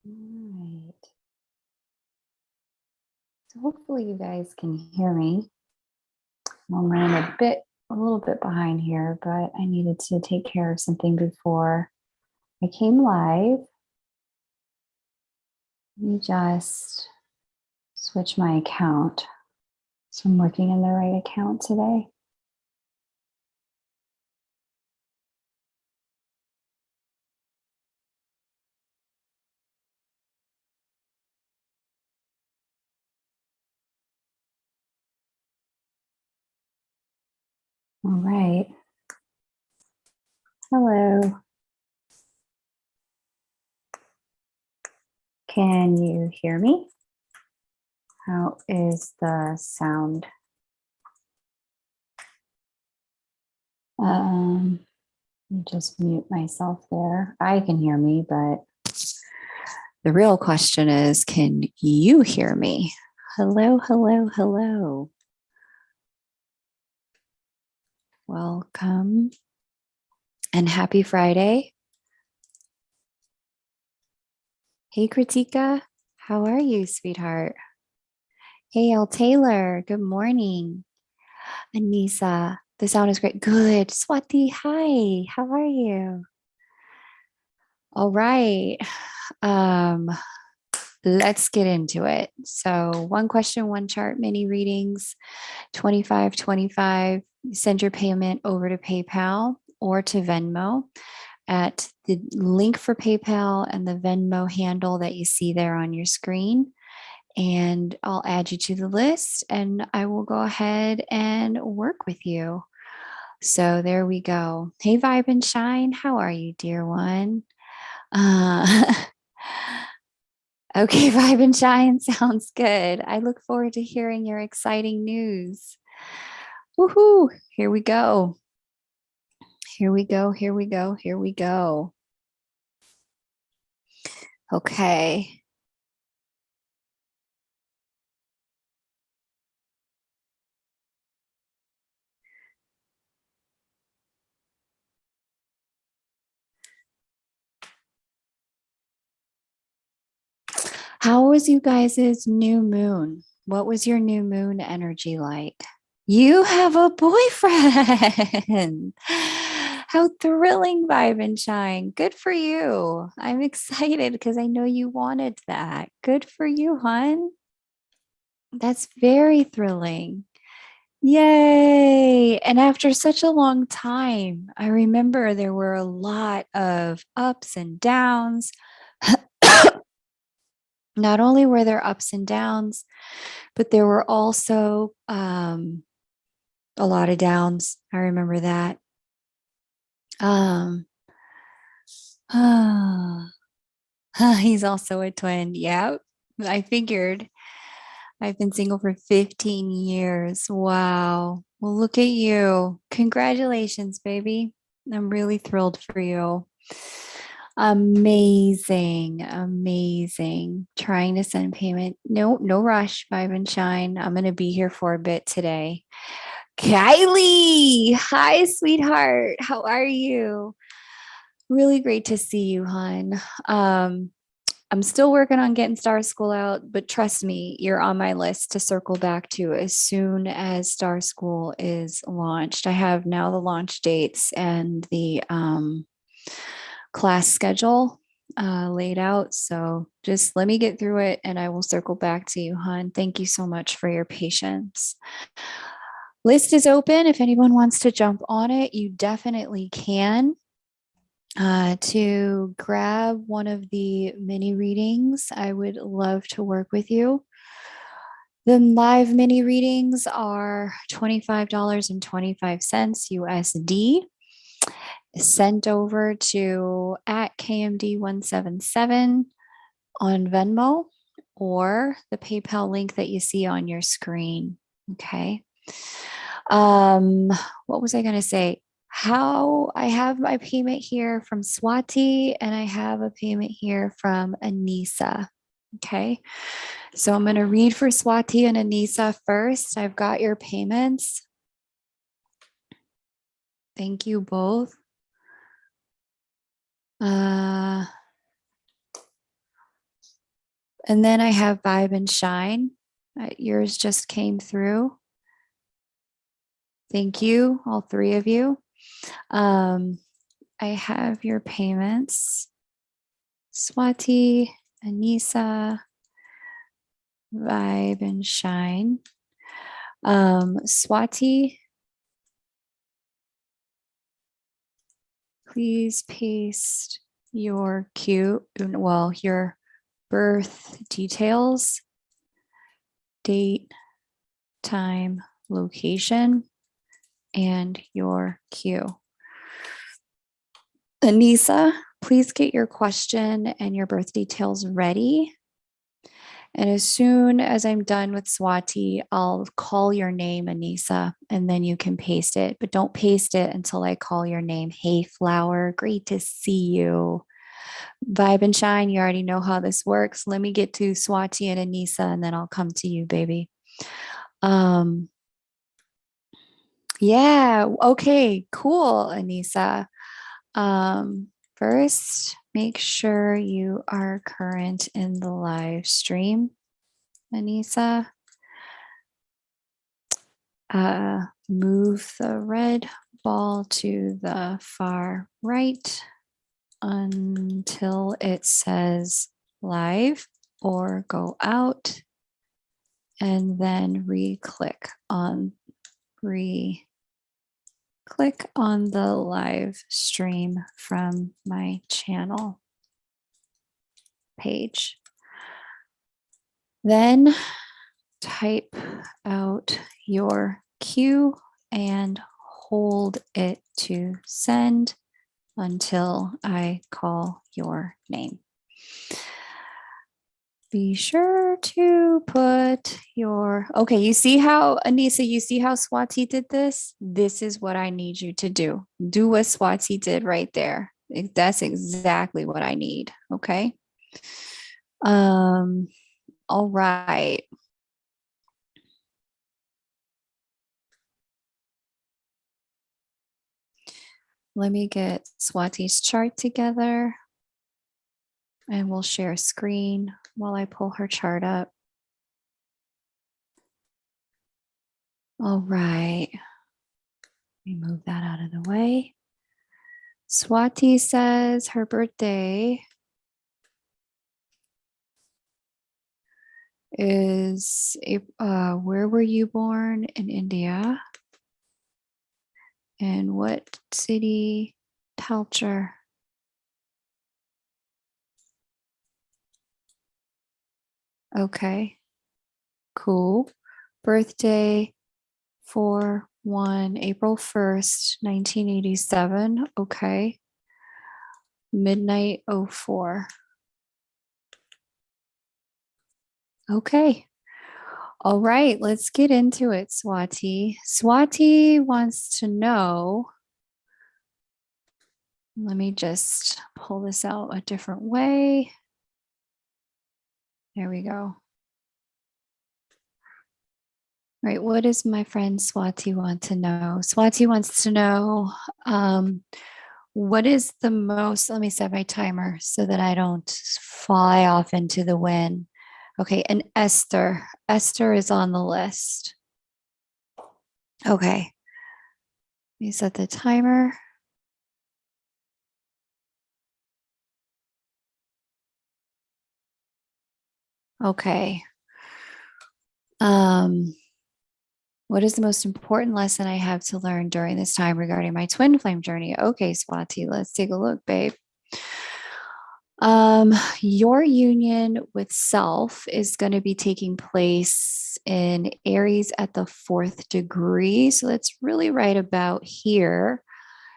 All right. So hopefully you guys can hear me. I'm running a little bit behind here, but I needed to take care of something before I came live. Let me just switch my account. So I'm working in the right account today. All right. Hello. Can you hear me? How is the sound? Let me just mute myself there. I can hear me, but the real question is, can you hear me? Hello, hello, hello. Welcome and happy Friday. Hey, Kritika. How are you, sweetheart? Hey, El Taylor. Good morning. Anissa, the sound is great. Good. Swati, hi. How are you? All right. Um, let's get into it. So, one question, one chart, mini readings, 2525. Send your payment over to PayPal or to Venmo at the link for PayPal and the Venmo handle that you see there on your screen. And I'll add you to the list and I will go ahead and work with you. So there we go. Hey, Vibe and Shine. How are you, dear one? Uh, okay, Vibe and Shine sounds good. I look forward to hearing your exciting news. Woohoo! Here we go. Here we go. Here we go. Here we go. Okay. How was you guys' new moon? What was your new moon energy like? You have a boyfriend. How thrilling, Vibe and Shine. Good for you. I'm excited because I know you wanted that. Good for you, hon. That's very thrilling. Yay. And after such a long time, I remember there were a lot of ups and downs. Not only were there ups and downs, but there were also a lot of downs. I remember that. Um, he's also a twin. Yeah, I figured. I've been single for 15 years. Wow. Well, look at you. Congratulations, baby. I'm really thrilled for you. Amazing. Amazing. Trying to send payment. No, no rush, Vibe and Shine. I'm going to be here for a bit today. Kylie. Hi, sweetheart. How are you? Really great to see you, hon. I'm still working on getting Star School out, but trust me, you're on my list to circle back to as soon as Star School is launched. I have now the launch dates and the class schedule laid out. So just let me get through it and I will circle back to you, hon. Thank you so much for your patience. List is open. If anyone wants to jump on it, you definitely can. To grab one of the mini readings, I would love to work with you. The live mini readings are $25.25 USD, sent over to at KMD177 on Venmo or the PayPal link that you see on your screen. Okay. What was I going to say? How I have my payment here from Swati and I have a payment here from Anissa. Okay. So I'm going to read for Swati and Anissa first. I've got your payments. Thank you both. And then I have Vibe and Shine. Yours just came through. Thank you, all three of you. Um, I have your payments. Swati, Anissa, Vibe, and Shine. Swati, please paste your your birth details, date, time, location, and your Q. Anissa, please get your question and your birth details ready. And as soon as I'm done with Swati, I'll call your name, Anissa, and then you can paste it. But don't paste it until I call your name. Hey, Flower, great to see you. Vibe and Shine, you already know how this works. Let me get to Swati and Anissa, and then I'll come to you, baby. Um, yeah, okay, cool, Anissa. First, make sure you are current in the live stream, Anissa. Move the red ball to the far right until it says live or go out, and then re-click on the live stream from my channel page. Then type out your Q and hold it to send until I call your name. Be sure to put your, okay, you see how, Anissa, you see how Swati did this? This is what I need you to do. Do what Swati did right there. That's exactly what I need, okay? All right. Let me get Swati's chart together and we'll share a screen while I pull her chart up. All right. Let me move that out of the way. Swati says her birthday is, where were you born? In India? And what city? Talcher. Okay, cool. Birthday 4/1, April 1st, 1987. Okay. Midnight 04. Okay. All right, let's get into it, Swati. Swati wants to know, let me just pull this out a different way. There we go. All right, what does my friend Swati want to know? Swati wants to know, what is the most, let me set my timer so that I don't fly off into the wind. Okay, and Esther. Esther is on the list. Okay. Let me set the timer. Okay. What is the most important lesson I have to learn during this time regarding my twin flame journey? Okay, Swati, let's take a look, babe. Your union with self is going to be taking place in Aries at the 4th degree. So that's really right about here.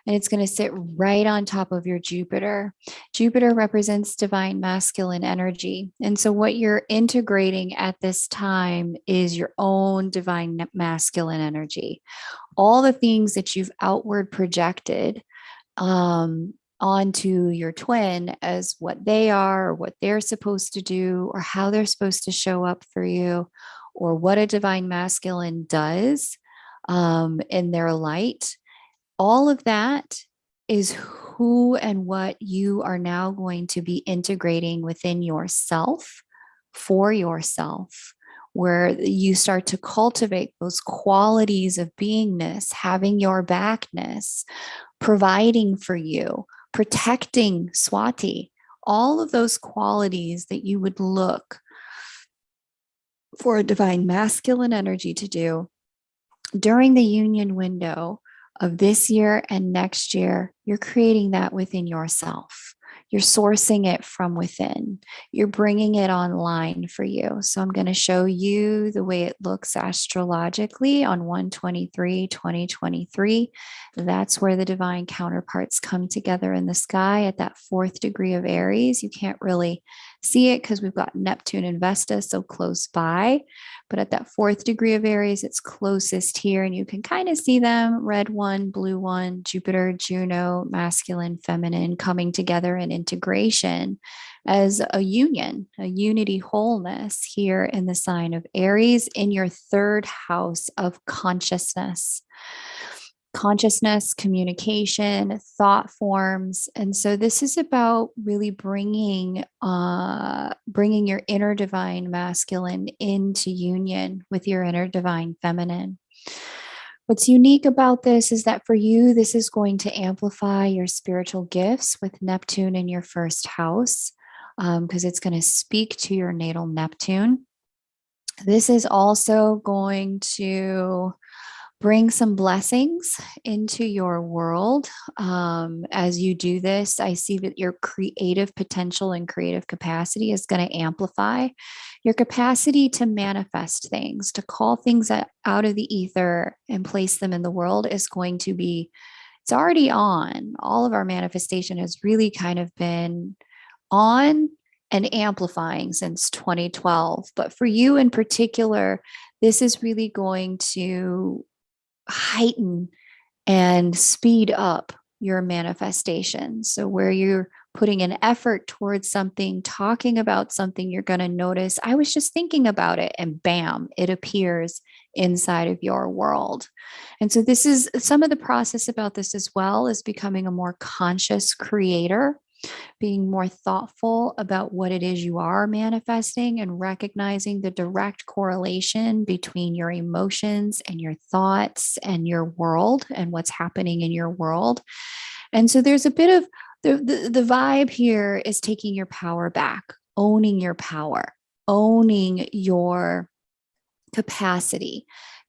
And it's going to sit right on top of your Jupiter. Jupiter represents divine masculine energy. And so, what you're integrating at this time is your own divine masculine energy. All the things that you've outward projected onto your twin as what they are, or what they're supposed to do, or how they're supposed to show up for you, or what a divine masculine does in their light. All of that is who and what you are now going to be integrating within yourself for yourself, where you start to cultivate those qualities of beingness, having your backness, providing for you, protecting Swati, all of those qualities that you would look for a divine masculine energy to do during the union window of this year and next year. You're creating that within yourself. You're sourcing it from within. You're bringing it online for you. So I'm going to show you the way it looks astrologically on 1/23/2023. That's where the divine counterparts come together in the sky at that 4th degree of Aries. You can't really see it because we've got Neptune and Vesta so close by. But at that 4th degree of Aries, it's closest here. And you can kind of see them, red one, blue one, Jupiter, Juno, masculine, feminine, coming together in integration as a union, a unity wholeness here in the sign of Aries in your 3rd house of consciousness, communication, thought forms. And so this is about really bringing your inner divine masculine into union with your inner divine feminine. What's unique about this is that for you, this is going to amplify your spiritual gifts with Neptune in your 1st house, because it's going to speak to your natal Neptune. This is also going to bring some blessings into your world. As you do this, I see that your creative potential and creative capacity is going to amplify. Your capacity to manifest things, to call things out of the ether and place them in the world is going to be, it's already on. All of our manifestation has really kind of been on and amplifying since 2012. But for you in particular, this is really going to heighten and speed up your manifestation. So, where you're putting an effort towards something, talking about something, you're going to notice, I was just thinking about it, and bam, it appears inside of your world. And so, this is some of the process about this as well, is becoming a more conscious creator, being more thoughtful about what it is you are manifesting and recognizing the direct correlation between your emotions and your thoughts and your world and what's happening in your world. And so there's a bit of the vibe here is taking your power back, owning your power, owning your capacity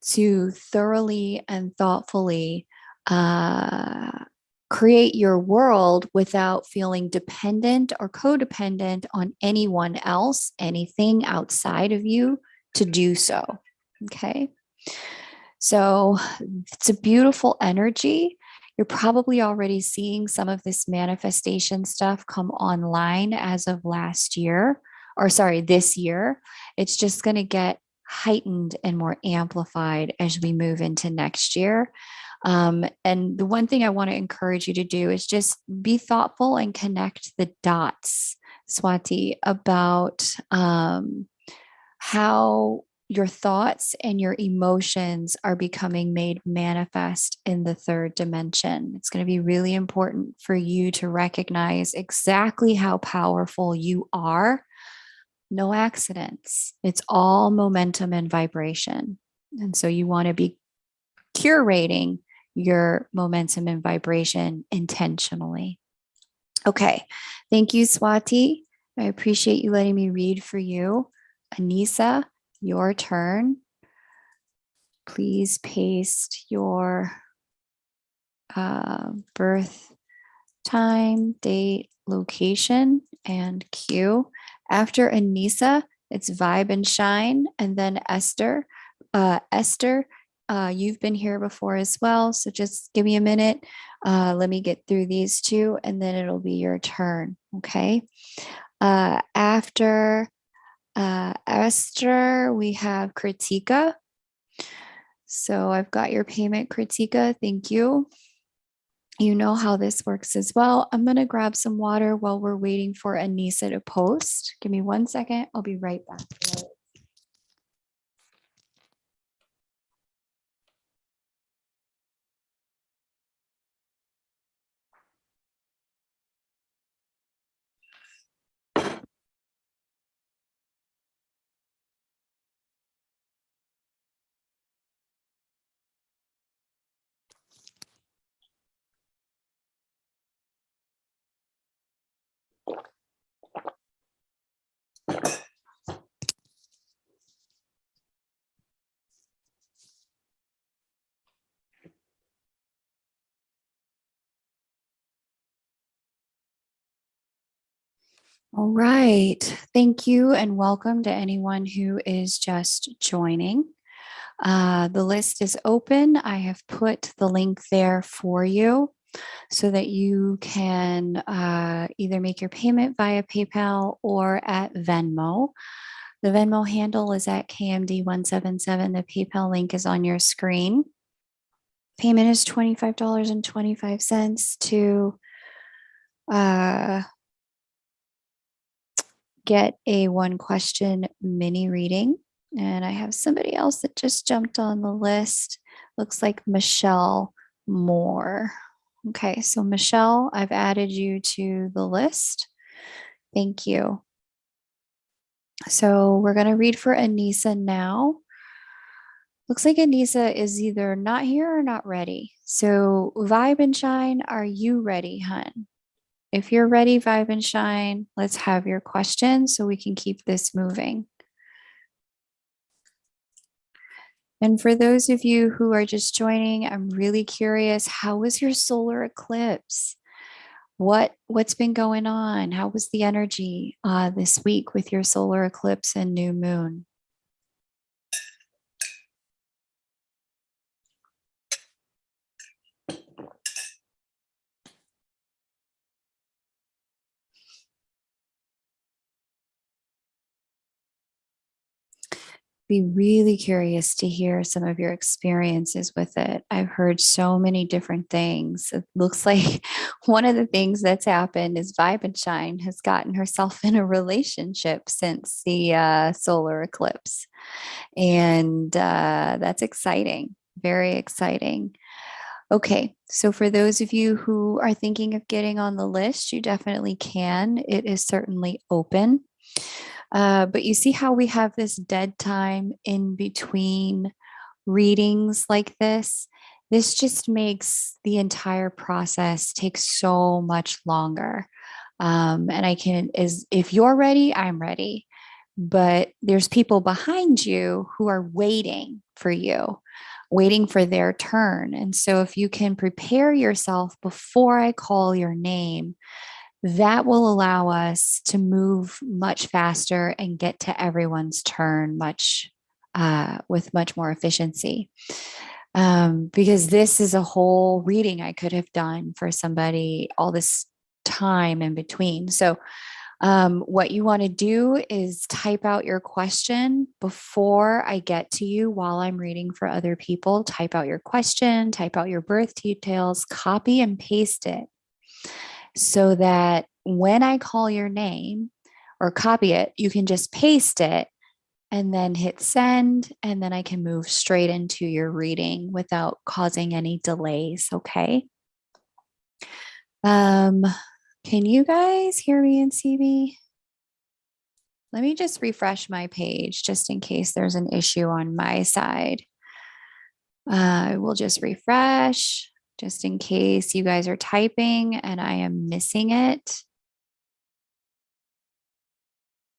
to thoroughly and thoughtfully create your world without feeling dependent or codependent on anyone else, anything outside of you to do so. Okay. So it's a beautiful energy. You're probably already seeing some of this manifestation stuff come online as of last year, or sorry, this year. It's just going to get heightened and more amplified as we move into next year. And the one thing I want to encourage you to do is just be thoughtful and connect the dots, Swati, about how your thoughts and your emotions are becoming made manifest in the 3rd dimension. It's going to be really important for you to recognize exactly how powerful you are. No accidents. It's all momentum and vibration. And so you want to be curating your momentum and vibration intentionally. Okay. Thank you, Swati. I appreciate you letting me read for you. Anissa, your turn. Please paste your birth time, date, location, and cue. After Anissa, it's Vibe and Shine, and then Esther. Esther, you've been here before as well, so just give me a minute. Let me get through these two, and then it'll be your turn. Okay. After Esther, we have Kritika. So I've got your payment, Kritika. Thank you. You know how this works as well. I'm going to grab some water while we're waiting for Anissa to post. Give me 1 second. I'll be right back. All right. Thank you and welcome to anyone who is just joining. The list is open. I have put the link there for you so that you can either make your payment via PayPal or at Venmo. The Venmo handle is at KMD177. The PayPal link is on your screen. Payment is $25.25 to get a one question mini reading. And I have somebody else that just jumped on the list. Looks like Michelle Moore. Okay, so Michelle, I've added you to the list. Thank you. So we're going to read for Anissa now. Looks like Anissa is either not here or not ready. So Vibe and Shine, are you ready, hun? If you're ready, Vibe and Shine, let's have your question so we can keep this moving. And for those of you who are just joining, I'm really curious, how was your solar eclipse? What's been going on? How was the energy this week with your solar eclipse and new moon? Be really curious to hear some of your experiences with it. I've heard so many different things. It looks like one of the things that's happened is Vibe and Shine has gotten herself in a relationship since the solar eclipse. And that's exciting, very exciting. Okay, so for those of you who are thinking of getting on the list, you definitely can. It is certainly open. But you see how we have this dead time in between readings like this? This just makes the entire process take so much longer. And I can, is if you're ready, I'm ready. But there's people behind you who are waiting for you, waiting for their turn. And so if you can prepare yourself before I call your name, that will allow us to move much faster and get to everyone's turn much with much more efficiency. Because this is a whole reading I could have done for somebody all this time in between. So what you want to do is type out your question before I get to you while I'm reading for other people. Type out your question, type out your birth details, copy and paste it so that when I call your name or copy it, you can just paste it and then hit send. And then I can move straight into your reading without causing any delays. Okay. Can you guys hear me and see me? Let me just refresh my page just in case there's an issue on my side. I will just refresh just in case you guys are typing and I am missing it.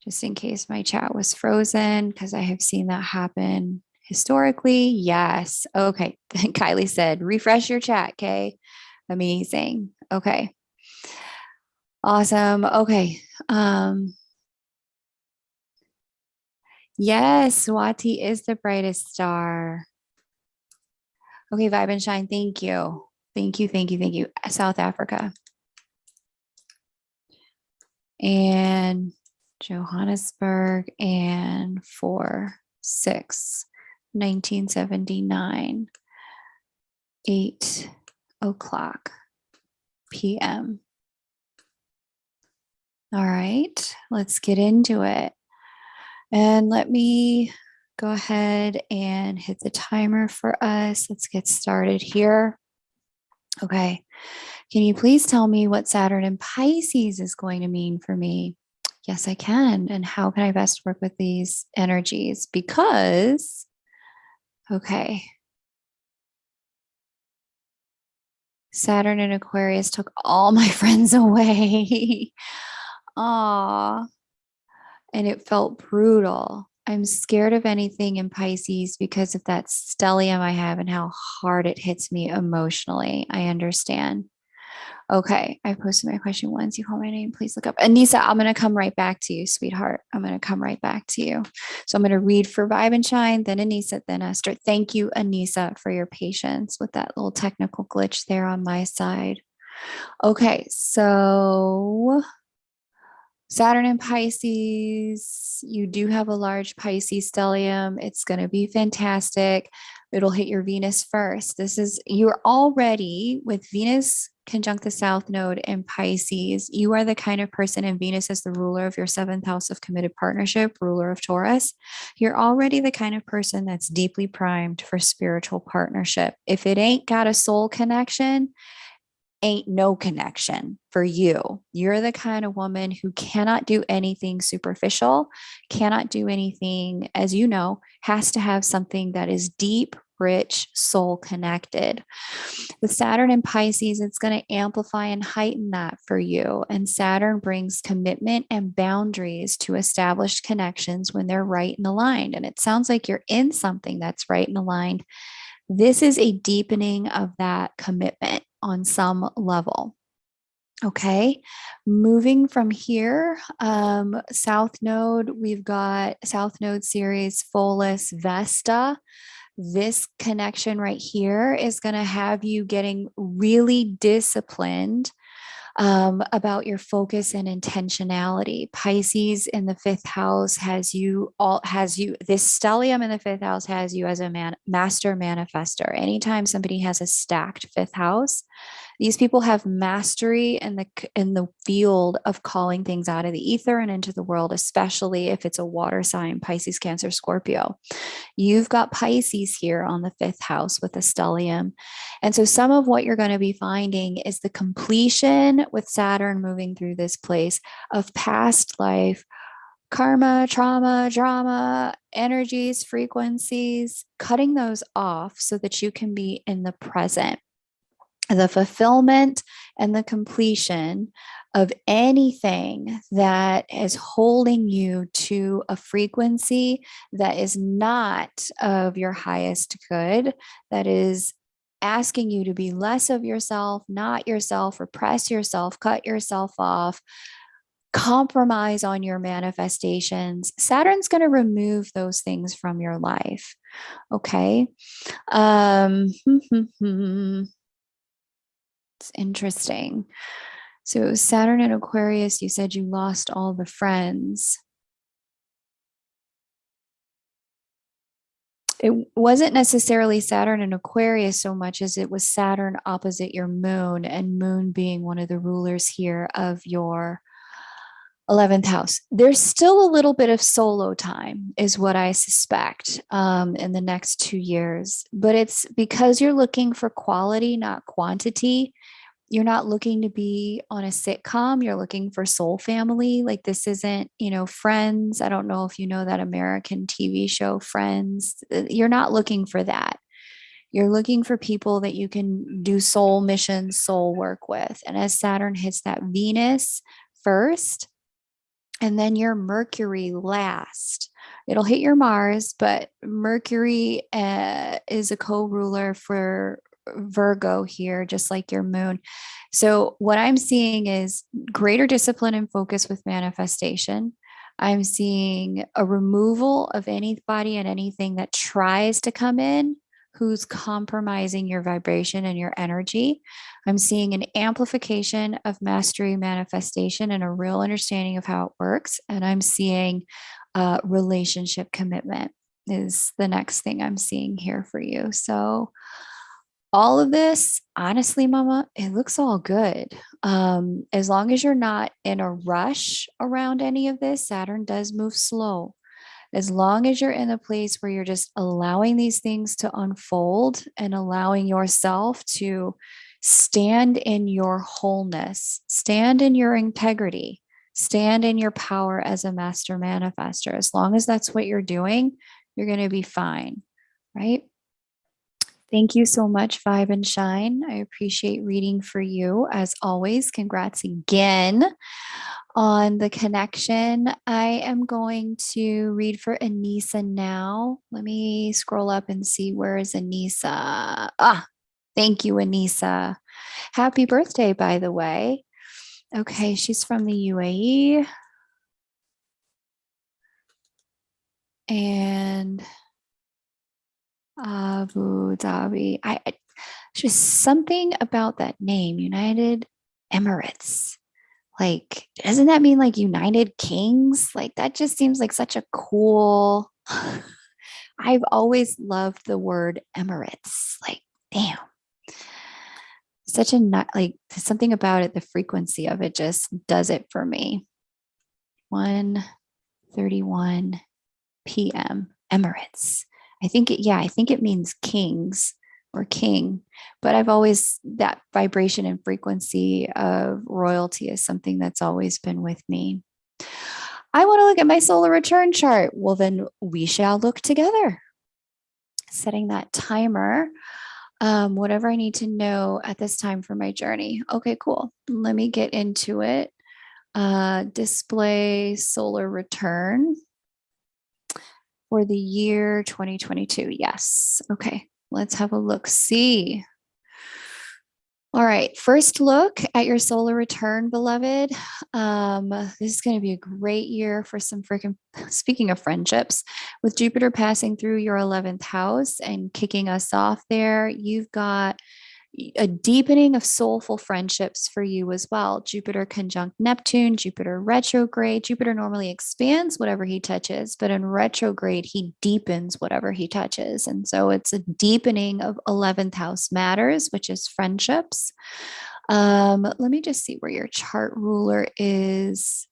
Just in case my chat was frozen, because I have seen that happen historically. Yes. Okay. Kylie said, refresh your chat, Kay. Amazing. Okay. Awesome. Okay. Yes, Swati is the brightest star. Okay, Vibe and Shine. Thank you. Thank you. Thank you. Thank you. South Africa. And Johannesburg and 4/6/1979, 8:00 p.m. All right, let's get into it. And let me go ahead and hit the timer for us. Let's get started here. Okay. Can you please tell me what Saturn in Pisces is going to mean for me? Yes, I can. And how can I best work with these energies? Because, okay, Saturn in Aquarius took all my friends away. Aw. and it felt brutal. I'm scared of anything in Pisces because of that stellium I have and how hard it hits me emotionally. I understand. Okay, I posted my question once. You call my name, please look up. Anissa, I'm going to come right back to you, sweetheart. I'm going to come right back to you. So I'm going to read for Vibe and Shine, then Anissa, then Esther. Thank you, Anissa, for your patience with that little technical glitch there on my side. Okay, so Saturn in Pisces, you do have a large Pisces stellium. It's going to be fantastic. It'll hit your Venus first. You're already with Venus conjunct the South Node in Pisces. You are the kind of person, and Venus is the ruler of your seventh house of committed partnership, ruler of Taurus. You're already the kind of person that's deeply primed for spiritual partnership. If it ain't got a soul connection, ain't no connection for you. You're the kind of woman who cannot do anything superficial, cannot do anything, as you know, has to have something that is deep, rich, soul connected. With Saturn in Pisces, it's going to amplify and heighten that for you. And Saturn brings commitment and boundaries to established connections when they're right and aligned. And it sounds like you're in something that's right and aligned. This is a deepening of that commitment on some level. Okay, moving from here, South Node, we've got South Node series, Folus, Vesta. This connection right here is going to have you getting really disciplined about your focus and intentionality. Pisces in the fifth house this stellium in the fifth house has you as a master manifester. Anytime somebody has a stacked fifth house, these people have mastery in the field of calling things out of the ether and into the world, especially if it's a water sign, Pisces, Cancer, Scorpio. You've got Pisces here on the fifth house with a stellium. And so some of what you're going to be finding is the completion with Saturn moving through this place of past life, karma, trauma, drama, energies, frequencies, cutting those off so that you can be in the present. The fulfillment and the completion of anything that is holding you to a frequency that is not of your highest good, that is asking you to be less of yourself, not yourself, repress yourself, cut yourself off, compromise on your manifestations. Saturn's going to remove those things from your life. Okay. It's interesting. So Saturn in Aquarius, you said you lost all the friends. It wasn't necessarily Saturn in Aquarius so much as it was Saturn opposite your moon, and moon being one of the rulers here of your 11th house. There's still a little bit of solo time is what I suspect in the next 2 years, but it's because you're looking for quality, not quantity. You're not looking to be on a sitcom. You're looking for soul family. Like this isn't, Friends. I don't know if you know that American TV show Friends. You're not looking for that. You're looking for people that you can do soul missions, soul work with. And as Saturn hits that Venus first, and then your Mercury last. It'll hit your Mars, but Mercury is a co-ruler for Virgo here, just like your moon. So what I'm seeing is greater discipline and focus with manifestation. I'm seeing a removal of anybody and anything that tries to come in who's compromising your vibration and your energy. I'm seeing an amplification of mastery manifestation and a real understanding of how it works. And I'm seeing relationship commitment is the next thing I'm seeing here for you. So all of this, honestly, Mama, it looks all good. As long as you're not in a rush around any of this, Saturn does move slow. As long as you're in a place where you're just allowing these things to unfold and allowing yourself to stand in your wholeness, stand in your integrity, stand in your power as a master manifester. As long as that's what you're doing, you're going to be fine, right? Thank you so much, Vibe and Shine. I appreciate reading for you. As always, congrats again on the connection. I am going to read for Anissa now. Let me scroll up and see where is Anissa. Ah, thank you, Anissa. Happy birthday, by the way. Okay, she's from the UAE. And Abu Dhabi. Just something about that name, United Emirates. Like, doesn't that mean like United Kings? Like, that just seems like such a cool. I've always loved the word Emirates. Like, damn, such a not like something about it, the frequency of it just does it for me. 1:31 p.m. Emirates. I think it means kings or king, but I've always, that vibration and frequency of royalty is something that's always been with me. I want to look at my solar return chart. Well, then we shall look together. Setting that timer, whatever I need to know at this time for my journey. Okay, cool. Let me get into it. Display solar return for the year 2022. Yes. Okay. Let's have a look. See. All right. First look at your solar return, beloved. This is going to be a great year for some freaking, speaking of friendships, with Jupiter passing through your 11th house and kicking us off there. You've got a deepening of soulful friendships for you as well. Jupiter conjunct Neptune, Jupiter retrograde. Jupiter normally expands whatever he touches, but in retrograde, he deepens whatever he touches. And so it's a deepening of 11th house matters, which is friendships. Let me just see where your chart ruler is.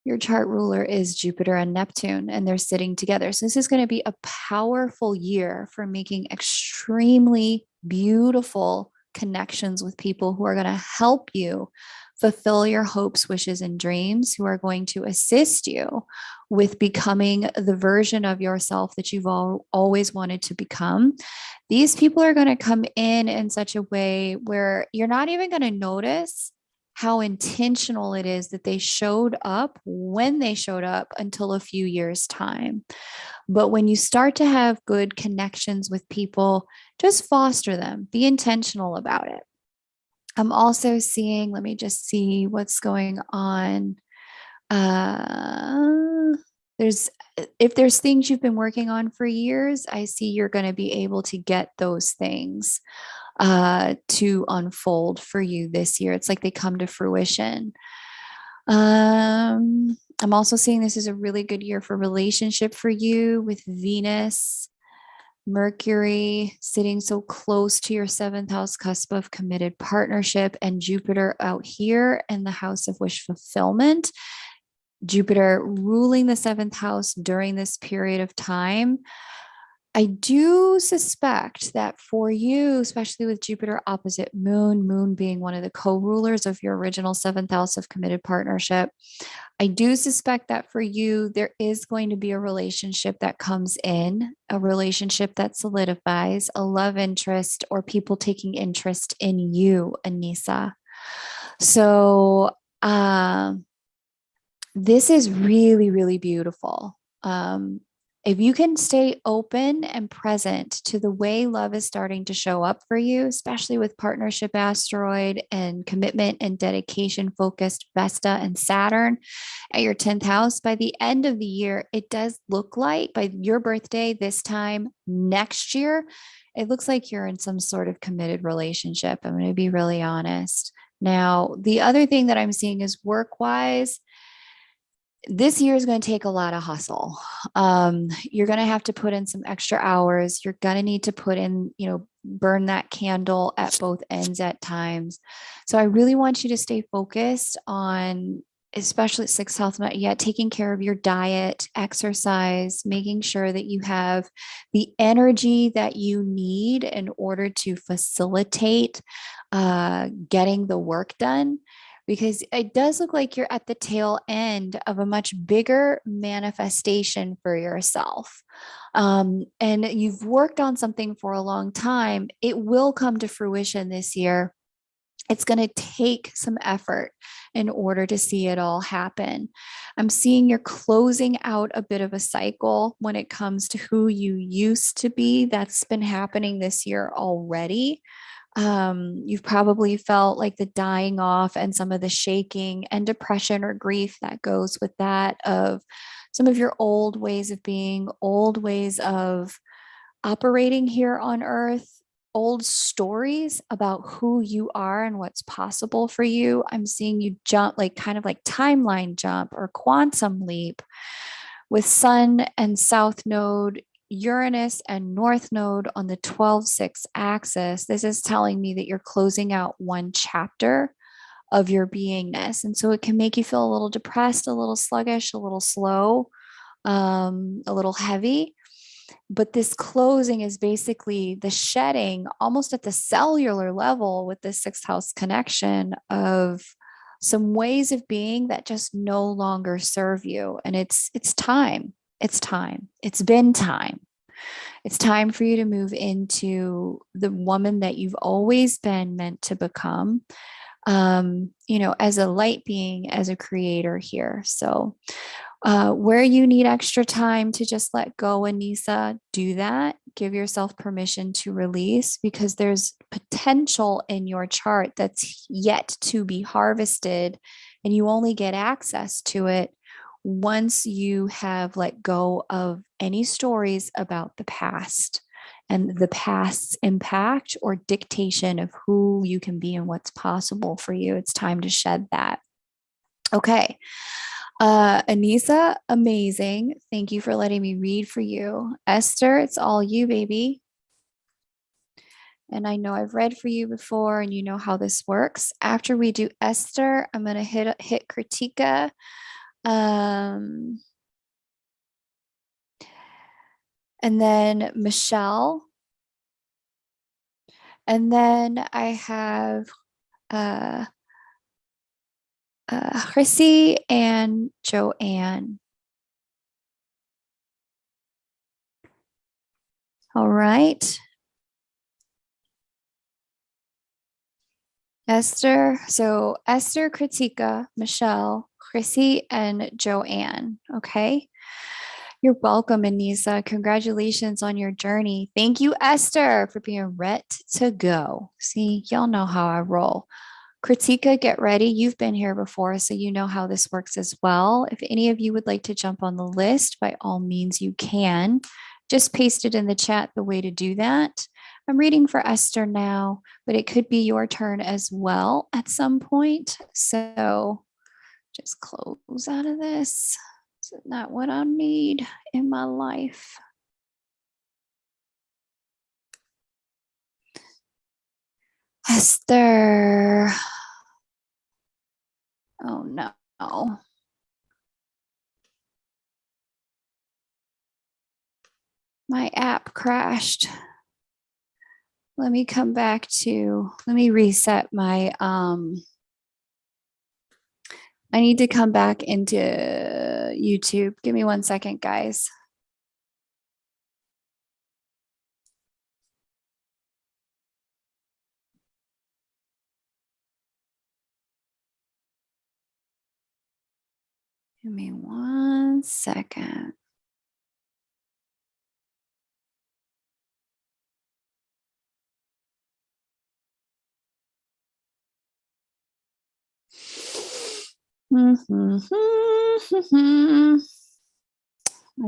Your chart ruler is Jupiter and Neptune, and they're sitting together. So this is going to be a powerful year for making extremely beautiful connections with people who are going to help you fulfill your hopes, wishes, and dreams, who are going to assist you with becoming the version of yourself that you've always wanted to become. These people are going to come in such a way where you're not even going to notice how intentional it is that they showed up when they showed up until a few years' time. But when you start to have good connections with people, just foster them, be intentional about it. I'm also seeing, let me just see what's going on. There's, if there's things you've been working on for years, I see you're going to be able to get those things to unfold for you this year. It's like they come to fruition. I'm also seeing this is a really good year for relationship for you, with Venus, Mercury sitting so close to your 7th house cusp of committed partnership, and Jupiter out here in the house of wish fulfillment. Jupiter ruling the 7th house during this period of time. I do suspect that for you, especially with Jupiter opposite Moon, Moon being one of the co-rulers of your original 7th house of committed partnership, I do suspect that for you, there is going to be a relationship that comes in, a relationship that solidifies, a love interest, or people taking interest in you, Anissa. So, this is really, really beautiful. If you can stay open and present to the way love is starting to show up for you, especially with partnership asteroid and commitment and dedication focused Vesta and Saturn at your 10th house, by the end of the year, it does look like by your birthday this time next year, it looks like you're in some sort of committed relationship. I'm going to be really honest. Now, the other thing that I'm seeing is work wise, this year is going to take a lot of hustle. You're going to have to put in some extra hours. You're going to need to put in, burn that candle at both ends at times. So I really want you to stay focused on, especially 6th health, taking care of your diet, exercise, making sure that you have the energy that you need in order to facilitate getting the work done, because it does look like you're at the tail end of a much bigger manifestation for yourself. And you've worked on something for a long time. It will come to fruition this year. It's going to take some effort in order to see it all happen. I'm seeing you're closing out a bit of a cycle when it comes to who you used to be. That's been happening this year already. You've probably felt like the dying off and some of the shaking and depression or grief that goes with that, of some of your old ways of being, old ways of operating here on earth, old stories about who you are and what's possible for you. I'm seeing you jump, like kind of like timeline jump or quantum leap with Sun and South Node, Uranus and North Node on the 12/6 axis. This is telling me that you're closing out one chapter of your beingness. And so it can make you feel a little depressed, a little sluggish, a little slow, a little heavy. But this closing is basically the shedding almost at the cellular level with this sixth house connection of some ways of being that just no longer serve you. And it's time. It's time. It's been time. It's time for you to move into the woman that you've always been meant to become, as a light being, as a creator here. So where you need extra time to just let go, Anissa, do that. Give yourself permission to release, because there's potential in your chart that's yet to be harvested, and you only get access to it once you have let go of any stories about the past and the past's impact or dictation of who you can be and what's possible for you. It's time to shed that. Okay. Anissa, amazing. Thank you for letting me read for you. Esther, it's all you, baby. And I know I've read for you before and you know how this works. After we do Esther, I'm going to hit Kritika. And then Michelle. And then I have Chrissy and Joanne. All right. Esther. So Esther, Kritika, Michelle, Chrissy, and Joanne. Okay. You're welcome, Anissa. Congratulations on your journey. Thank you, Esther, for being ready to go. See, y'all know how I roll. Kritika, get ready. You've been here before, so you know how this works as well. If any of you would like to jump on the list, by all means, you can. Just paste it in the chat the way to do that. I'm reading for Esther now, but it could be your turn as well at some point. So just close out of this. Is not what I need in my life. Esther. Oh no. My app crashed. Let me reset my, I need to come back into YouTube. Give me 1 second, guys. Give me 1 second. My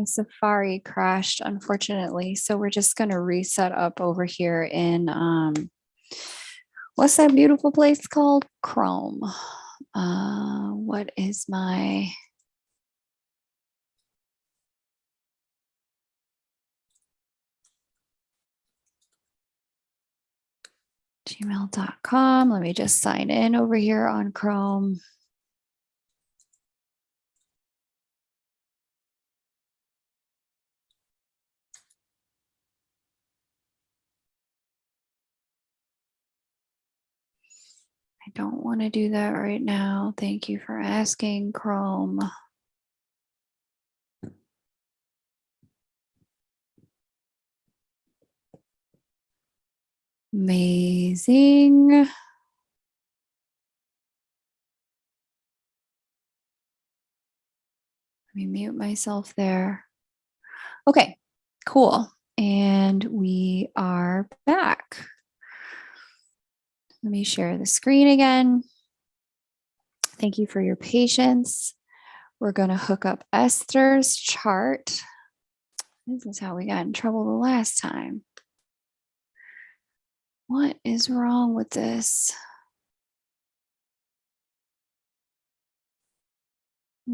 Safari crashed, unfortunately. So we're just going to reset up over here in, what's that beautiful place called? Chrome. What is my... gmail.com. Let me just sign in over here on Chrome. I don't want to do that right now. Thank you for asking, Chrome. Amazing. Let me mute myself there. Okay, cool. And we are back. Let me share the screen again. Thank you for your patience. We're going to hook up Esther's chart. This is how we got in trouble the last time. What is wrong with this?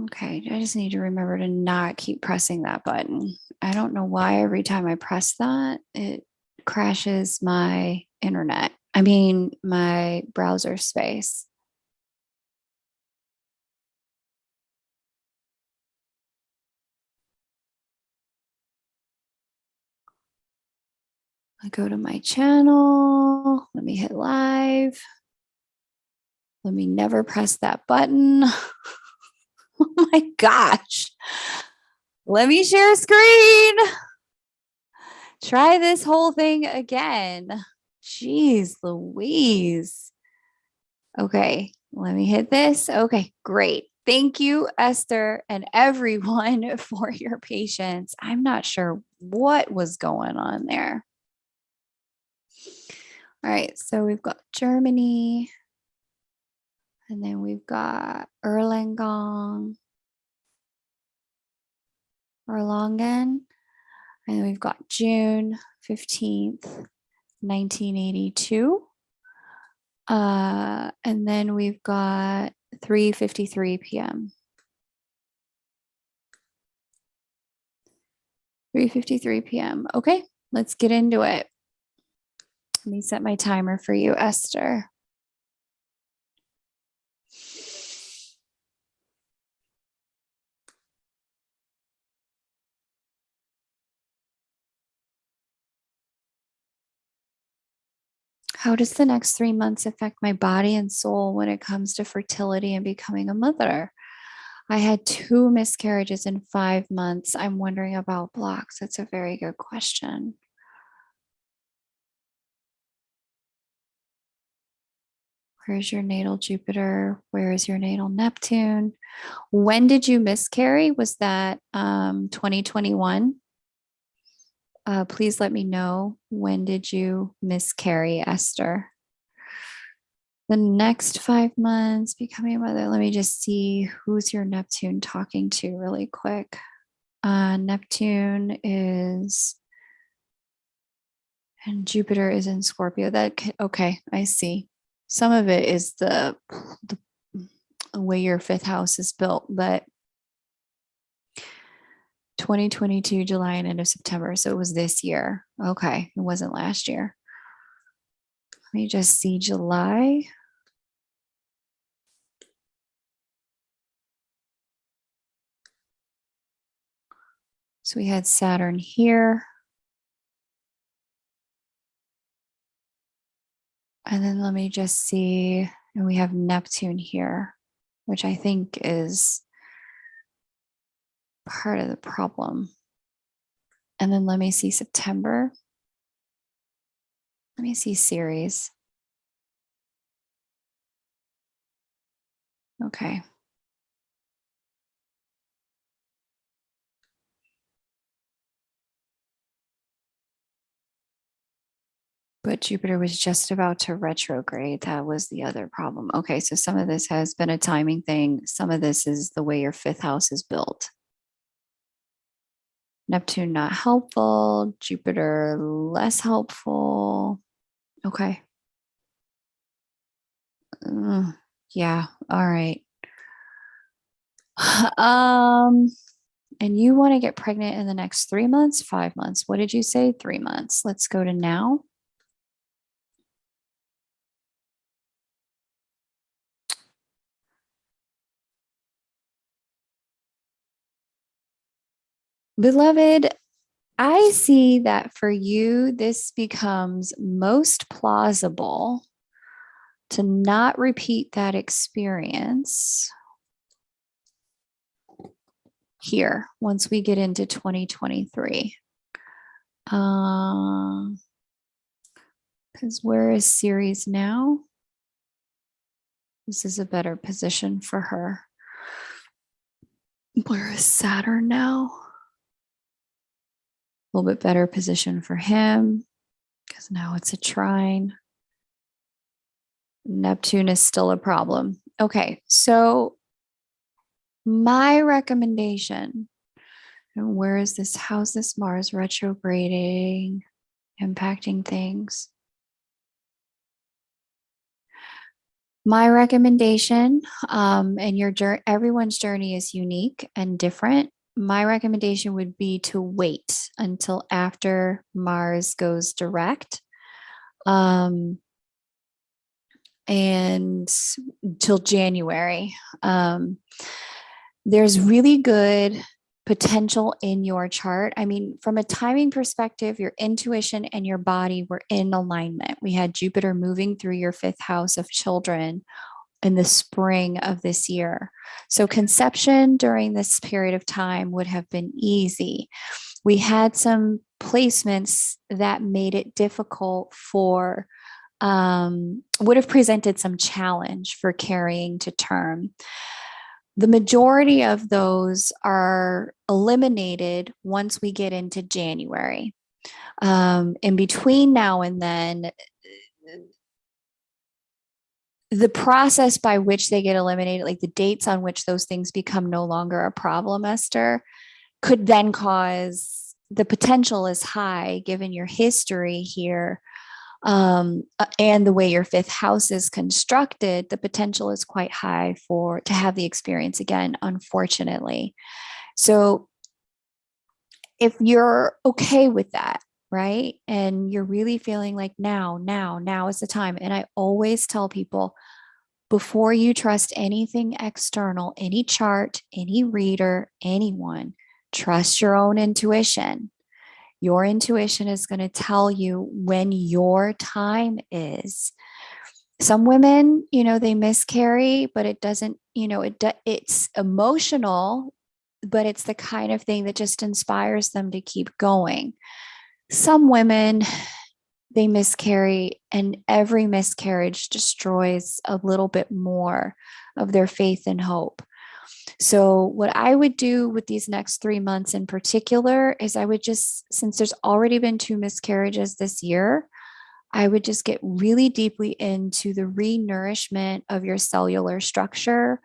Okay, I just need to remember to not keep pressing that button. I don't know why every time I press that, it crashes my internet. I mean, my browser space. I go to my channel. Let me hit live. Let me never press that button. Oh my gosh. Let me share a screen. Try this whole thing again. Jeez Louise. Okay, let me hit this. Okay, great. Thank you, Esther, and everyone for your patience. I'm not sure what was going on there. All right, so we've got Germany, and then we've got Erlangen, and then we've got June 15th, 1982. And then we've got 3:53 p.m. 3:53 p.m. Okay, let's get into it. Let me set my timer for you, Esther. How does the next 3 months affect my body and soul when it comes to fertility and becoming a mother? I had 2 miscarriages in 5 months. I'm wondering about blocks. That's a very good question. Where's your natal Jupiter? Where is your natal Neptune? When did you miscarry? Was that 2021? Please let me know, when did you miscarry, Esther? The next 5 months, becoming a mother. Let me just see, who's your Neptune talking to really quick. Neptune is, and Jupiter is in Scorpio. Okay, I see. Some of it is the way your 5th house is built, but 2022, July and end of September. So it was this year. Okay, it wasn't last year. Let me just see July. So we had Saturn here. And then let me just see, and we have Neptune here, which I think is part of the problem. And then let me see September. Let me see Ceres. Okay. But Jupiter was just about to retrograde. That was the other problem. Okay, so some of this has been a timing thing. Some of this is the way your 5th house is built. Neptune not helpful, Jupiter less helpful. Okay. Yeah, all right. And you want to get pregnant in the next 3 months, 5 months? What did you say? 3 months. Let's go to now. Beloved, I see that for you, this becomes most plausible to not repeat that experience here once we get into 2023. Because where is Ceres now? This is a better position for her. Where is Saturn now? A little bit better position for him because now it's a trine. Neptune is still a problem. Okay, so my recommendation, and where is this? How's this Mars retrograding, impacting things? My recommendation, and everyone's journey is unique and different. My recommendation would be to wait until after Mars goes direct, um, and till January. There's really good potential in your chart. I mean, from a timing perspective, your intuition and your body were in alignment. We had Jupiter moving through your fifth house of children in the spring of this year. So, conception during this period of time would have been easy. We had some placements that made it difficult for, would have presented some challenge for carrying to term. The majority of those are eliminated once we get into January. In between now and then, the process by which they get eliminated, like the dates on which those things become no longer a problem, Esther, could then cause the potential is high given your history here, and the way your fifth house is constructed. The potential is quite high to have the experience again, unfortunately. So if you're okay with that, right, and you're really feeling like now is the time, and I always tell people, before you trust anything external, any chart, any reader, anyone, trust your own intuition. Your intuition is going to tell you when your time is. Some women, they miscarry, but it doesn't, it's emotional, but it's the kind of thing that just inspires them to keep going. Some women, they miscarry, and every miscarriage destroys a little bit more of their faith and hope. So, what I would do with these next 3 months in particular is I would just, since there's already been 2 miscarriages this year, I would just get really deeply into the re-nourishment of your cellular structure,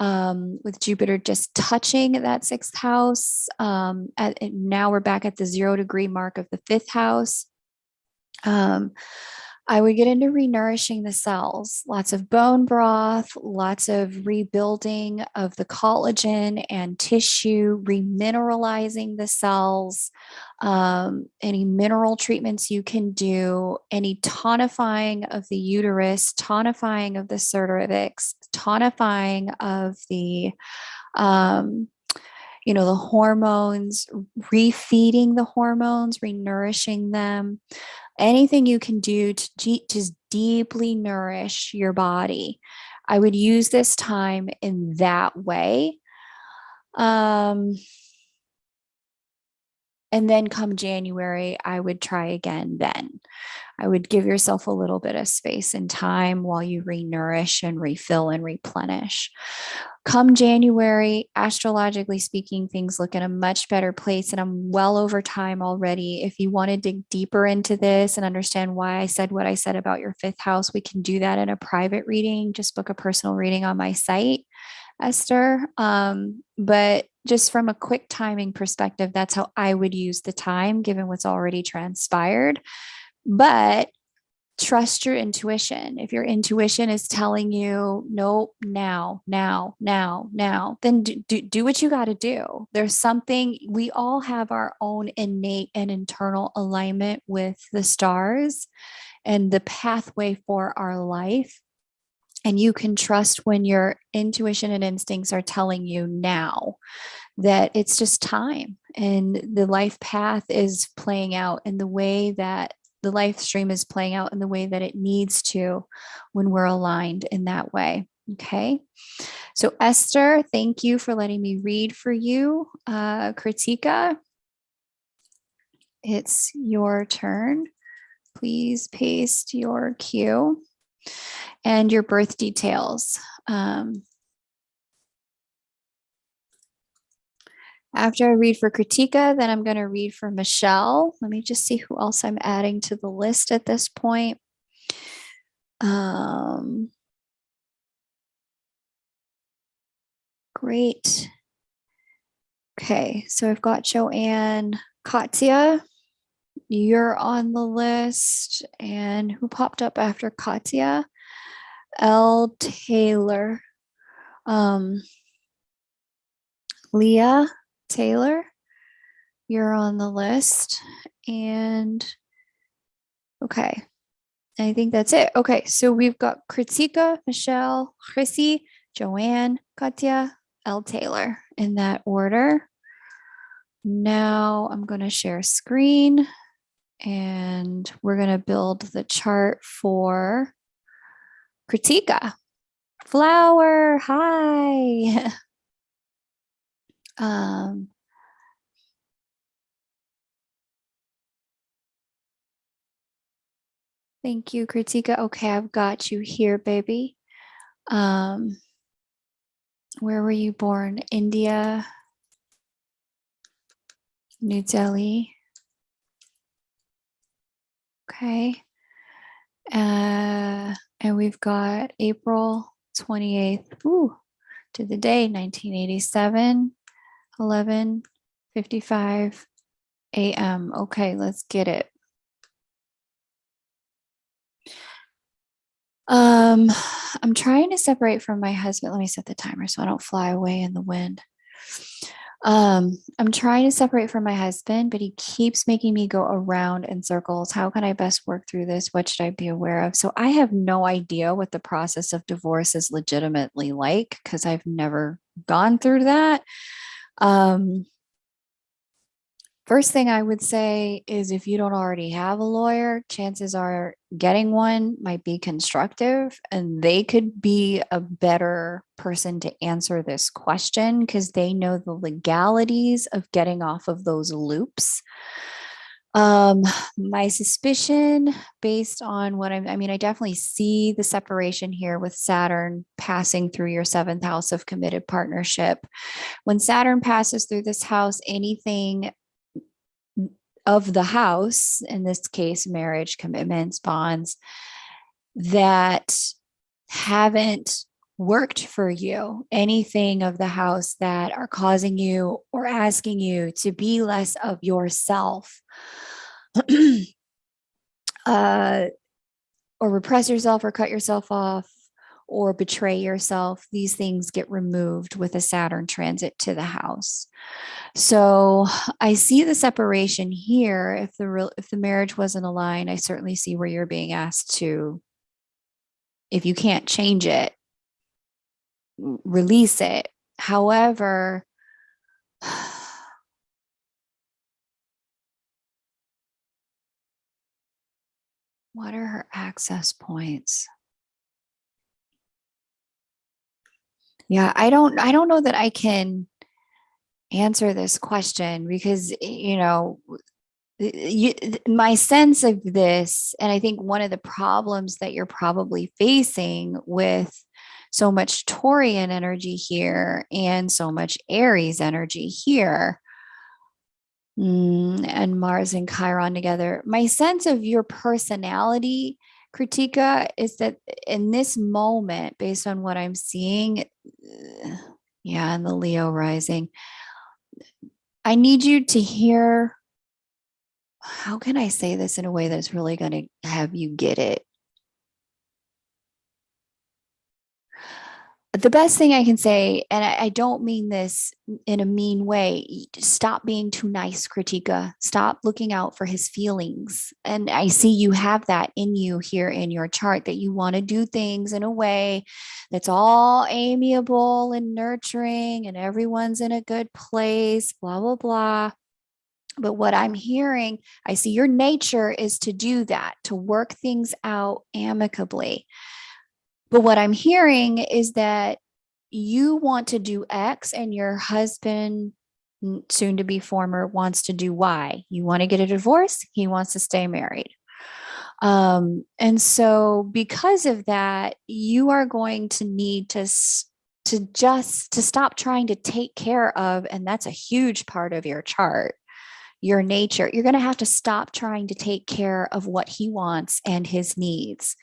with Jupiter just touching that sixth house. Now we're back at the 0 degree mark of the fifth house. I would get into renourishing the cells, lots of bone broth, lots of rebuilding of the collagen and tissue, remineralizing the cells, any mineral treatments you can do, any tonifying of the uterus, tonifying of the cervix, tonifying of the hormones, refeeding the hormones, renourishing them. Anything you can do to just deeply nourish your body. I would use this time in that way. And then come January, I would try again then. I would give yourself a little bit of space and time while you renourish and refill and replenish. Come January, astrologically speaking, things look in a much better place. And I'm well over time already. If you want to dig deeper into this and understand why I said what I said about your fifth house, we can do that in a private reading. Just book a personal reading on my site, Esther. But just from a quick timing perspective, that's how I would use the time given what's already transpired. But trust your intuition. If your intuition is telling you, nope, now, then do what you got to do. There's something, we all have our own innate and internal alignment with the stars and the pathway for our life. And you can trust when your intuition and instincts are telling you now that it's just time and the life path is playing out in the way that the life stream is playing out in the way that it needs to when we're aligned in that way. Okay. So, Esther, thank you for letting me read for you. Kritika, it's your turn. Please paste your cue and your birth details. After I read for Kritika, then I'm going to read for Michelle. Let me just see who else I'm adding to the list at this point. Great. Okay, so I've got Joanne, Katya, you're on the list. And who popped up after Katya? L. Taylor. Leah Taylor, you're on the list. And okay, I think that's it. Okay, so we've got Kritika, Michelle, Chrissy, Joanne, Katya, L. Taylor in that order. Now I'm going to share screen and we're going to build the chart for Kritika. Flower, hi. Thank you, Kritika. Okay, I've got you here, baby. Where were you born? India, New Delhi. Okay. And we've got April 28th, to the day, 1987, 11:55 a.m. Okay, let's get it. I'm trying to separate from my husband. Let me set the timer so I don't fly away in the wind. I'm trying to separate from my husband, but he keeps making me go around in circles. How can I best work through this? What should I be aware of? So I have no idea what the process of divorce is legitimately like because I've never gone through that. First thing I would say is if you don't already have a lawyer, chances are getting one might be constructive and they could be a better person to answer this question because they know the legalities of getting off of those loops. My suspicion based on what I mean, I definitely see the separation here with Saturn passing through your seventh house of committed partnership. When Saturn passes through this house, anything of the house, in this case, marriage, commitments, bonds, that haven't worked for you, anything of the house that are causing you or asking you to be less of yourself, or repress yourself or cut yourself off or betray yourself, these things get removed with a Saturn transit to the house. So I see the separation here. If the marriage wasn't aligned, I certainly see where you're being asked to, if you can't change it, release it. However, what are her access points? Yeah, I don't know that I can answer this question because my sense of this, and I think one of the problems that you're probably facing with so much Taurian energy here and so much Aries energy here, and Mars and Chiron together, my sense of your personality, Kritika, is that in this moment, based on what I'm seeing, yeah, and the Leo rising, I need you to hear, how can I say this in a way that's really going to have you get it? The best thing I can say, and I don't mean this in a mean way, stop being too nice, Kritika. Stop looking out for his feelings. And I see you have that in you here in your chart, that you want to do things in a way that's all amiable and nurturing and everyone's in a good place, blah, blah, blah. But what I'm hearing, I see your nature is to do that, to work things out amicably. But what I'm hearing is that you want to do X and your husband, soon to be former, wants to do Y. You want to get a divorce, he wants to stay married. And so, because of that, you are going to need to to stop trying to take care of, and that's a huge part of your chart, your nature. You're going to have to stop trying to take care of what he wants and his needs.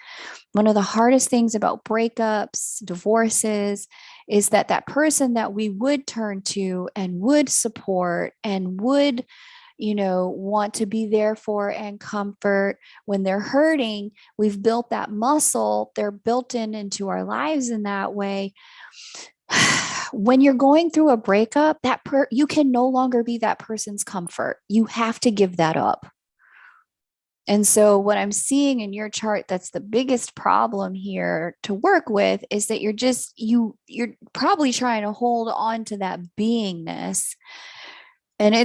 One of the hardest things about breakups, divorces, is that that person that we would turn to and would support and would, want to be there for and comfort when they're hurting, we've built that muscle. They're built into our lives in that way. When you're going through a breakup, you can no longer be that person's comfort. You have to give that up. And so what I'm seeing in your chart, that's the biggest problem here to work with, is that you're probably trying to hold on to that beingness. And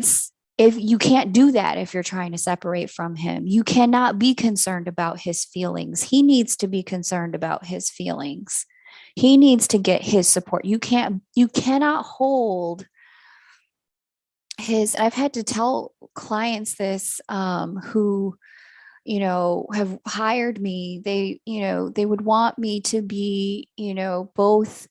if you can't do that, if you're trying to separate from him, you cannot be concerned about his feelings. He needs to be concerned about his feelings. He needs to get his support. You cannot hold his, I've had to tell clients this, who, have hired me. They would want me to be, both,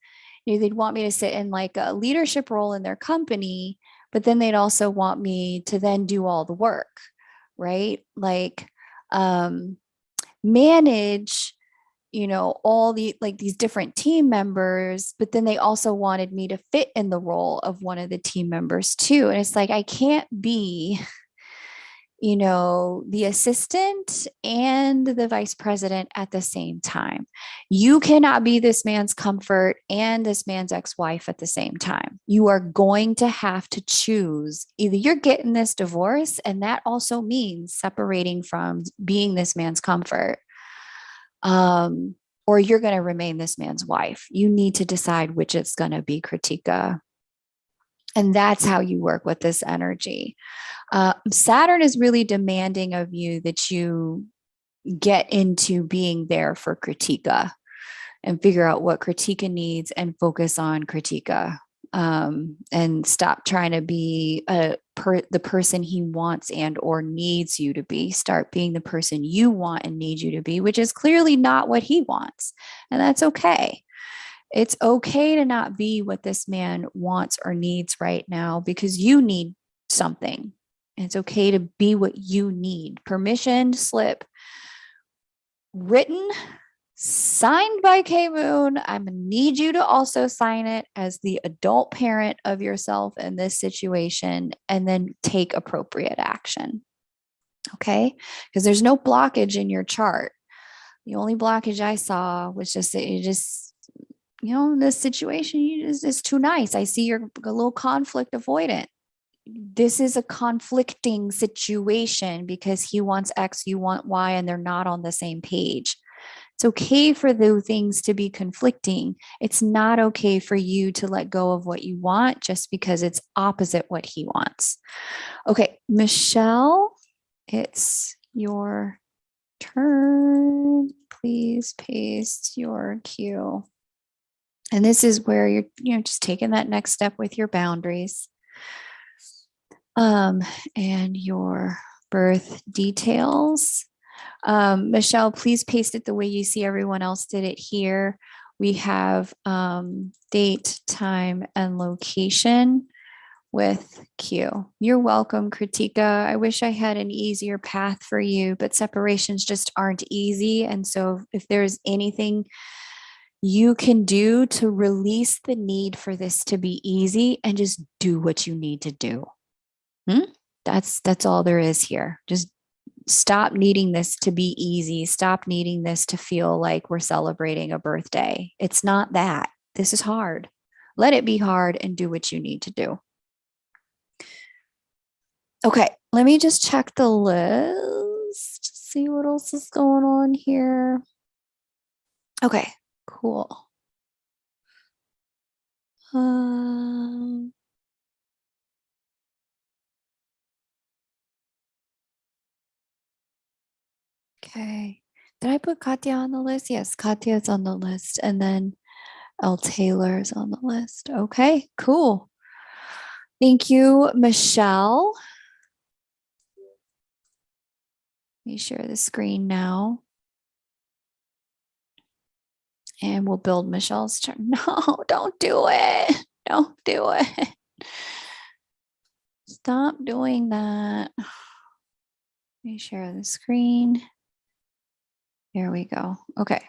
they'd want me to sit in like a leadership role in their company, but then they'd also want me to then do all the work, right? Like, manage, all these different team members, but then they also wanted me to fit in the role of one of the team members too. And it's like, I can't be, the assistant and the vice president at the same time. You cannot be this man's comfort and this man's ex-wife at the same time. You are going to have to choose. Either you're getting this divorce, and that also means separating from being this man's comfort, or you're going to remain this man's wife. You need to decide which it's going to be, Kritika. And that's how you work with this energy. Saturn is really demanding of you that you get into being there for Kritika and figure out what Kritika needs and focus on Kritika, and stop trying to be the person he wants and or needs you to be. Start being the person you want and need you to be, which is clearly not what he wants. And that's okay. It's okay to not be what this man wants or needs right now, because you need something. It's okay to be what you need. Permission slip written, signed by K Moon. I'm going to need you to also sign it as the adult parent of yourself in this situation, and then take appropriate action. Okay? Because there's no blockage in your chart. The only blockage I saw was just that this situation, is too nice. I see you're a little conflict avoidant. This is a conflicting situation because he wants X, you want Y, and they're not on the same page. It's okay for those things to be conflicting. It's not okay for you to let go of what you want just because it's opposite what he wants. Okay, Michelle, it's your turn. Please paste your cue. And this is where you're just taking that next step with your boundaries. And your birth details. Michelle, please paste it the way you see everyone else did it here. We have date, time, and location with Q. You're welcome, Kritika. I wish I had an easier path for you, but separations just aren't easy. And so if there's anything you can do to release the need for this to be easy, and just do what you need to do. That's all there is here. Just stop needing this to be easy. Stop needing this to feel like we're celebrating a birthday. It's not that. This is hard. Let it be hard and do what you need to do. Okay, let me just check the list, see what else is going on here. Okay, cool. Okay. Did I put Katya on the list? Yes, Katya's on the list. And then L. Taylor's on the list. Okay, cool. Thank you, Michelle. Let me share the screen now. And we'll build Michelle's chart. No, don't do it. Don't do it. Stop doing that. Let me share the screen. There we go. Okay.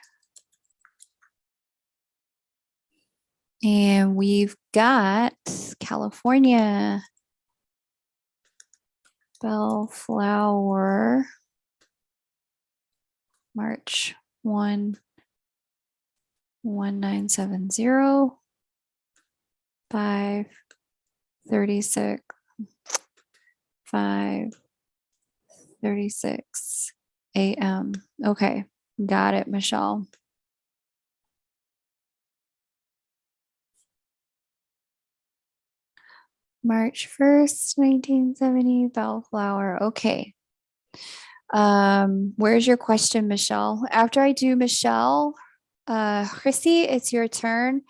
And we've got California, Bellflower, March 1, 1970, 5:36, 5:36 a.m. Okay, got it, Michelle. March 1st, 1970, Bellflower. Okay. Where's your question, Michelle? After I do Michelle, Chrissy, it's your turn.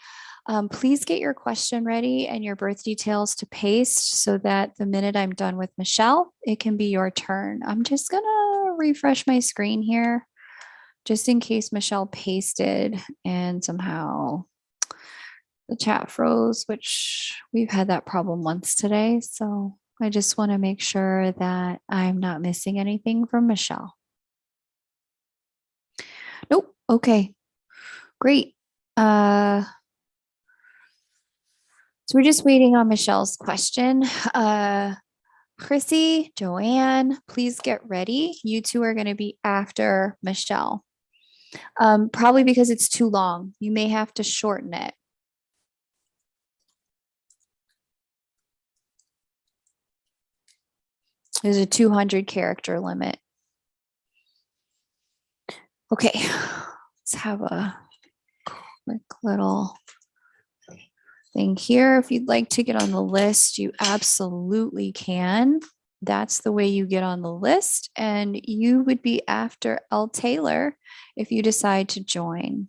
Please get your question ready and your birth details to paste so that the minute I'm done with Michelle, it can be your turn. I'm just gonna refresh my screen here just in case Michelle pasted and somehow the chat froze, which we've had that problem once today. So I just want to make sure that I'm not missing anything from Michelle. Nope. Okay. Great. So we're just waiting on Michelle's question. Chrissy, Joanne, please get ready. You two are going to be after Michelle. Probably because it's too long. You may have to shorten it. There's a 200 character limit. Okay, let's have a quick little thing here. If you'd like to get on the list, you absolutely can. That's the way you get on the list. And you would be after L. Taylor if you decide to join.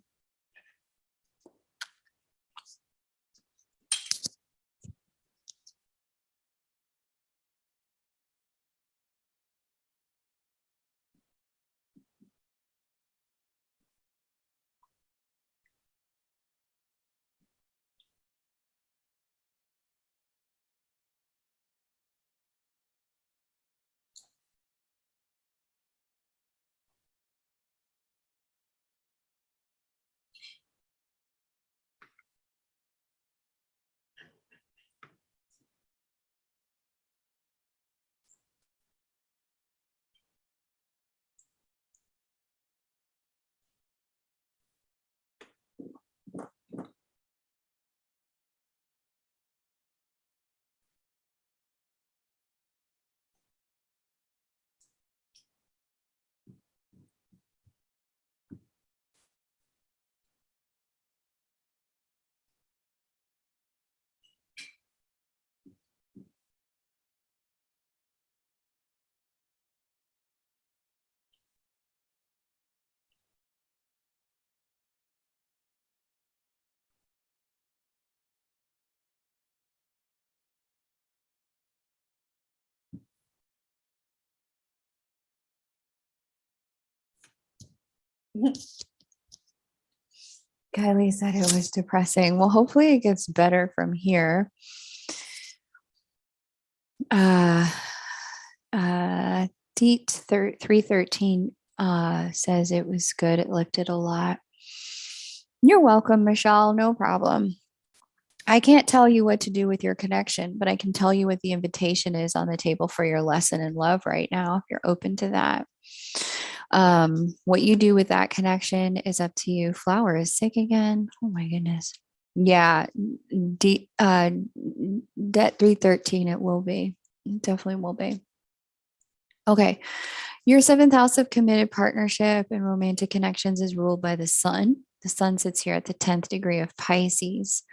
Kylie said it was depressing. Well, hopefully it gets better from here. Deet 313 says it was good. It lifted a lot. You're welcome, Michelle. No problem. I can't tell you what to do with your connection, but I can tell you what the invitation is on the table for your lesson in love right now, if you're open to that. What you do with that connection is up to you. Flower is sick again. Oh my goodness. Yeah. Debt 313, it will be. It definitely will be. Okay. Your seventh house of committed partnership and romantic connections is ruled by the sun. The sun sits here at the 10th degree of Pisces.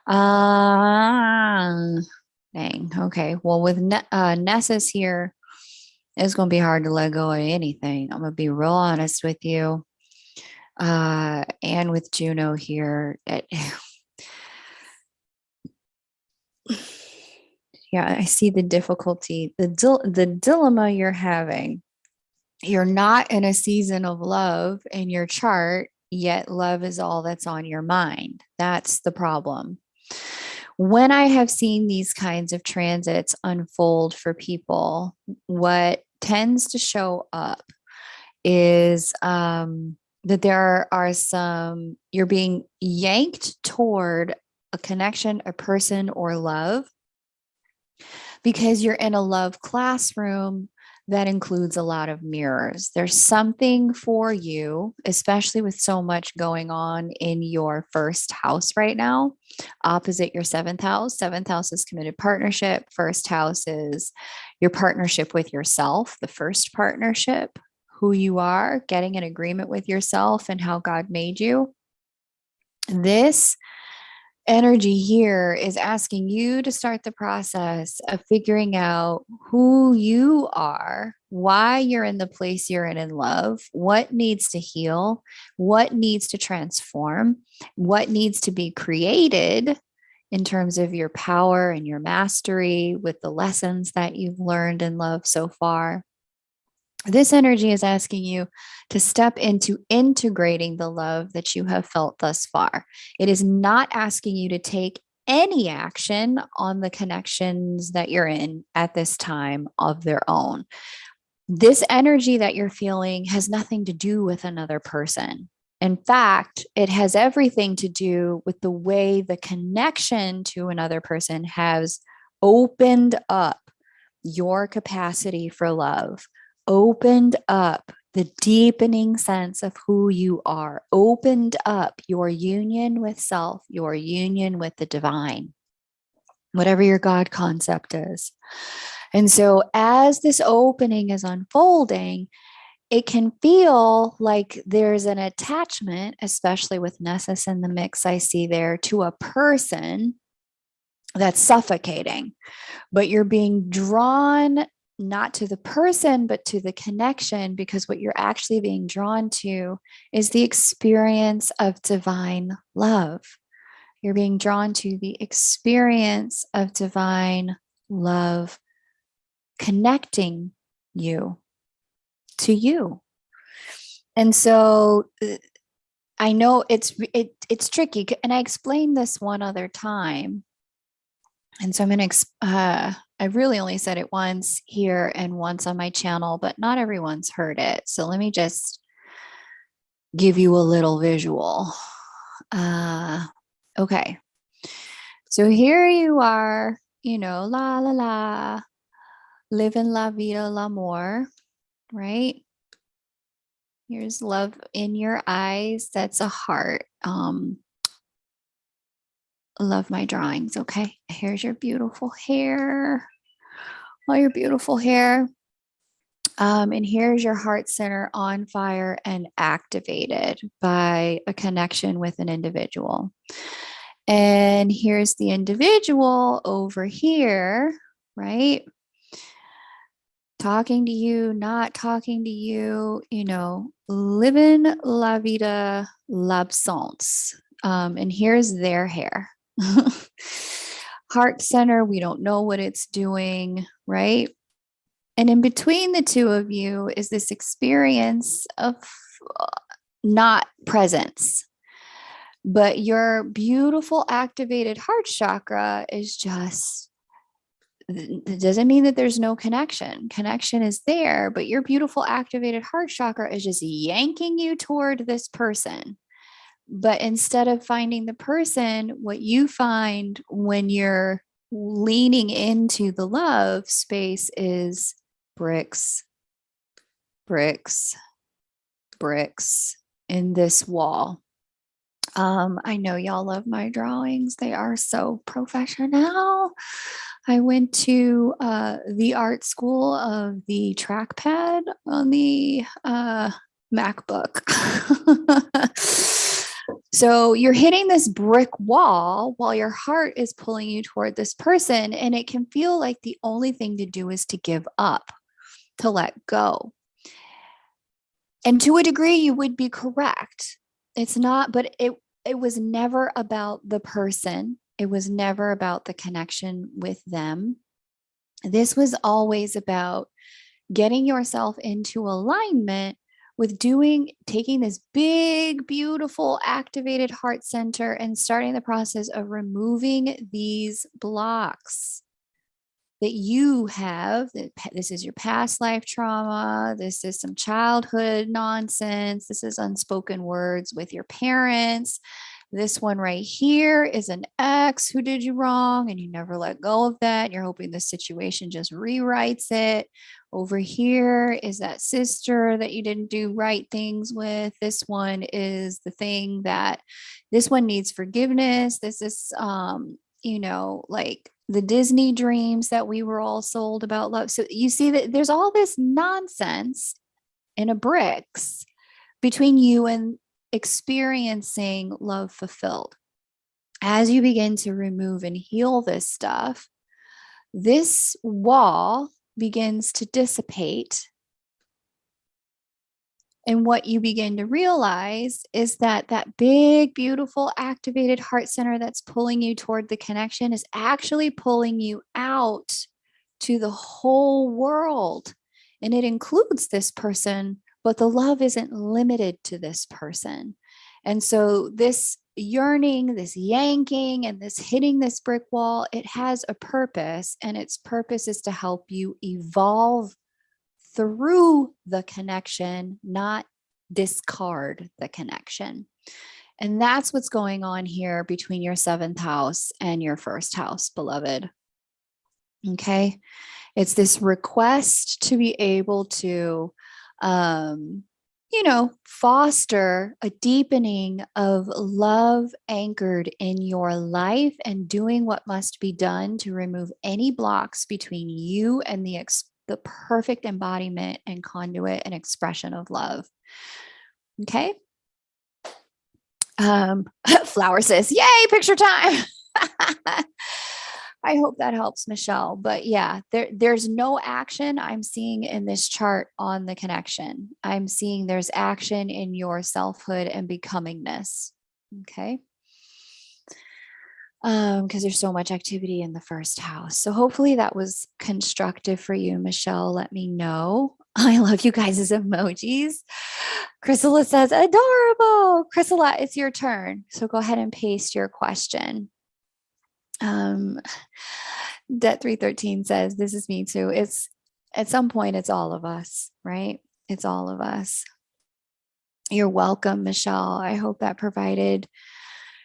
Dang. Okay. Well, with Nessus here, it's going to be hard to let go of anything. I'm going to be real honest with you. And with Juno here, yeah, I see the difficulty, the dilemma you're having. You're not in a season of love in your chart. yet love is all that's on your mind. That's the problem. When I have seen these kinds of transits unfold for people, what tends to show up is that there are some, you're being yanked toward a connection, a person, or love because you're in a love classroom that includes a lot of mirrors. There's something for you, especially with so much going on in your first house right now, opposite your seventh house. Seventh house is committed partnership. First house is your partnership with yourself, the first partnership, who you are, getting an agreement with yourself and how God made you. This energy here is asking you to start the process of figuring out who you are, why you're in the place you're in love, what needs to heal, what needs to transform, what needs to be created in terms of your power and your mastery with the lessons that you've learned in love so far. This energy is asking you to step into integrating the love that you have felt thus far. It is not asking you to take any action on the connections that you're in at this time of their own. This energy that you're feeling has nothing to do with another person. In fact, it has everything to do with the way the connection to another person has opened up your capacity for love, opened up the deepening sense of who you are, opened up your union with self, your union with the divine, whatever your God concept is. And so, as this opening is unfolding, it can feel like there's an attachment, especially with Nessus in the mix, I see there, to a person that's suffocating, but you're being drawn not to the person, but to the connection, because what you're actually being drawn to is the experience of divine love. You're being drawn to the experience of divine love connecting you to you. And so I know it's tricky, and I explained this one other time. And so I'm going to, I really only said it once here and once on my channel, but not everyone's heard it. So let me just give you a little visual. Okay. So here you are, la, la, la, living la vida, l'amour, right? Here's love in your eyes. That's a heart. Love my drawings. Okay. Here's your beautiful hair. All your beautiful hair. And here's your heart center on fire and activated by a connection with an individual. And here's the individual over here, right? Talking to you, not talking to you, living la vida l'absence. And here's their hair. Heart center, we don't know what it's doing, right? And in between the two of you is this experience of not presence. But your beautiful activated heart chakra is just, it doesn't mean that there's no connection. Connection is there, but your beautiful activated heart chakra is just yanking you toward this person. But instead of finding the person, what you find when you're leaning into the love space is bricks, bricks, bricks in this wall. I know y'all love my drawings. They are so professional. I went to the art school of the trackpad on the MacBook. So you're hitting this brick wall while your heart is pulling you toward this person, and it can feel like the only thing to do is to give up, to let go. And to a degree, you would be correct. It's not, but it was never about the person. It was never about the connection with them. This was always about getting yourself into alignment with taking this big, beautiful, activated heart center and starting the process of removing these blocks that you have. This is your past life trauma. This is some childhood nonsense. This is unspoken words with your parents. This one right here is an ex who did you wrong and you never let go of that. You're hoping this situation just rewrites it. Over here is that sister that you didn't do right things with. This one is the thing that this one needs forgiveness. This is, like the Disney dreams that we were all sold about love. So you see that there's all this nonsense in a bricks between you and experiencing love fulfilled. As you begin to remove and heal this stuff, this wall begins to dissipate. And what you begin to realize is that that big, beautiful, activated heart center that's pulling you toward the connection is actually pulling you out to the whole world. And it includes this person, but the love isn't limited to this person. And so this yearning, this yanking, and this hitting this brick wall, it has a purpose, and its purpose is to help you evolve through the connection, not discard the connection. And that's what's going on here between your 7th house and your 1st house, beloved. Okay. It's this request to be able to, foster a deepening of love anchored in your life and doing what must be done to remove any blocks between you and the perfect embodiment and conduit and expression of love. Okay. Flower says, yay, picture time. I hope that helps, Michelle. But yeah, there's no action I'm seeing in this chart on the connection. I'm seeing there's action in your selfhood and becomingness. Okay. Because there's so much activity in the 1st house. So hopefully that was constructive for you, Michelle. Let me know. I love you guys' emojis. Chrysilla says, adorable. Chrysilla, it's your turn. So go ahead and paste your question. Det 313 says, this is me too. It's at some point, it's all of us, right? It's all of us. You're welcome, Michelle. I hope that provided.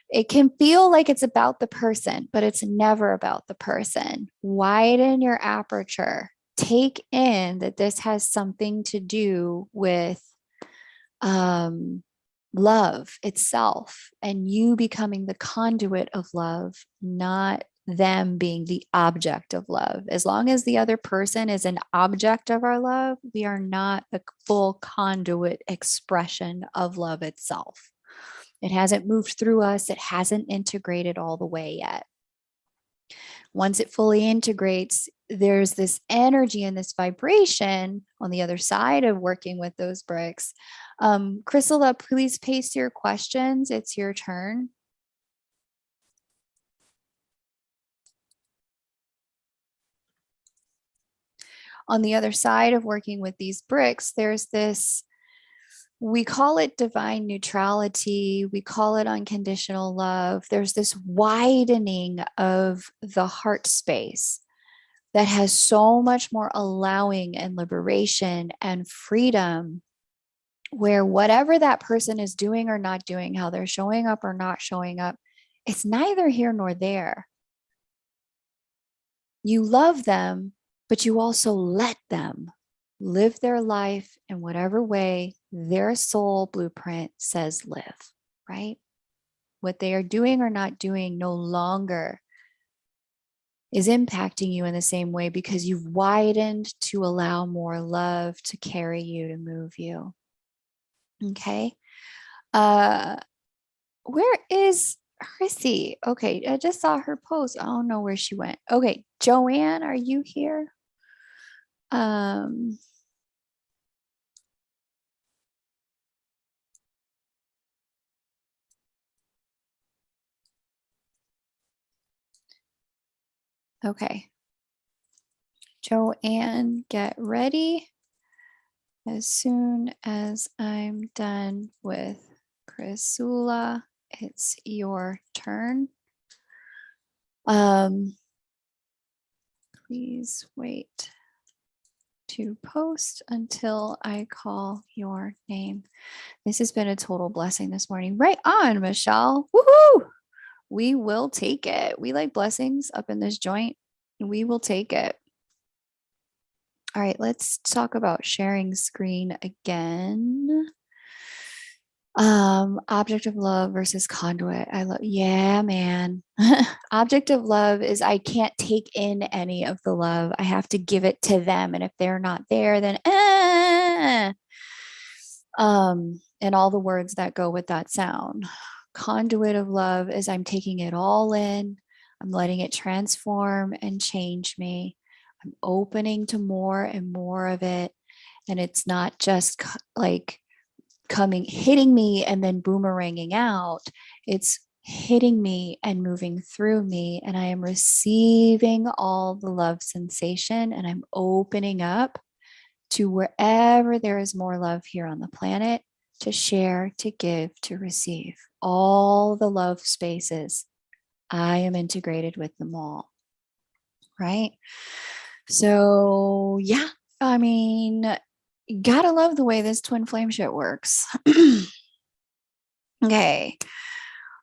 It can feel like it's about the person, but it's never about the person. Widen your aperture. Take in that this has something to do with love itself and you becoming the conduit of love, not them being the object of love. As long as the other person is an object of our love, we are not the full conduit expression of love itself. It hasn't moved through us. It hasn't integrated all the way yet. Once it fully integrates, there's this energy and this vibration on the other side of working with those bricks. Chrysilla, please paste your questions. It's your turn. On the other side of working with these bricks, there's this, we call it divine neutrality. We call it unconditional love. There's this widening of the heart space that has so much more allowing and liberation and freedom, where whatever that person is doing or not doing, how they're showing up or not showing up, it's neither here nor there. You love them, but you also let them live their life in whatever way their soul blueprint says live, right? What they are doing or not doing no longer is impacting you in the same way because you've widened to allow more love to carry you, to move you. Okay. Where is Chrissy? Okay, I just saw her post. I don't know where she went. Okay, Joanne, are you here? Okay. Joanne, get ready. As soon as I'm done with Chrysula, it's your turn. Please wait to post until I call your name. This has been a total blessing this morning. Right on, Michelle. Woohoo! We will take it. We like blessings up in this joint. We will take it. All right, let's talk about sharing screen again. Object of love versus conduit. I love, yeah, man. Object of love is I can't take in any of the love. I have to give it to them. And if they're not there, then and all the words that go with that sound. Conduit of love is I'm taking it all in. I'm letting it transform and change me. I'm opening to more and more of it. And it's not just like hitting me and then boomeranging out. It's hitting me and moving through me. And I am receiving all the love sensation and I'm opening up to wherever there is more love here on the planet to share, to give, to receive. All the love spaces, I am integrated with them all. Right? So, yeah, I mean, you gotta love the way this twin flame shit works. Okay,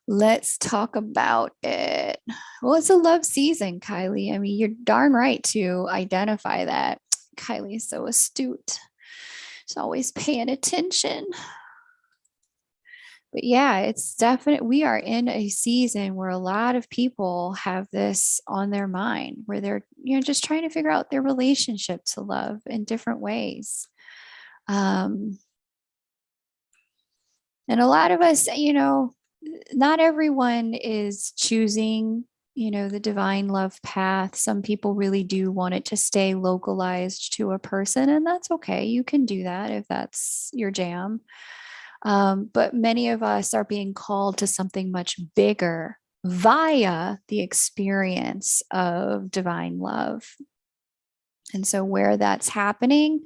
let's talk about it. Well, it's a love season, Kylie. I mean, you're darn right to identify that. Kylie is so astute. She's always paying attention. But yeah, it's definite. We are in a season where a lot of people have this on their mind, where they're, just trying to figure out their relationship to love in different ways. And a lot of us, not everyone is choosing, the divine love path. Some people really do want it to stay localized to a person, and that's okay. You can do that if that's your jam. But many of us are being called to something much bigger via the experience of divine love. And so, where that's happening,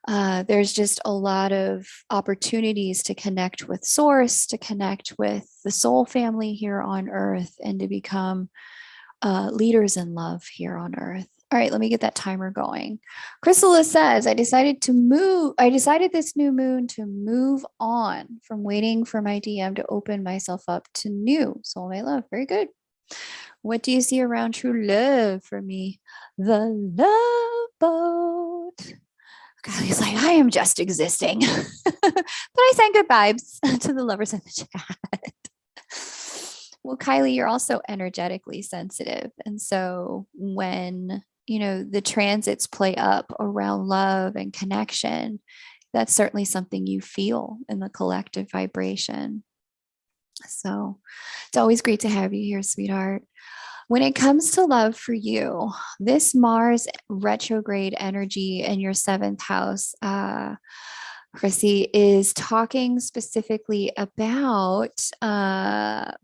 there's just a lot of opportunities to connect with Source, to connect with the soul family here on Earth, and to become leaders in love here on Earth. All right, let me get that timer going. Chrysula says, I decided this new moon to move on from waiting for my DM to open myself up to new soulmate love. Very good. What do you see around true love for me? The love boat. Kylie's like, I am just existing. But I send good vibes to the lovers in the chat. Well, Kylie, you're also energetically sensitive. And so when, the transits play up around love and connection, that's certainly something you feel in the collective vibration. So it's always great to have you here, sweetheart. When it comes to love for you, this Mars retrograde energy in your seventh house, Chrissy, is talking specifically about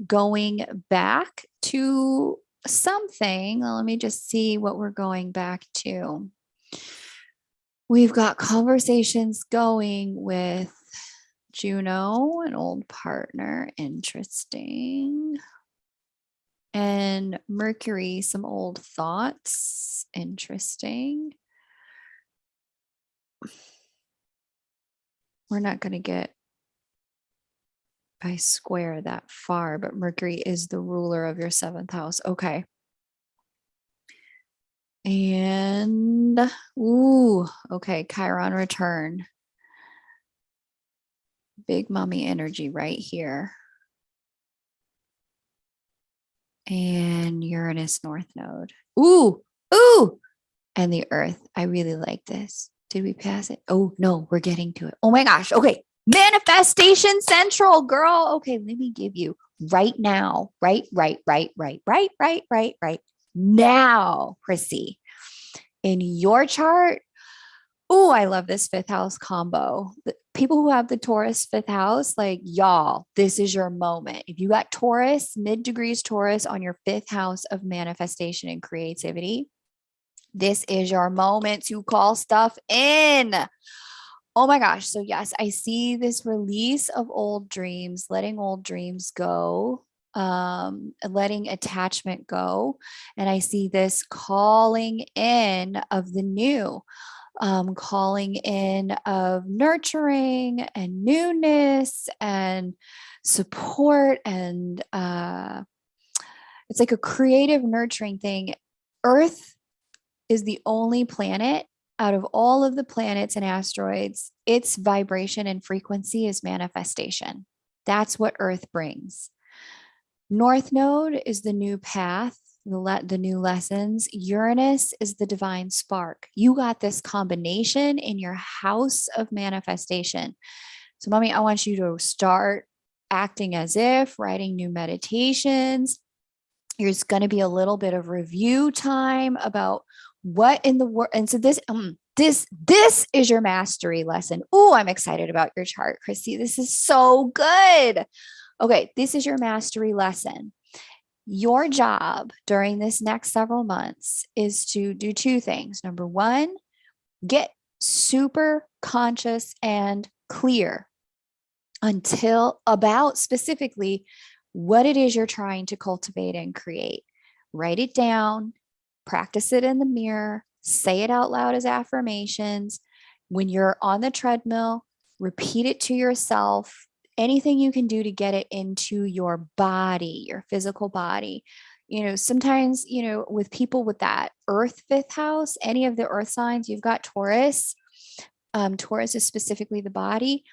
going back to something. Let me just see what we're going back to. We've got conversations going with Juno, an old partner. Interesting. And Mercury, some old thoughts. Interesting. We're not going to get by square that far, but Mercury is the ruler of your seventh house. Okay. And, okay, Chiron return. Big mommy energy right here. And Uranus North Node. And the Earth. I really like this. Did we pass it? Oh, no, we're getting to it. Oh my gosh. Okay. Manifestation Central, girl. Okay, let me give you right now. Right now, Chrissy. In your chart, I love this fifth house combo. The people who have the Taurus fifth house, like y'all, this is your moment. If you got Taurus, mid-degrees Taurus on your fifth house of manifestation and creativity, this is your moment to call stuff in. Oh my gosh. So, yes, I see this release of old dreams, letting old dreams go, letting attachment go. And I see this calling in of the new, calling in of nurturing and newness and support. And it's like a creative, nurturing thing. Earth is the only planet out of all of the planets and asteroids, its vibration and frequency is manifestation. That's what Earth brings. North Node is the new path, the new lessons. Uranus is the divine spark. You got this combination in your house of manifestation. So, mommy, I want you to start acting as if, writing new meditations. There's going to be a little bit of review time about what in the world. And so this is your mastery lesson. Oh, I'm excited about your chart, Christy. This is so good. Okay, this is your mastery lesson. Your job during this next several months is to do two things. Number one, get super conscious and clear until about specifically what it is you're trying to cultivate and create. Write it down, practice it in the mirror, say it out loud as affirmations. When you're on the treadmill, repeat it to yourself. Anything you can do to get it into your body, your physical body. Sometimes, with people with that earth fifth house, any of the earth signs, you've got Taurus. Taurus is specifically the body.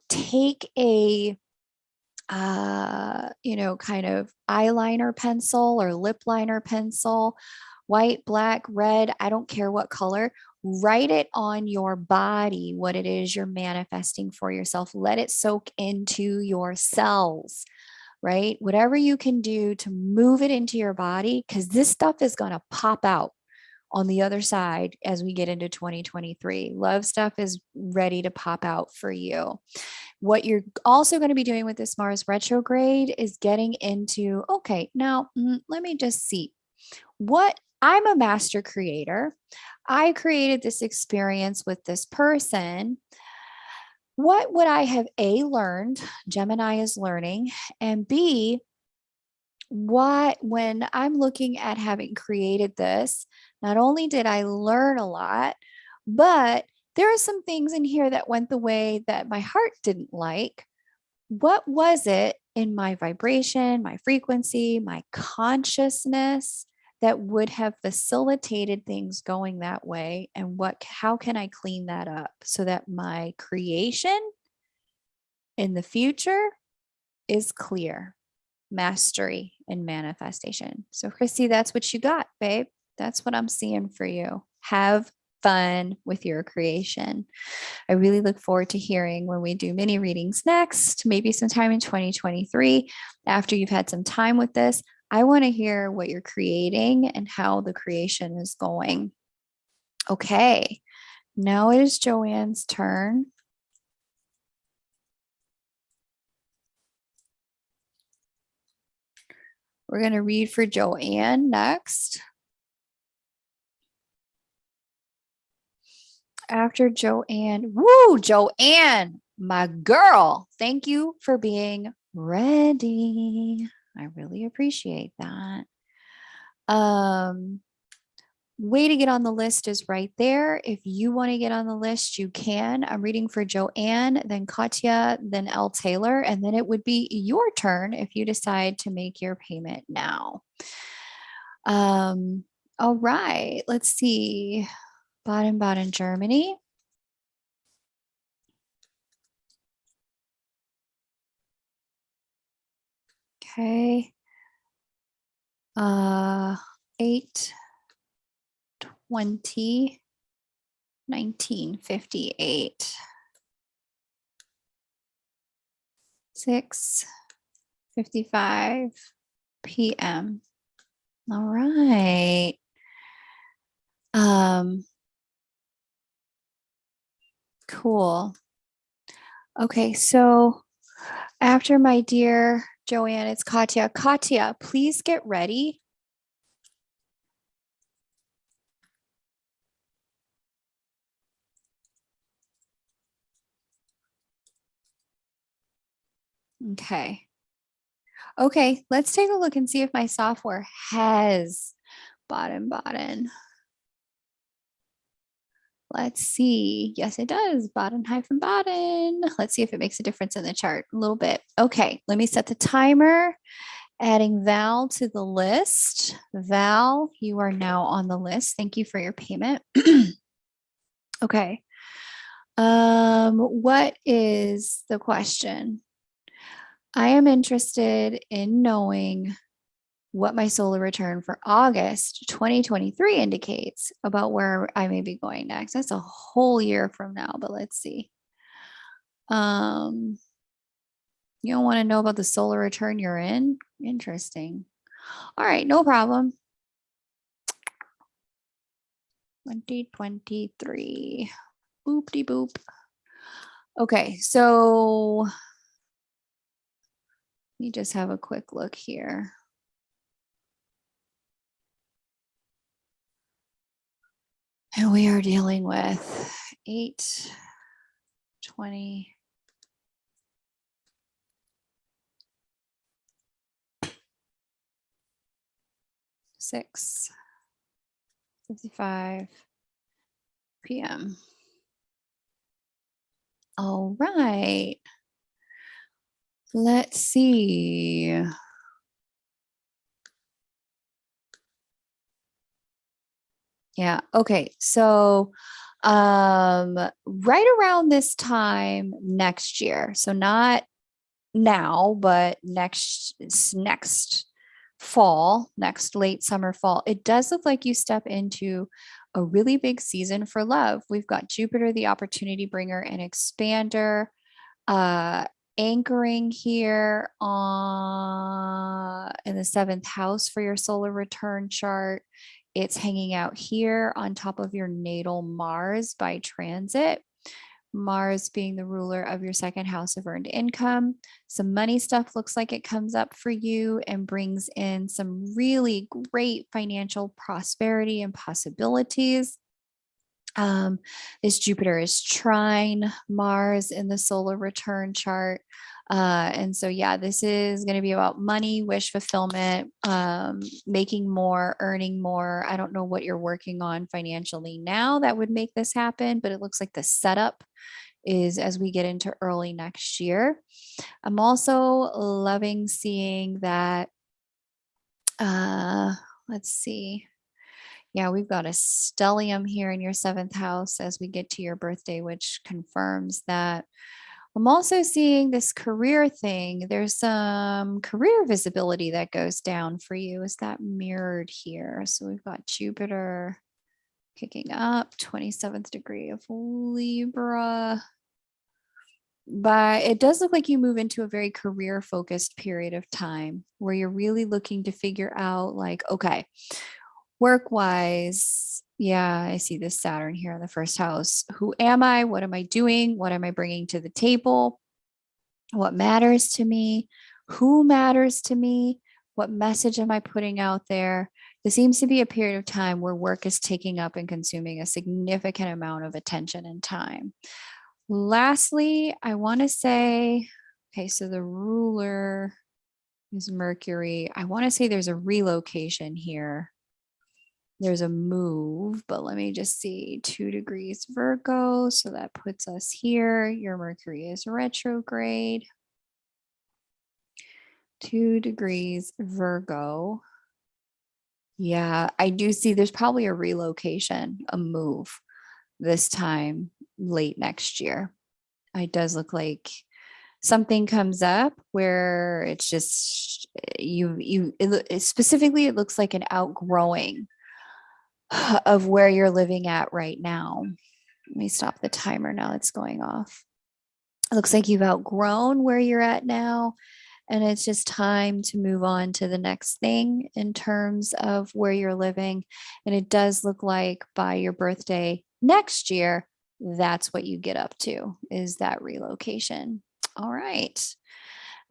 Take a kind of eyeliner pencil or lip liner pencil, white, black, red, I don't care what color. Write it on your body, what it is you're manifesting for yourself. Let it soak into your cells, right? Whatever you can do to move it into your body, because this stuff is going to pop out on the other side as we get into 2023. Love stuff is ready to pop out for you. What you're also going to be doing with this Mars retrograde is getting into, okay, now let me just see what I'm a master creator. I created this experience with this person. What would I have A, learned? Gemini is learning. And B, when I'm looking at having created this, not only did I learn a lot, but there are some things in here that went the way that my heart didn't like. What was it in my vibration, my frequency, my consciousness that would have facilitated things going that way? And how can I clean that up so that my creation in the future is clear? Mastery and manifestation. So, Christy, that's what you got, babe. That's what I'm seeing for you. Have fun with your creation. I really look forward to hearing when we do mini readings next, maybe sometime in 2023, after you've had some time with this. I want to hear what you're creating and how the creation is going. Okay, now it is Joanne's turn. We're going to read for Joanne next. After Joanne, Joanne, my girl, thank you for being ready. I really appreciate that. Way to get on the list is right there. If you want to get on the list, you can. I'm reading for Joanne, then Katya, then L. Taylor, and then it would be your turn if you decide to make your payment now. All right, let's see. Baden-Baden, Germany. Okay. 8 20 1958. 6:55 p.m. All right. Cool. Okay, so after my dear Joanne, it's Katya. Katya, please get ready. Okay. Okay, let's take a look and see if my software has Baden-Baden. Let's see. Yes, it does. Baden-Baden. Let's see if it makes a difference in the chart a little bit. Okay, let me set the timer. Adding Val to the list. Val, you are now on the list. Thank you for your payment. Okay. What is the question? I am interested in knowing what my solar return for August 2023 indicates about where I may be going next. That's a whole year from now, but let's see. You don't want to know about the solar return you're in? Interesting. All right, no problem. 2023. Boop de boop. Okay, so let me just have a quick look here. And we are dealing with 8, 20, 6, 55 p.m. All right. Let's see. Yeah. Okay. So right around this time next year. So not now, but next fall, next late summer fall, it does look like you step into a really big season for love. We've got Jupiter, the opportunity bringer and expander, uh anchoring here on in the 7th house for your solar return chart. It's hanging out here on top of your natal Mars by transit. Mars being the ruler of your 2nd house of earned income. Some money stuff looks like it comes up for you and brings in some really great financial prosperity and possibilities. This Jupiter is trine Mars in the solar return chart. And so, yeah, this is going to be about money, wish fulfillment, making more, earning more. I don't know what you're working on financially now that would make this happen, but it looks like the setup is as we get into early next year. I'm also loving seeing that. Let's see. Yeah, we've got a stellium here in your 7th house as we get to your birthday, which confirms that. I'm also seeing this career thing. There's some career visibility that goes down for you. Is that mirrored here? So we've got Jupiter kicking up, 27th degree of Libra. But it does look like you move into a very career focused period of time where you're really looking to figure out, like, okay, work wise, yeah, I see this Saturn here in the 1st house. Who am I? What am I doing? What am I bringing to the table? What matters to me? Who matters to me? What message am I putting out there? There seems to be a period of time where work is taking up and consuming a significant amount of attention and time. Lastly, I want to say, okay, so the ruler is Mercury. I want to say there's a relocation here. There's a move, but let me just see, 2 degrees Virgo. So that puts us here. Your Mercury is retrograde. 2 degrees Virgo. Yeah, I do see there's probably a relocation, a move this time late next year. It does look like something comes up where it's just specifically, it looks like an outgrowing of where you're living at right now. Let me stop the timer now. It's going off. It looks like you've outgrown where you're at now. And it's just time to move on to the next thing in terms of where you're living. And it does look like by your birthday next year, that's what you get up to, is that relocation. All right.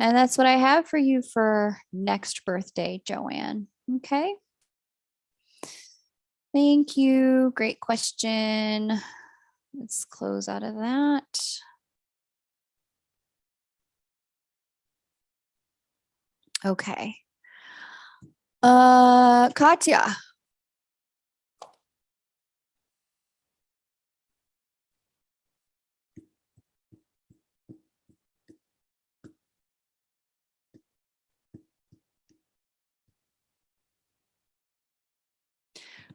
And that's what I have for you for next birthday, Joanne. Okay. Thank you. Great question. Let's close out of that. Okay. Katya.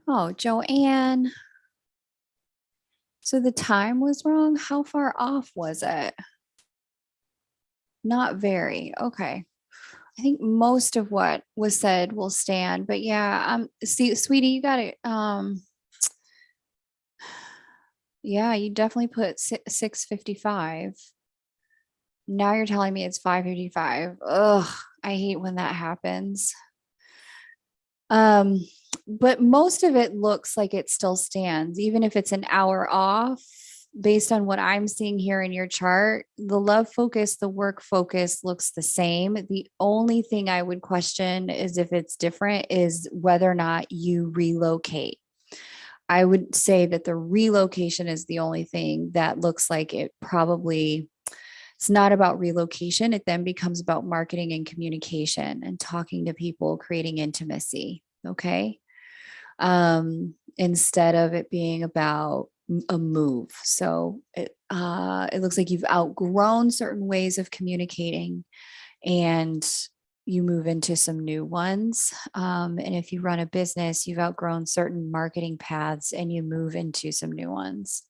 Oh, Joanne. So the time was wrong. How far off was it? Not very. Okay. I think most of what was said will stand, but yeah, see, sweetie, you got it. Yeah, you definitely put 6:55. Now you're telling me it's 5:55. Ugh, I hate when that happens. Um, but most of it looks like it still stands, even if it's an hour off. Based on what I'm seeing here in your chart, the love focus, the work focus looks the same. The only thing I would question is if it's different, is whether or not you relocate. I would say that the relocation is the only thing that looks like it probably, it's not about relocation. It then becomes about marketing and communication and talking to people, creating intimacy. Okay. Instead of it being about a move. So it looks like you've outgrown certain ways of communicating and you move into some new ones. And if you run a business, you've outgrown certain marketing paths and you move into some new ones.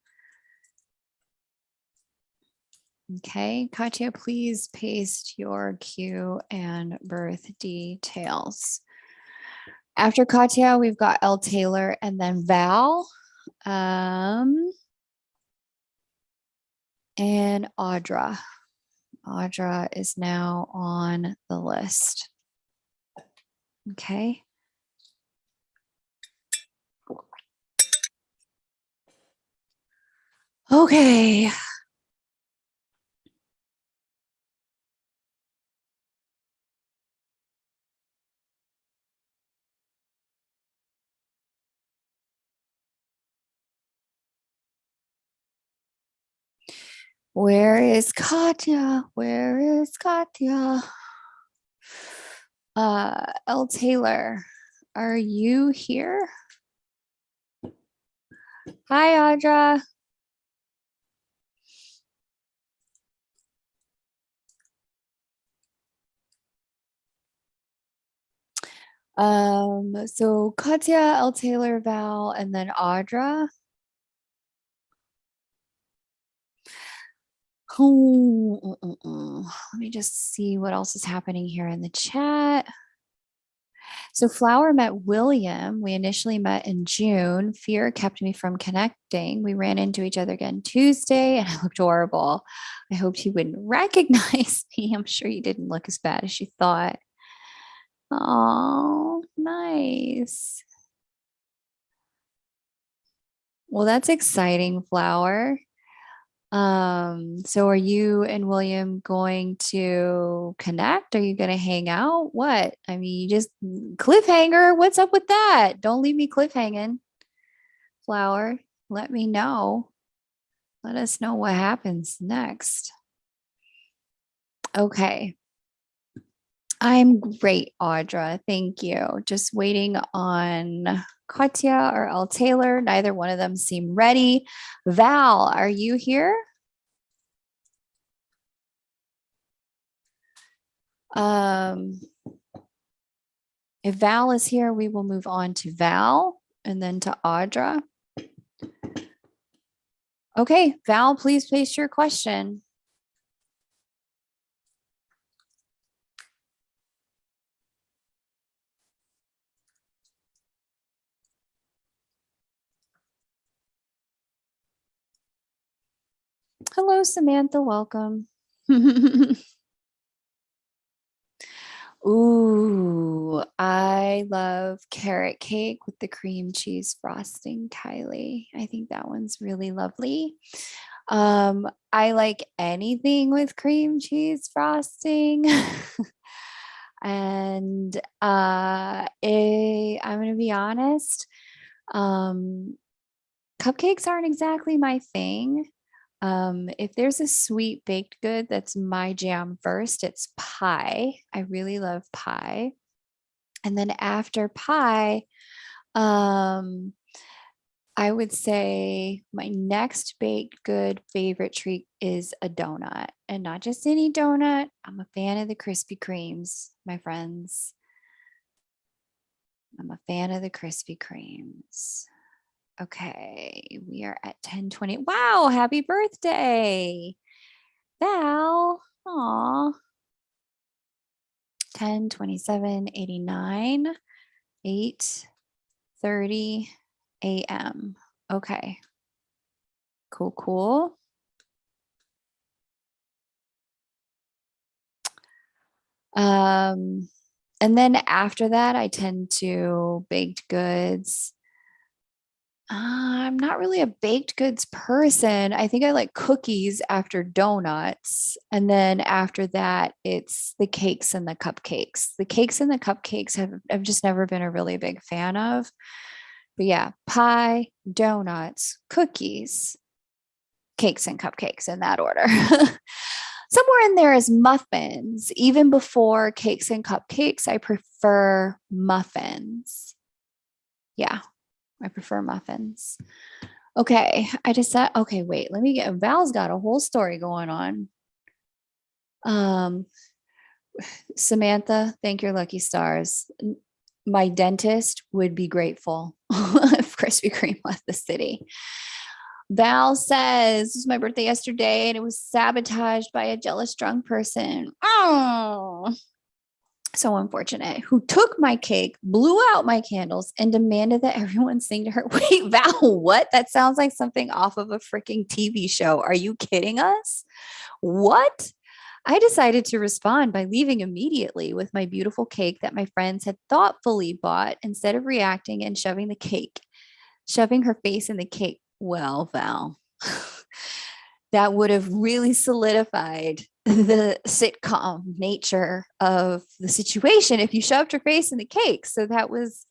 Okay, Katya, please paste your Q and birth details. After Katya, we've got L. Taylor and then Val. And Audra. Audra is now on the list. Okay. Okay. Where is Katya? Where is Katya? L. Taylor, are you here? Hi, Audra. So Katya, L. Taylor, Val, and then Audra. Oh, let me just see what else is happening here in the chat. So Flower met William. We initially met in June. Fear kept me from connecting. We ran into each other again Tuesday and I looked horrible. I hoped he wouldn't recognize me. I'm sure he didn't look as bad as you thought. Oh, nice. Well, that's exciting, Flower. So are you and William going to connect? Are you going to hang out? What? I mean, you just cliffhanger. What's up with that? Don't leave me cliffhanging. Flower, let me know. Let us know what happens next. Okay. I'm great, Audra. Thank you. Just waiting on Katya or L. Taylor. Neither one of them seem ready. Val, are you here? If Val is here, we will move on to Val and then to Audra. Okay, Val, please place your question. Hello, Samantha. Welcome. Ooh, I love carrot cake with the cream cheese frosting, Kylie. I think that one's really lovely. I like anything with cream cheese frosting. And I'm gonna be honest, cupcakes aren't exactly my thing. If there's a sweet baked good, that's my jam first. It's pie. I really love pie. And then after pie, um, I would say my next baked good favorite treat is a donut, and not just any donut. I'm a fan of the Krispy Kremes, my friends. I'm a fan of the Krispy Kremes. Okay, we are at 10:20. Wow, happy birthday, Val. Aw, 10:27:89, 8:30 a.m. Okay, cool, cool. Um, and then after that, I tend to baked goods. I'm not really a baked goods person. I think I like cookies after donuts. And then after that, it's the cakes and the cupcakes. The cakes and the cupcakes I've just never been a really big fan of. But yeah, pie, donuts, cookies, cakes and cupcakes in that order. Somewhere in there is muffins. Even before cakes and cupcakes, I prefer muffins. Yeah, I prefer muffins. Okay, I just said, okay, wait, let me get Val's got a whole story going on. Um, Samantha, thank your lucky stars. My dentist would be grateful if Krispy Kreme left the city. Val says, it was my birthday yesterday and it was sabotaged by a jealous drunk person. Oh, so unfortunate, who took my cake, blew out my candles, and demanded that everyone sing to her. Wait, Val, what? That sounds like something off of a freaking TV show. Are you kidding us? What? I decided to respond by leaving immediately with my beautiful cake that my friends had thoughtfully bought instead of reacting and shoving her face in the cake. Well, Val, that would have really solidified the sitcom nature of the situation if you shoved her face in the cake. So that was,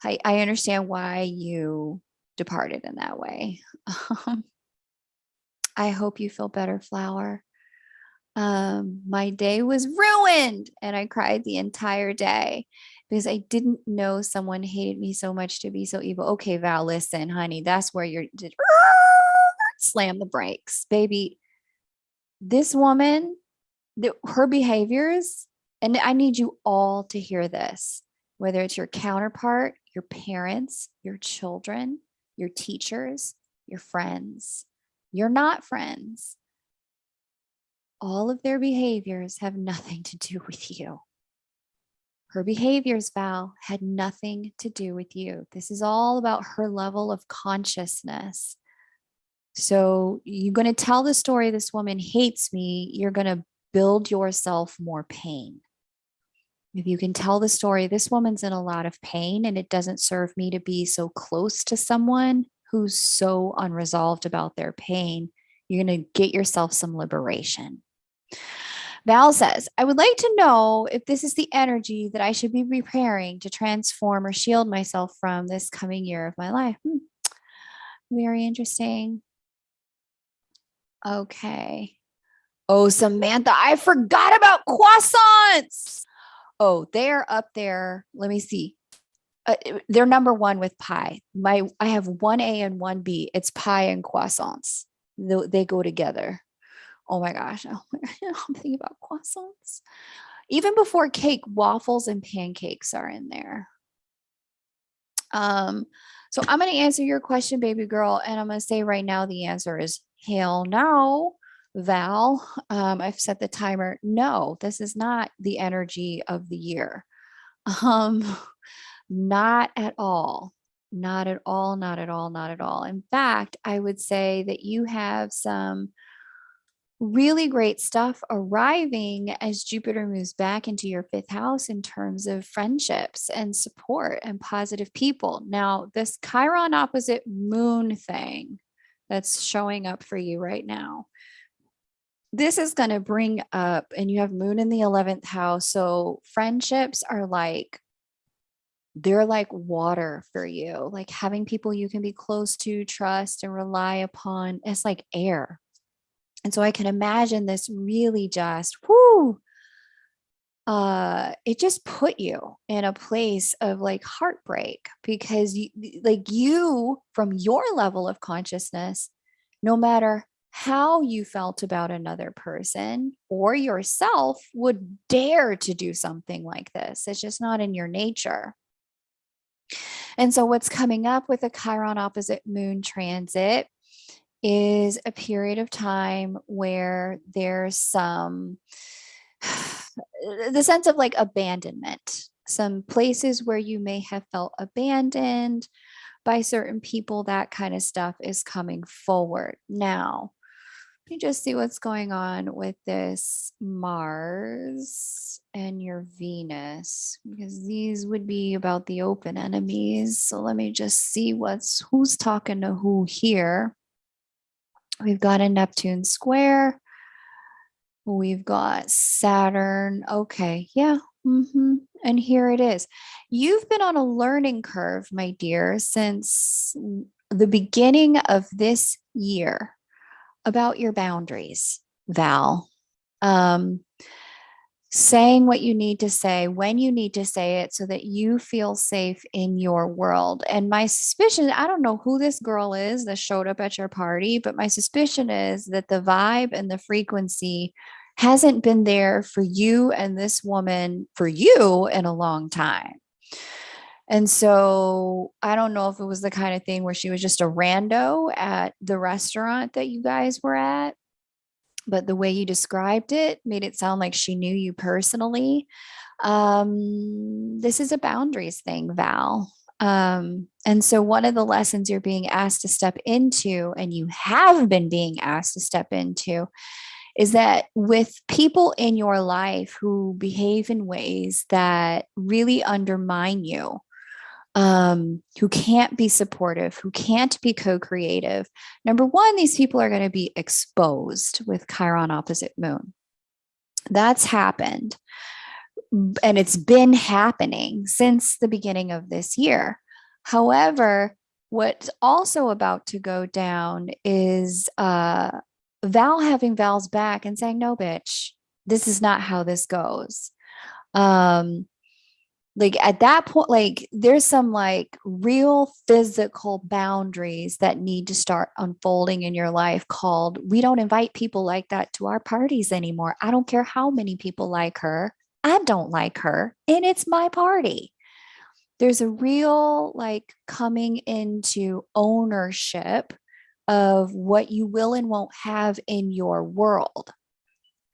I understand why you departed in that way. Um, I hope you feel better, Flower. My day was ruined and I cried the entire day because I didn't know someone hated me so much to be so evil. Okay, Val, listen, honey, that's where you're slam the brakes, baby. This woman, her behaviors, and I need you all to hear this, whether it's your counterpart, your parents, your children, your teachers, your friends, you're not friends. All of their behaviors have nothing to do with you. Her behaviors, Val, had nothing to do with you. This is all about her level of consciousness. So you're going to tell the story, this woman hates me, you're going to build yourself more pain. If you can tell the story, this woman's in a lot of pain and it doesn't serve me to be so close to someone who's so unresolved about their pain. You're going to get yourself some liberation. Val says, I would like to know if this is the energy that I should be preparing to transform or shield myself from this coming year of my life. Very interesting. Okay. Oh, Samantha, I forgot about croissants. Oh, they're up there. Let me see. They're number one with pie. I have one A and one B. It's pie and croissants. They go together. Oh my gosh. Oh my gosh. I'm thinking about croissants. Even before cake, waffles and pancakes are in there. So I'm going to answer your question, baby girl. And I'm going to say right now the answer is hell no, Val. I've set the timer. No, this is not the energy of the year. Um, not at all. Not at all. Not at all. Not at all. In fact, I would say that you have some really great stuff arriving as Jupiter moves back into your fifth house in terms of friendships and support and positive people. Now, this Chiron opposite moon thing that's showing up for you right now, this is going to bring up, and you have moon in the 11th house. So friendships are like they're like water for you, like having people you can be close to, trust, and rely upon. It's like air. And so I can imagine this really just, whoo, it just put you in a place of like heartbreak because you from your level of consciousness, no matter how you felt about another person or yourself, would dare to do something like this. It's just not in your nature. And so what's coming up with a Chiron opposite moon transit is a period of time where there's some the sense of like abandonment, some places where you may have felt abandoned by certain people. That kind of stuff is coming forward. Now, let me just see what's going on with this Mars and your Venus, because these would be about the open enemies. So let me just see who's talking to who here. We've got a Neptune square. We've got Saturn. Okay. Yeah. And here it is. You've been on a learning curve, my dear, since the beginning of this year about your boundaries, Val. Um, Saying what you need to say when you need to say it so that you feel safe in your world. And my suspicion, I don't know who this girl is that showed up at your party, but my suspicion is that the vibe and the frequency hasn't been there for you and this woman for you in a long time. And so I don't know if it was the kind of thing where she was just a rando at the restaurant that you guys were at, but the way you described it made it sound like she knew you personally. This is a boundaries thing, Val. And so one of the lessons you're being asked to step into, and you have been being asked to step into, is that with people in your life who behave in ways that really undermine you, who can't be supportive, who can't be co-creative. Number one, these people are going to be exposed with Chiron opposite moon. That's happened. And it's been happening since the beginning of this year. However, what's also about to go down is Val having Val's back and saying, no, bitch, this is not how this goes. Like at that point, like there's some like real physical boundaries that need to start unfolding in your life called, we don't invite people like that to our parties anymore. I don't care how many people like her. I don't like her, and it's my party. There's a real like coming into ownership of what you will and won't have in your world.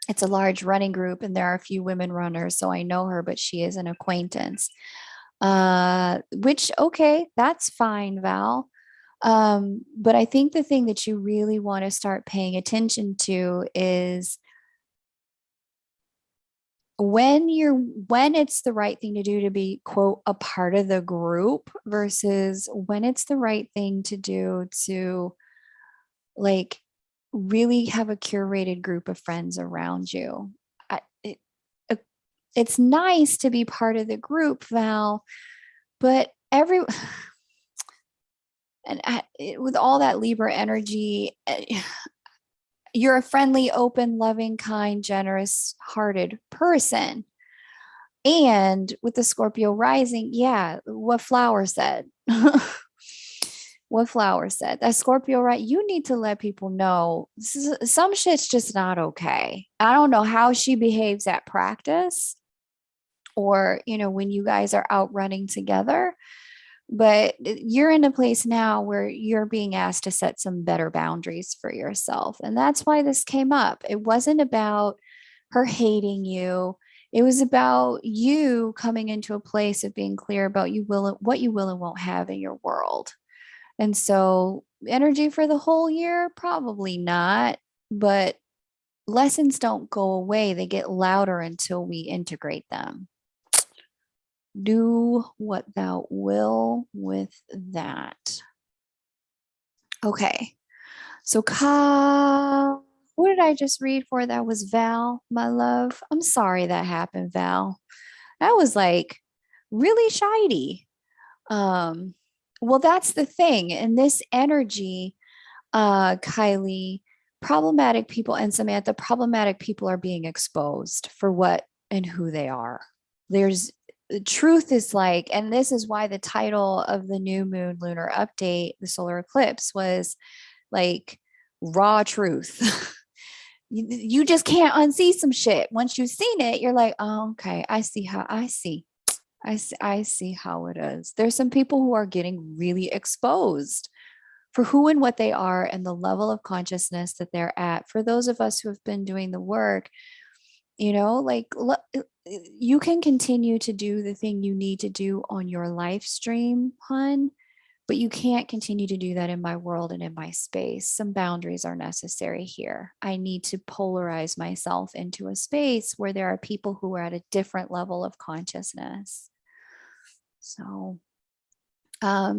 It's a large running group, and there are a few women runners, so I know her, but she is an acquaintance. Which, okay, that's fine, Val. But I think the thing that you really want to start paying attention to is when it's the right thing to do to be, quote, a part of the group versus when it's the right thing to do to like really have a curated group of friends around you. I, it, it's nice to be part of the group, Val, but with all that Libra energy, you're a friendly, open, loving, kind, generous hearted person. And with the Scorpio rising, yeah, what Flower said. What Flower said. That Scorpio, right? You need to let people know some shit's just not okay. I don't know how she behaves at practice or, when you guys are out running together, but you're in a place now where you're being asked to set some better boundaries for yourself. And that's why this came up. It wasn't about her hating you. It was about you coming into a place of being clear about what you will and won't have in your world. And so, energy for the whole year, probably not, but lessons don't go away. They get louder until we integrate them. Do what thou will with that. Okay. So, who did I just read for? That was Val, my love. I'm sorry that happened, Val. That was like really shiny. Um, well, that's the thing. And this energy, Kylie, problematic people and Samantha, problematic people are being exposed for what and who they are. There's the truth is like, and this is why the title of the new moon lunar update, the solar eclipse, was like raw truth. You just can't unsee some shit. Once you've seen it, you're like, oh, okay, I see how it is. There's some people who are getting really exposed for who and what they are and the level of consciousness that they're at. For those of us who have been doing the work, like you can continue to do the thing you need to do on your live stream, hun, but you can't continue to do that in my world and in my space. Some boundaries are necessary here. I need to polarize myself into a space where there are people who are at a different level of consciousness. So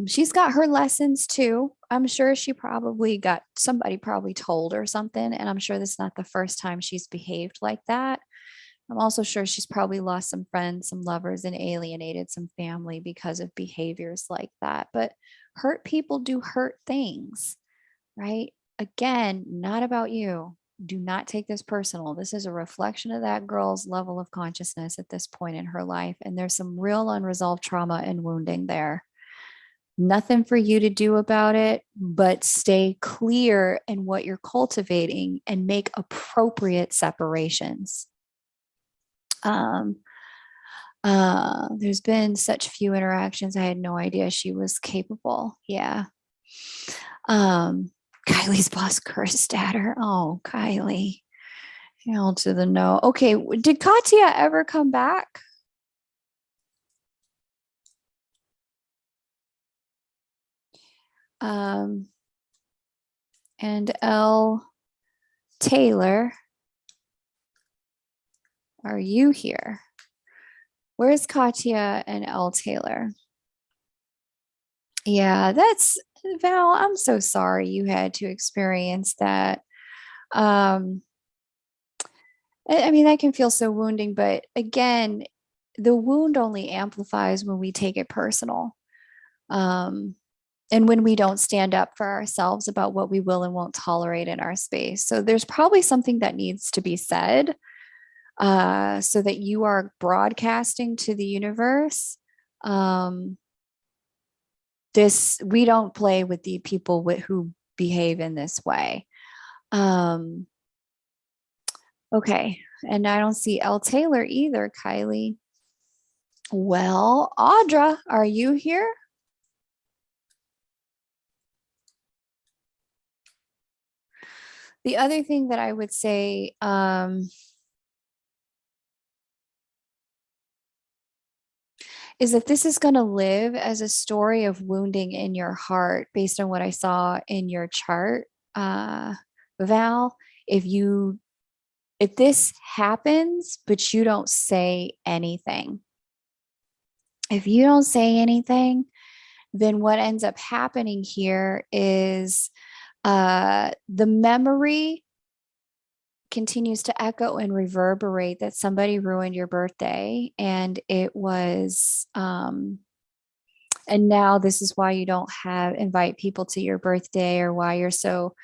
she's got her lessons too. I'm sure she probably got somebody probably told her something. And I'm sure this is not the first time she's behaved like that. I'm also sure she's probably lost some friends, some lovers, and alienated some family because of behaviors like that. But hurt people do hurt things, right? Again, not about you. Do not take this personal. This is a reflection of that girl's level of consciousness at this point in her life. And there's some real unresolved trauma and wounding there. Nothing for you to do about it, but stay clear in what you're cultivating and make appropriate separations. There's been such few interactions. I had no idea she was capable. Yeah. Kylie's boss cursed at her. Oh, Kylie. Hell to the no. Okay. Did Katya ever come back? And L. Taylor, are you here? Where's Katya and L. Taylor? Yeah, that's Val. I'm so sorry you had to experience that. Um, I mean, that can feel so wounding, but again, the wound only amplifies when we take it personal. Um, and when we don't stand up for ourselves about what we will and won't tolerate in our space. So there's probably something that needs to be said so that you are broadcasting to the universe. We don't play with the people who behave in this way. Okay, and I don't see L. Taylor either, Kylie. Well, Audra, are you here? The other thing that I would say, is that this is going to live as a story of wounding in your heart based on what I saw in your chart, Val. If this happens, but you don't say anything, if you don't say anything, then what ends up happening here is the memory continues to echo and reverberate that somebody ruined your birthday and it was and now this is why you don't invite people to your birthday or why you're so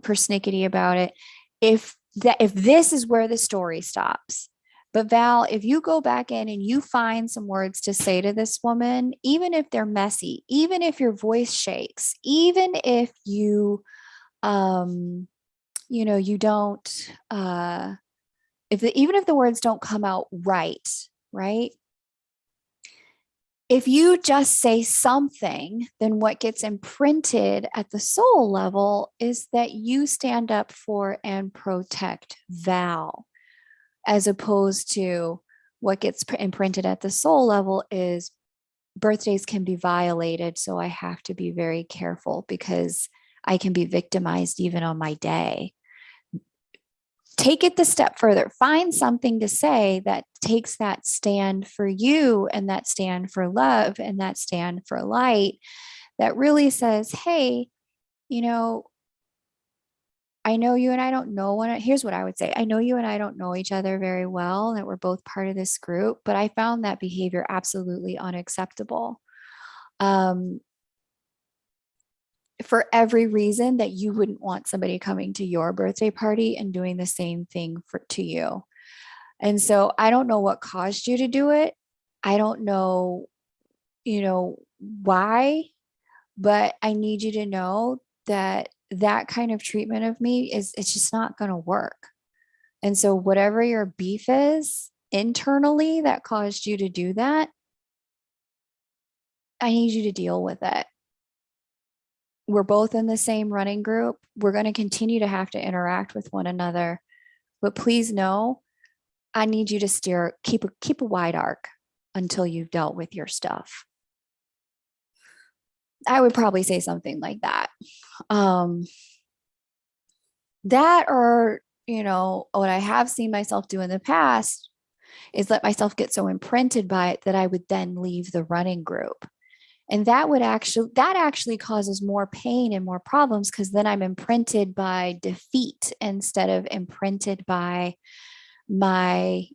persnickety about it. If this is where the story stops. But Val, if you go back in and you find some words to say to this woman, even if they're messy, even if your voice shakes, even if you you don't even if the words don't come out right, if you just say something, then what gets imprinted at the soul level is that you stand up for and protect Val, as opposed to what gets imprinted at the soul level is birthdays can be violated, so I have to be very careful because I can be victimized even on my day. Take it the step further. Find something to say that takes that stand for you and that stand for love and that stand for light that really says, hey, I know you and I don't know one. Here's what I would say. I know you and I don't know each other very well, that we're both part of this group, but I found that behavior absolutely unacceptable. um, for every reason that you wouldn't want somebody coming to your birthday party and doing the same thing to you. And so I don't know what caused you to do it. I don't know, why, but I need you to know that that kind of treatment of me it's just not going to work. And so whatever your beef is internally that caused you to do that, I need you to deal with it. We're both in the same running group. We're going to continue to have to interact with one another. But please know, I need you to keep a wide arc until you've dealt with your stuff. I would probably say something like that. Um, that or, what I have seen myself do in the past is let myself get so imprinted by it that I would then leave the running group. And that actually causes more pain and more problems because then I'm imprinted by defeat instead of imprinted by my,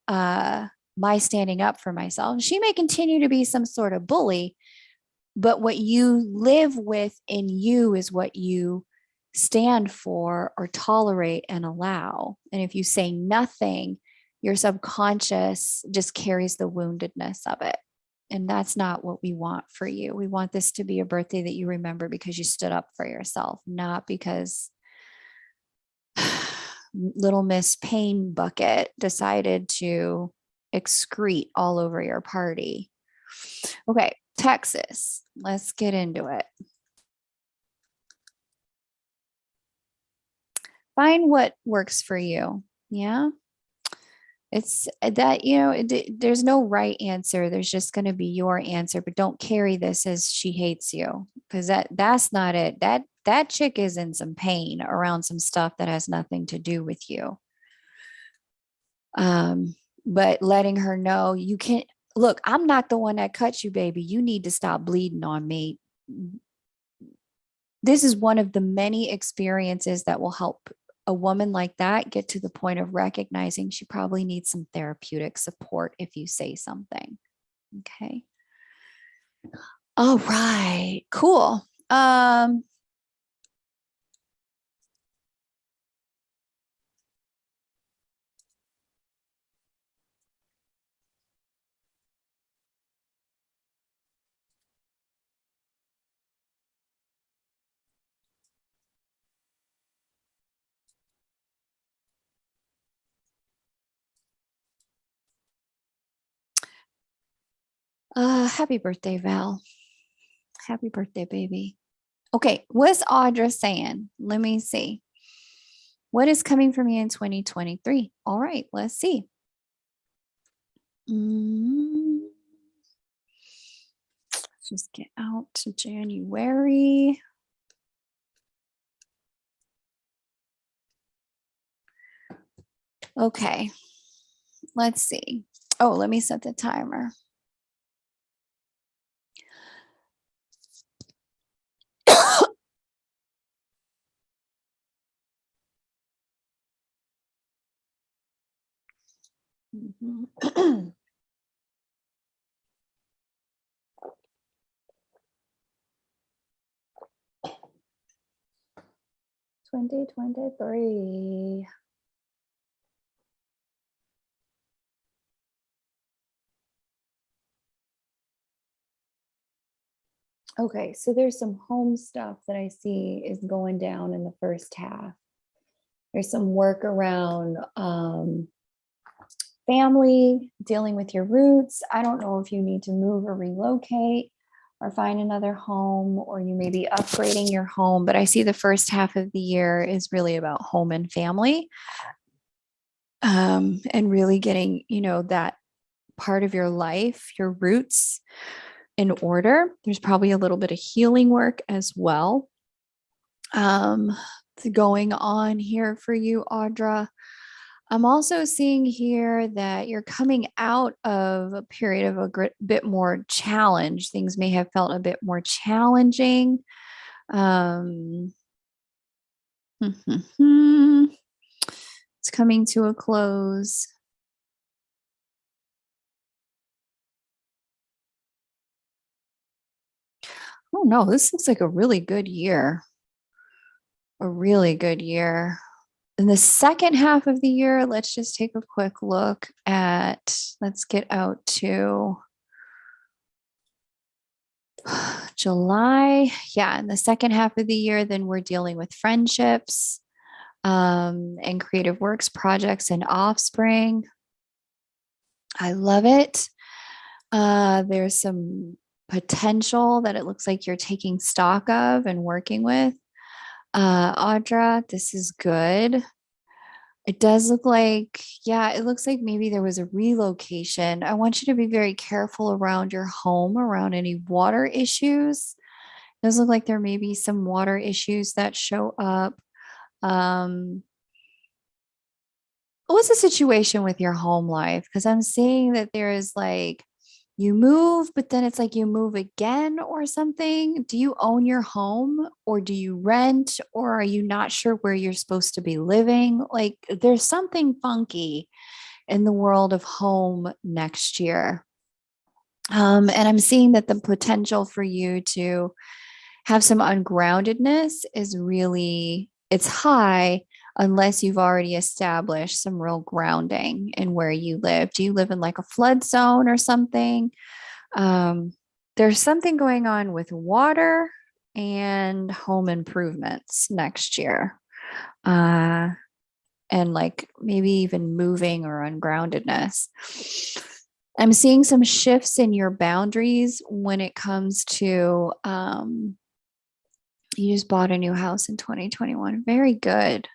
my standing up for myself. She may continue to be some sort of bully, but what you live with in you is what you stand for or tolerate and allow. And if you say nothing, your subconscious just carries the woundedness of it. And that's not what we want for you. We want this to be a birthday that you remember because you stood up for yourself, not because little Miss Pain Bucket decided to excrete all over your party. Okay, Texas. Let's get into it. Find what works for you. Yeah. It's that, there's no right answer. There's just going to be your answer, but don't carry this as she hates you because that's not it. That chick is in some pain around some stuff that has nothing to do with you. But letting her know you can't look, I'm not the one that cut you, baby. You need to stop bleeding on me. This is one of the many experiences that will help a woman like that get to the point of recognizing she probably needs some therapeutic support if you say something. Okay. All right. Cool. Happy birthday, Val. Happy birthday, baby. Okay, what's Audra saying? Let me see. What is coming for me in 2023? All right, let's see. Let's just get out to January. Okay, let's see. Oh, let me set the timer. Mm-hmm. 2023. Okay, so there's some home stuff that I see is going down in the first half. There's some work around family, dealing with your roots. I don't know if you need to move or relocate or find another home, or you may be upgrading your home. But I see the first half of the year is really about home and family, and really getting, that part of your life, your roots in order. There's probably a little bit of healing work as well going on here for you, Audra. I'm also seeing here that you're coming out of a period of a bit more challenge. Things may have felt a bit more challenging. It's coming to a close. don't know. This looks like a really good year. A really good year. In the second half of the year, let's just take a quick look at, let's get out to July. Yeah, in the second half of the year, then we're dealing with friendships and creative works projects and offspring. I love it. There's some potential that it looks like you're taking stock of and working with. Audra, this is good. It does look like, yeah, it looks like maybe there was a relocation. I want you to be very careful around your home, around any water issues. It does look like there may be some water issues that show up. Um, what's the situation with your home life? Because I'm seeing that there is like you move, but then it's like you move again or something. Do you own your home or do you rent or are you not sure where you're supposed to be living? Like there's something funky in the world of home next year. And I'm seeing that the potential for you to have some ungroundedness is really, it's high unless you've already established some real grounding in where you live. Do you live in like a flood zone or something? Um, there's something going on with water and home improvements next year. Uh, and like maybe even moving or ungroundedness. I'm seeing some shifts in your boundaries when it comes to you just bought a new house in 2021. Very good.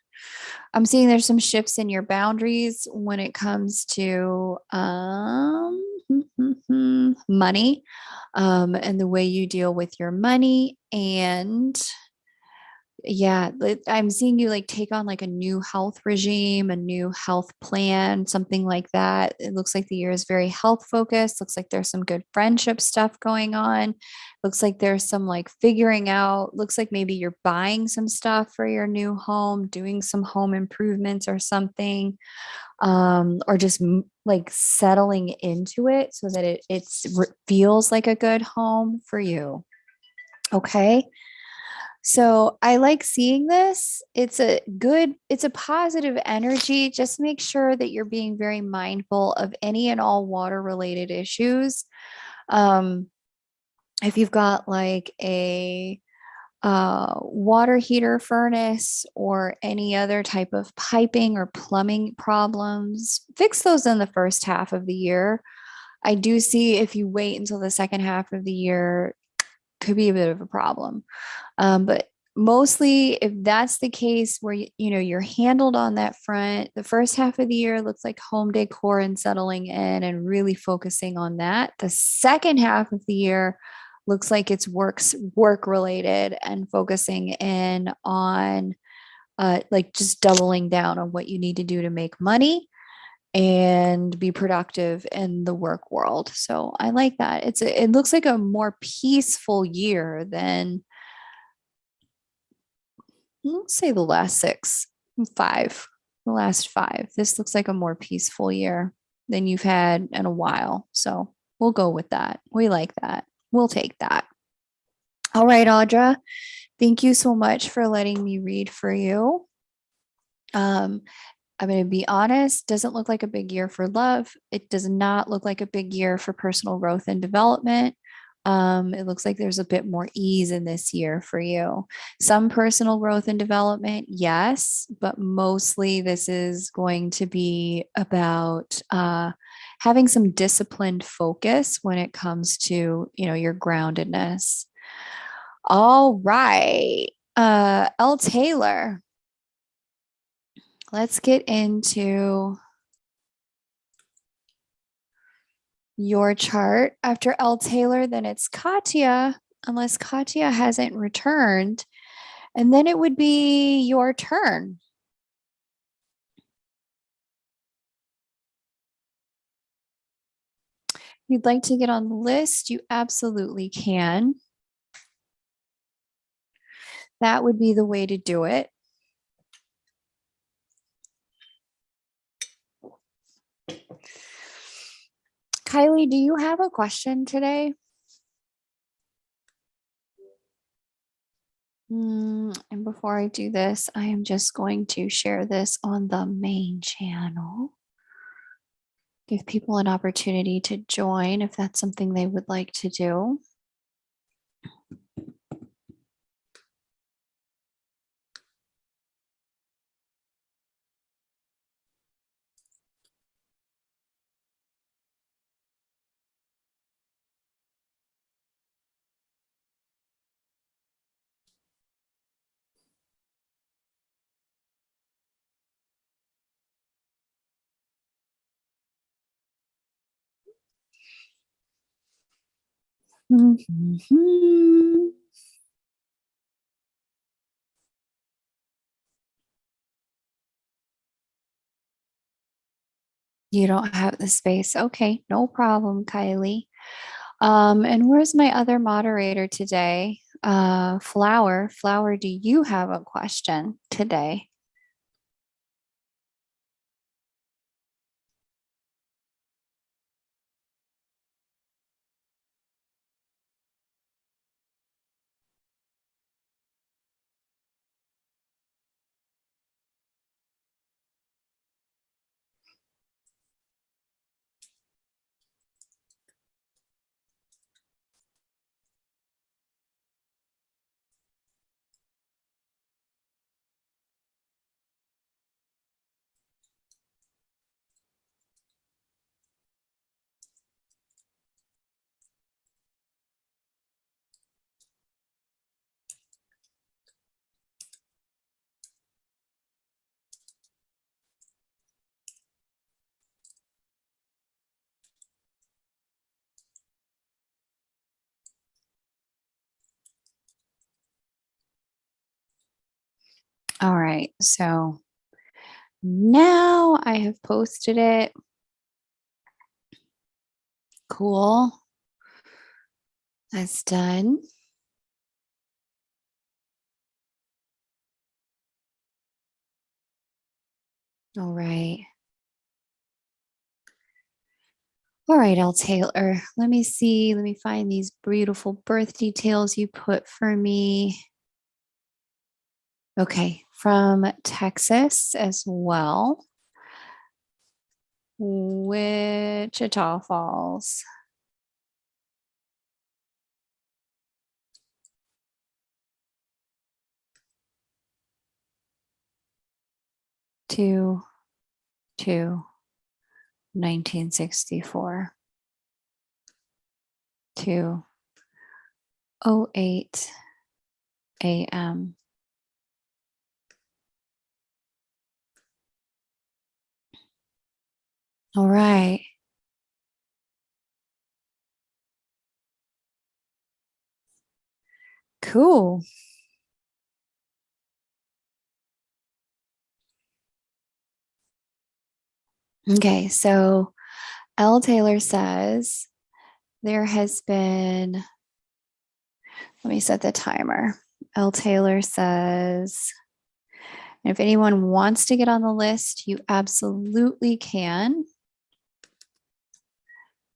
I'm seeing there's some shifts in your boundaries when it comes to money and the way you deal with your money. And yeah, I'm seeing you like take on like a new health regime, a new health plan, something like that. It looks like the year is very health focused. Looks like there's some good friendship stuff going on. Looks like there's some like figuring out, looks like maybe you're buying some stuff for your new home, doing some home improvements or something, or just like settling into it so that feels like a good home for you. Okay. So I like seeing this. It's a positive energy. Just make sure that you're being very mindful of any and all water related issues. Um, if you've got like a water heater furnace or any other type of piping or plumbing problems, fix those in the first half of the year. I do see if you wait until the second half of the year, could be a bit of a problem. But mostly, if that's the case where you know you're handled on that front, the first half of the year looks like home decor and settling in and really focusing on that. The second half of the year looks like it's work related and focusing in on like just doubling down on what you need to do to make money and be productive in the work world. So I like that. It looks like a more peaceful year than let's say the last five, the last five. This looks like a more peaceful year than you've had in a while. So we'll go with that. We like that. We'll take that. All right, Audra. Thank you so much for letting me read for you. Um, I'm going to be honest, doesn't look like a big year for love. It does not look like a big year for personal growth and development. It looks like there's a bit more ease in this year for you. Some personal growth and development, yes, but mostly this is going to be about having some disciplined focus when it comes to, you know, your groundedness. All right. L. Taylor, let's get into your chart. After L. Taylor, then it's Katya, unless Katya hasn't returned. And then it would be your turn. If you'd like to get on the list, you absolutely can. That would be the way to do it. Kylie, do you have a question today? And before I do this, I am just going to share this on the main channel. Give people an opportunity to join if that's something they would like to do. Mhm. You don't have the space. Okay, no problem, Kylie. And where's my other moderator today? Flower. Flower, do you have a question today? All right, so now I have posted it. Cool. That's done. All right. All right, L. Taylor. Let me see. Let me find these beautiful birth details you put for me. Okay, from Texas as well. Wichita Falls. Two, 1964 to 08 a.m. All right. Cool. Okay, so L. Taylor says there has been, let me set the timer. L. Taylor says, if anyone wants to get on the list, you absolutely can.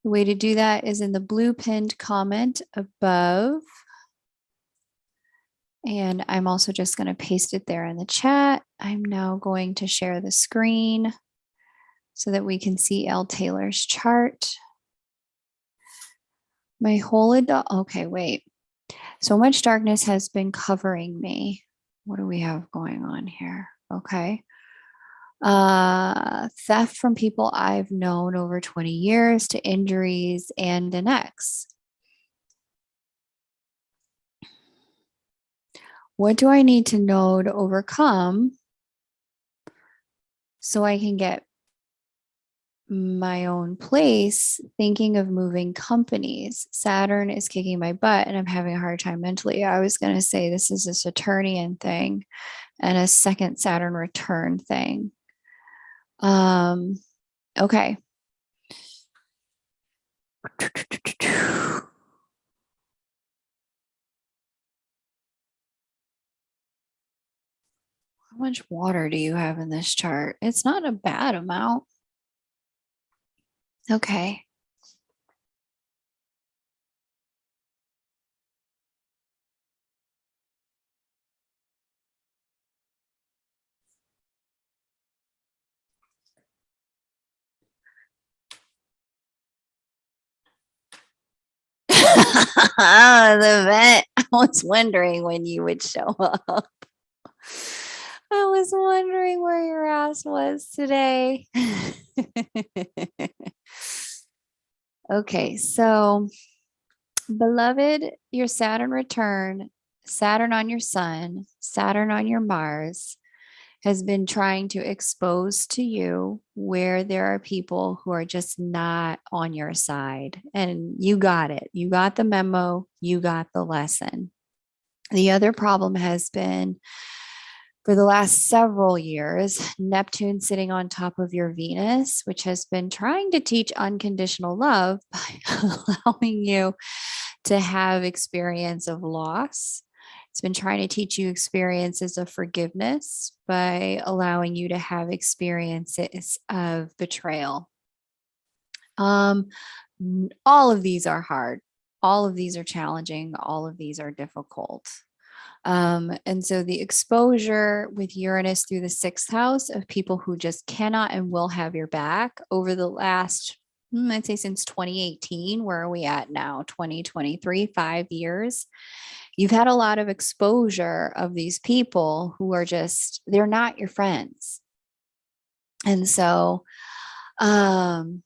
The way to do that is in the blue pinned comment above. And I'm also just going to paste it there in the chat. I'm now going to share the screen so that we can see L. Taylor's chart. My whole okay, wait. So much darkness has been covering me. What do we have going on here? Okay. Theft from people I've known over 20 years to injuries and an ex. What do I need to know to overcome so I can get my own place thinking of moving companies? Saturn is kicking my butt and I'm having a hard time mentally. I was going to say this is a Saturnian thing and a second Saturn return thing. Okay. How much water do you have in this chart? It's not a bad amount. Okay. the vet. I was wondering when you would show up. I was wondering where your ass was today. Okay, so beloved, your Saturn return, Saturn on your sun, Saturn on your Mars, has been trying to expose to you where there are people who are just not on your side. And you got it. You got the memo. You got the lesson. The other problem has been for the last several years, Neptune sitting on top of your Venus, which has been trying to teach unconditional love by allowing you to have experience of loss. It's been trying to teach you experiences of forgiveness by allowing you to have experiences of betrayal. Um, all of these are hard. All of these are challenging. All of these are difficult. And so the exposure with Uranus through the sixth house of people who just cannot and will have your back over the last, I'd say since 2018, where are we at now? 2023, 5 years. You've had a lot of exposure of these people who are just, they're not your friends. And so, I'm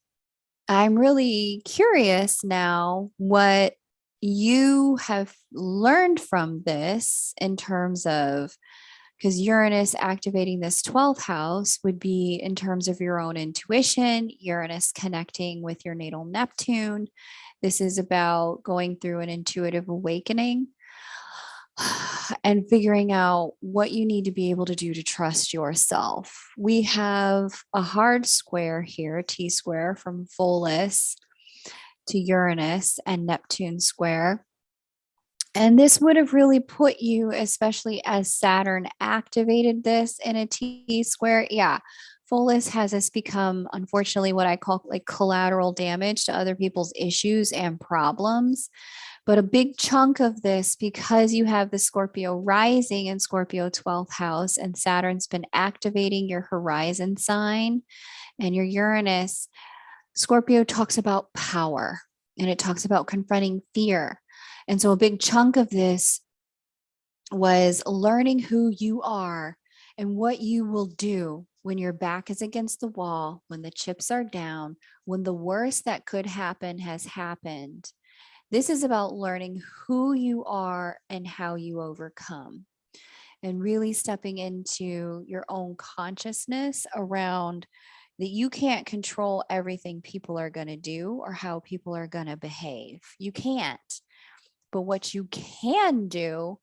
really curious now what you have learned from this in terms of, because Uranus activating this 12th house would be in terms of your own intuition, Uranus connecting with your natal Neptune. This is about going through an intuitive awakening and figuring out what you need to be able to do to trust yourself. We have a hard square here, T square from Volus to Uranus and Neptune square. And this would have really put you, especially as Saturn activated this in a T square. Yeah. Volus has us become, unfortunately, what I call like collateral damage to other people's issues and problems. But a big chunk of this, because you have the Scorpio rising in Scorpio 12th house, and Saturn's been activating your horizon sign and your Uranus, Scorpio talks about power and it talks about confronting fear. And so a big chunk of this was learning who you are and what you will do when your back is against the wall, when the chips are down, when the worst that could happen has happened. This is about learning who you are and how you overcome, and really stepping into your own consciousness around that you can't control everything people are going to do or how people are going to behave. You can't. But what you can do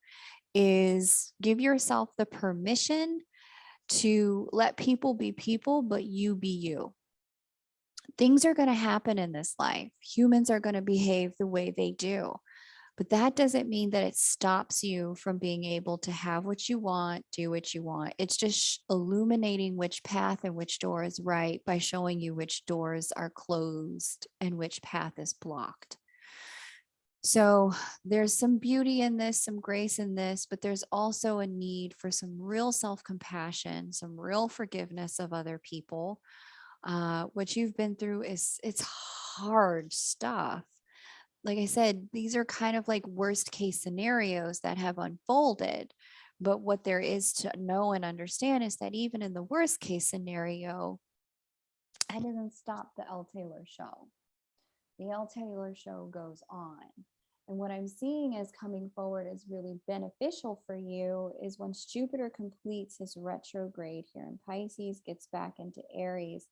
is give yourself the permission to let people be people, but you be you. Things are going to happen in this life. Humans are going to behave the way they do. But that doesn't mean that it stops you from being able to have what you want, do what you want. It's just illuminating which path and which door is right by showing you which doors are closed and which path is blocked. So there's some beauty in this, some grace in this, but there's also a need for some real self-compassion, some real forgiveness of other people. What you've been through it's hard stuff. Like I said, these are kind of like worst case scenarios that have unfolded. But what there is to know and understand is that even in the worst case scenario, I didn't stop the L. Taylor show. The L. Taylor show goes on. And what I'm seeing as coming forward is really beneficial for you is once Jupiter completes his retrograde here in Pisces, gets back into Aries,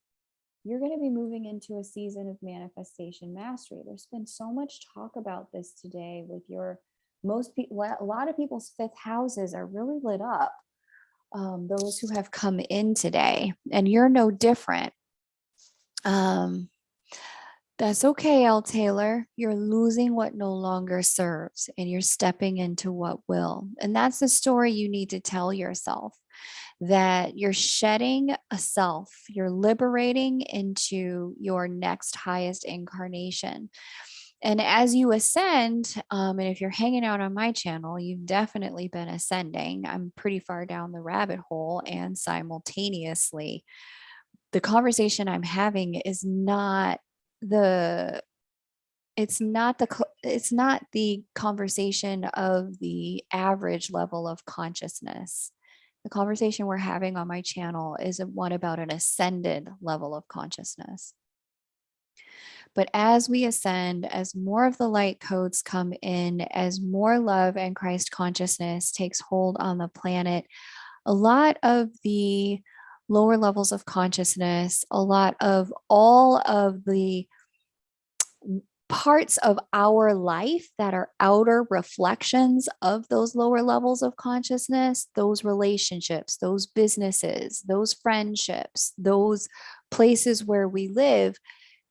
you're going to be moving into a season of manifestation mastery. There's been so much talk about this today with your most people, a lot of people's fifth houses are really lit up. Those who have come in today, and you're no different. That's okay, L. Taylor. You're losing what no longer serves and you're stepping into what will. And that's the story you need to tell yourself, that you're shedding a self, you're liberating into your next highest incarnation. And as you ascend, and if you're hanging out on my channel, you've definitely been ascending. I'm pretty far down the rabbit hole, and simultaneously, the conversation I'm having is not the the conversation of the average level of consciousness. The conversation we're having on my channel is one about an ascended level of consciousness. But as we ascend, as more of the light codes come in, as more love and Christ consciousness takes hold on the planet, a lot of the lower levels of consciousness, a lot of all of the parts of our life that are outer reflections of those lower levels of consciousness, those relationships, those businesses, those friendships, those places where we live,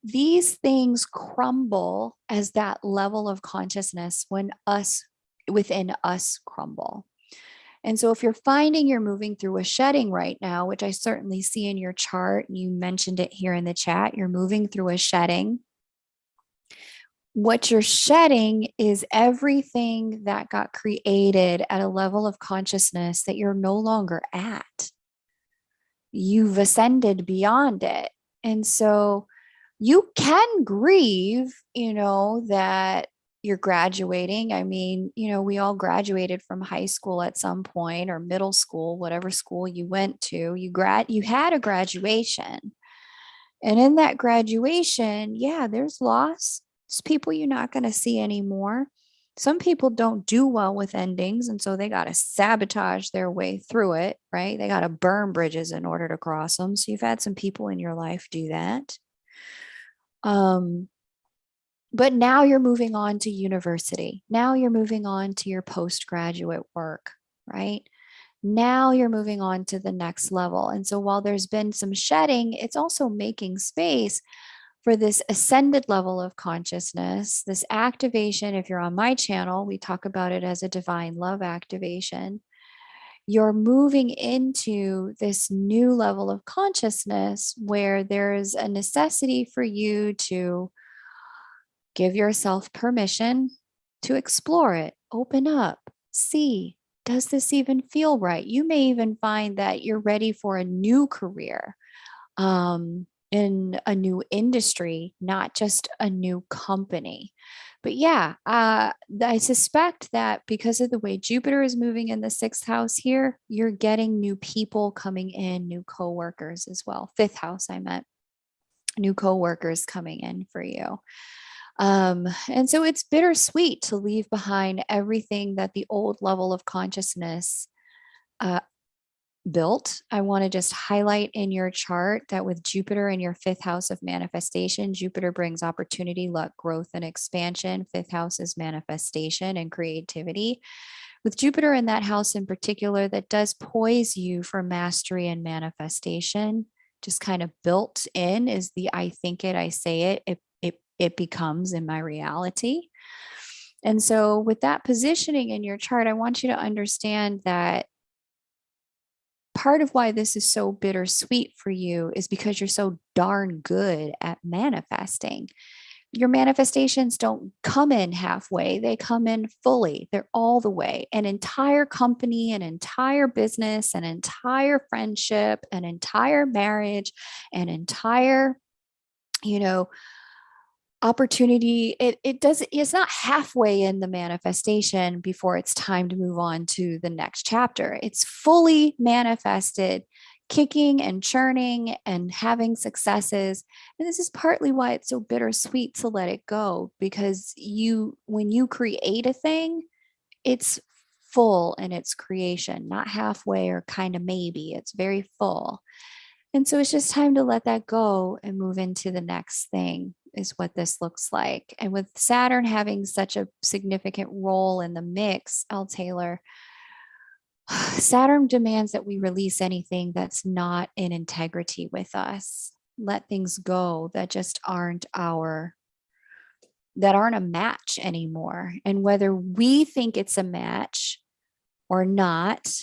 these things crumble as that level of consciousness within us crumble. And so if you're finding you're moving through a shedding right now, which I certainly see in your chart, and you mentioned it here in the chat, you're moving through a shedding. What you're shedding is everything that got created at a level of consciousness that you're no longer at. You've ascended beyond it. And so you can grieve, that you're graduating. I mean, we all graduated from high school at some point, or middle school, whatever school you went to. You had a graduation. And in that graduation, yeah, there's loss. There's people you're not going to see anymore. Some people don't do well with endings, and so they got to sabotage their way through it, right? They got to burn bridges in order to cross them. So you've had some people in your life do that. But now you're moving on to university. Now you're moving on to your postgraduate work, right? Now you're moving on to the next level. And so while there's been some shedding, it's also making space for this ascended level of consciousness, this activation. If you're on my channel, we talk about it as a divine love activation. You're moving into this new level of consciousness where there's a necessity for you to give yourself permission to explore it, open up, see, does this even feel right? You may even find that you're ready for a new career in a new industry, not just a new company. But yeah, I suspect that because of the way Jupiter is moving in the sixth house here, you're getting new people coming in, new coworkers as well. Fifth house, I meant new coworkers coming in for you. And so it's bittersweet to leave behind everything that the old level of consciousness built. I want to just highlight in your chart that with Jupiter in your fifth house of manifestation, Jupiter brings opportunity, luck, growth, and expansion. Fifth house is manifestation and creativity. With Jupiter in that house in particular, that does poise you for mastery and manifestation. Just kind of built in is the I think it, I say it, it becomes in my reality. And so with that positioning in your chart, I want you to understand that part of why this is so bittersweet for you is because you're so darn good at manifesting. Your manifestations don't come in halfway, they come in fully. They're all the way. An entire company, an entire business, an entire friendship, an entire marriage, an entire, opportunity. It's not halfway in the manifestation before it's time to move on to the next chapter. It's fully manifested, kicking and churning and having successes. And this is partly why it's so bittersweet to let it go, because when you create a thing, it's full in its creation, not halfway or kind of maybe. It's very full. And so it's just time to let that go and move into the next thing, is what this looks like. And with Saturn having such a significant role in the mix, L. Taylor, Saturn demands that we release anything that's not in integrity with us. Let things go that just aren't a match anymore. And whether we think it's a match or not,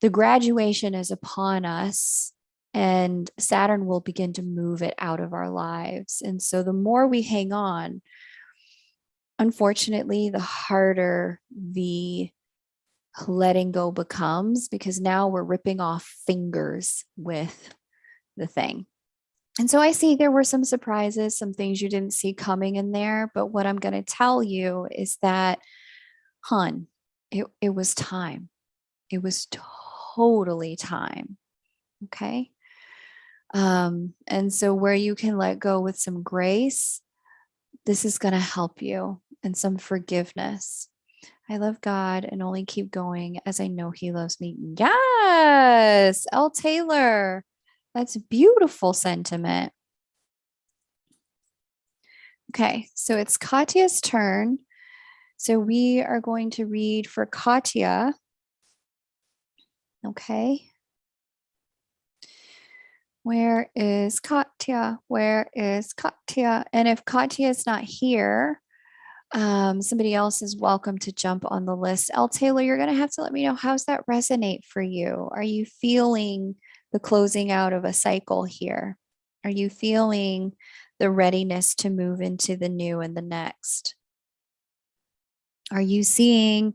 the graduation is upon us. And Saturn will begin to move it out of our lives. And so the more we hang on, unfortunately, the harder the letting go becomes, because now we're ripping off fingers with the thing. And so I see there were some surprises, some things you didn't see coming in there. But what I'm going to tell you is that, hun, it was time. It was totally time. Okay. And so where you can let go with some grace, this is going to help you, and some forgiveness. I love God and only keep going as I know He loves me. Yes, L. Taylor. That's a beautiful sentiment. Okay, so it's Katya's turn. So we are going to read for Katya. Okay. Where is Katya? Where is Katya? And if Katya is not here, somebody else is welcome to jump on the list. L. Taylor, you're going to have to let me know, how's that resonate for you? Are you feeling the closing out of a cycle here? Are you feeling the readiness to move into the new and the next? Are you seeing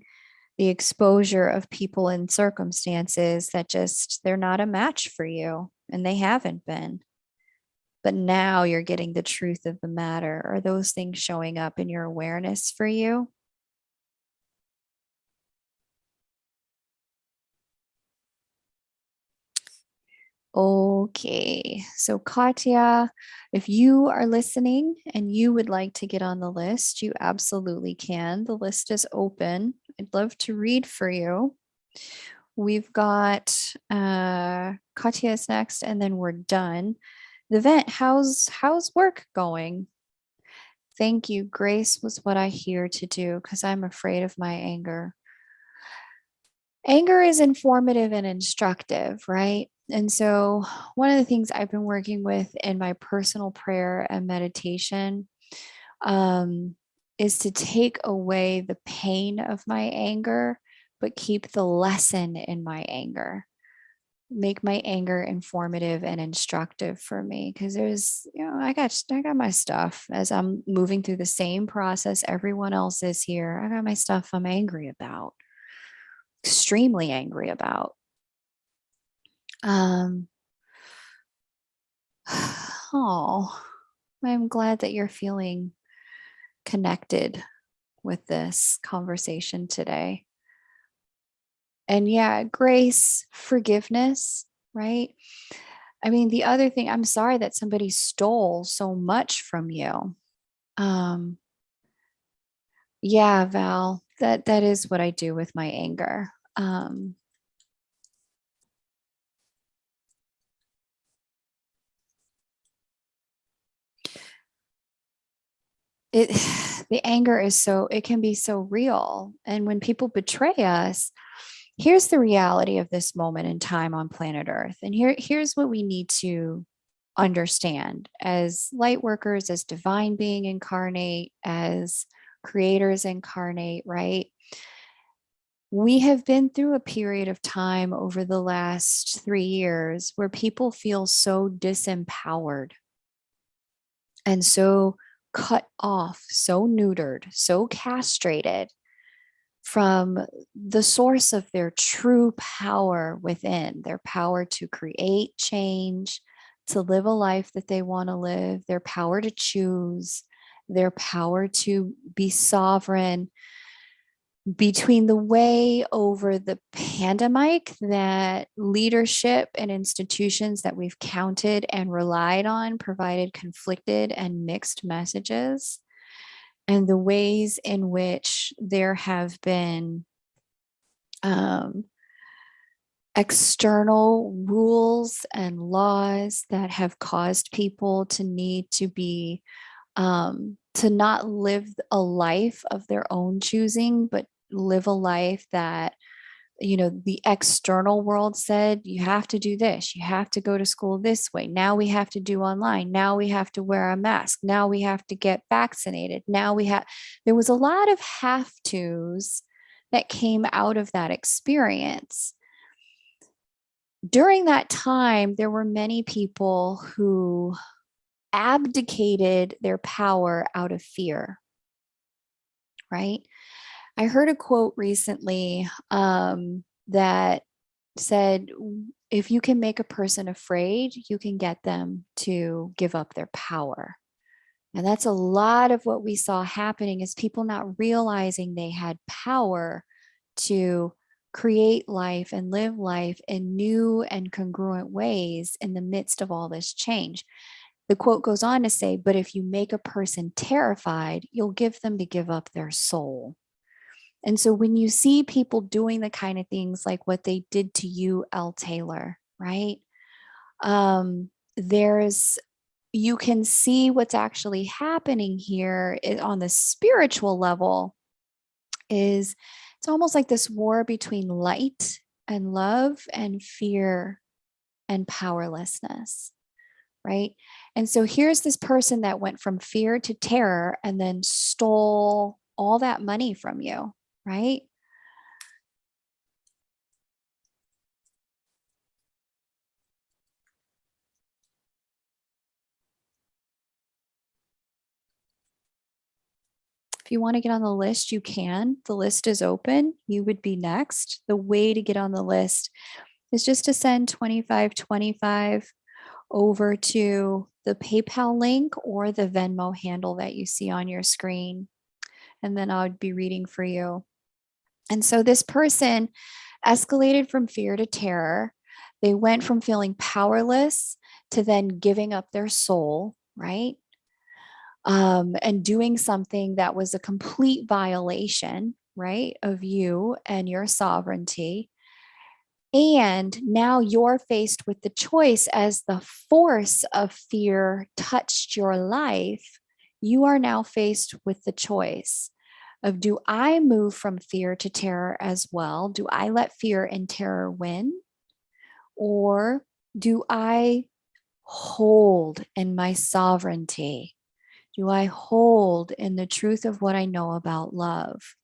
the exposure of people and circumstances that just, they're not a match for you, and they haven't been? But now you're getting the truth of the matter. Are those things showing up in your awareness for you? Okay, so Katya, if you are listening and you would like to get on the list, you absolutely can. The list is open. I'd love to read for you. We've got Katya's next, and then we're done. The vent, how's work going? Thank you. Grace was what I hear to do because I'm afraid of my anger. Anger is informative and instructive, right? And so, one of the things I've been working with in my personal prayer and meditation um, is to take away the pain of my anger, but keep the lesson in my anger. Make my anger informative and instructive for me, because there's, I got my stuff as I'm moving through the same process everyone else is here. I got my stuff I'm angry about, extremely angry about. Um, oh, I'm glad that you're feeling connected with this conversation today. And yeah, grace, forgiveness, right? I mean, the other thing, I'm sorry that somebody stole so much from you. Um, yeah, Val, that is what I do with my anger. It the anger is so, it can be so real. And when people betray us, here's the reality of this moment in time on planet Earth. And here's what we need to understand as light workers, as divine being incarnate, as creators incarnate, right? We have been through a period of time over the last 3 years where people feel so disempowered and so cut off, so neutered, so castrated from the source of their true power within, their power to create change, to live a life that they want to live, their power to choose, their power to be sovereign. Between the way over the pandemic that leadership and institutions that we've counted and relied on provided conflicted and mixed messages, and the ways in which there have been um, external rules and laws that have caused people to need to be to not live a life of their own choosing, but live a life that, the external world said, you have to do this, you have to go to school this way, now we have to do online, now we have to wear a mask, now we have to get vaccinated, now we have, there was a lot of have tos that came out of that experience. During that time, there were many people who abdicated their power out of fear, right? I heard a quote recently that said, if you can make a person afraid, you can get them to give up their power. And that's a lot of what we saw happening, is people not realizing they had power to create life and live life in new and congruent ways in the midst of all this change. The quote goes on to say, but if you make a person terrified, you'll give them to give up their soul. And so when you see people doing the kind of things like what they did to you, L. Taylor, right? There's you can see what's actually happening here on the spiritual level. Is it's almost like this war between light and love and fear and powerlessness, right? And so here's this person that went from fear to terror and then stole all that money from you, right? If you want to get on the list, you can. The list is open. You would be next. The way to get on the list is just to send 2525 over to the PayPal link or the Venmo handle that you see on your screen. And then I would be reading for you. And so this person escalated from fear to terror. They went from feeling powerless to then giving up their soul, right? And doing something that was a complete violation, right, of you and your sovereignty. And now you're faced with the choice, as the force of fear touched your life. You are now faced with the choice of, do I move from fear to terror as well? Do I let fear and terror win? Or do I hold in my sovereignty? Do I hold in the truth of what I know about love?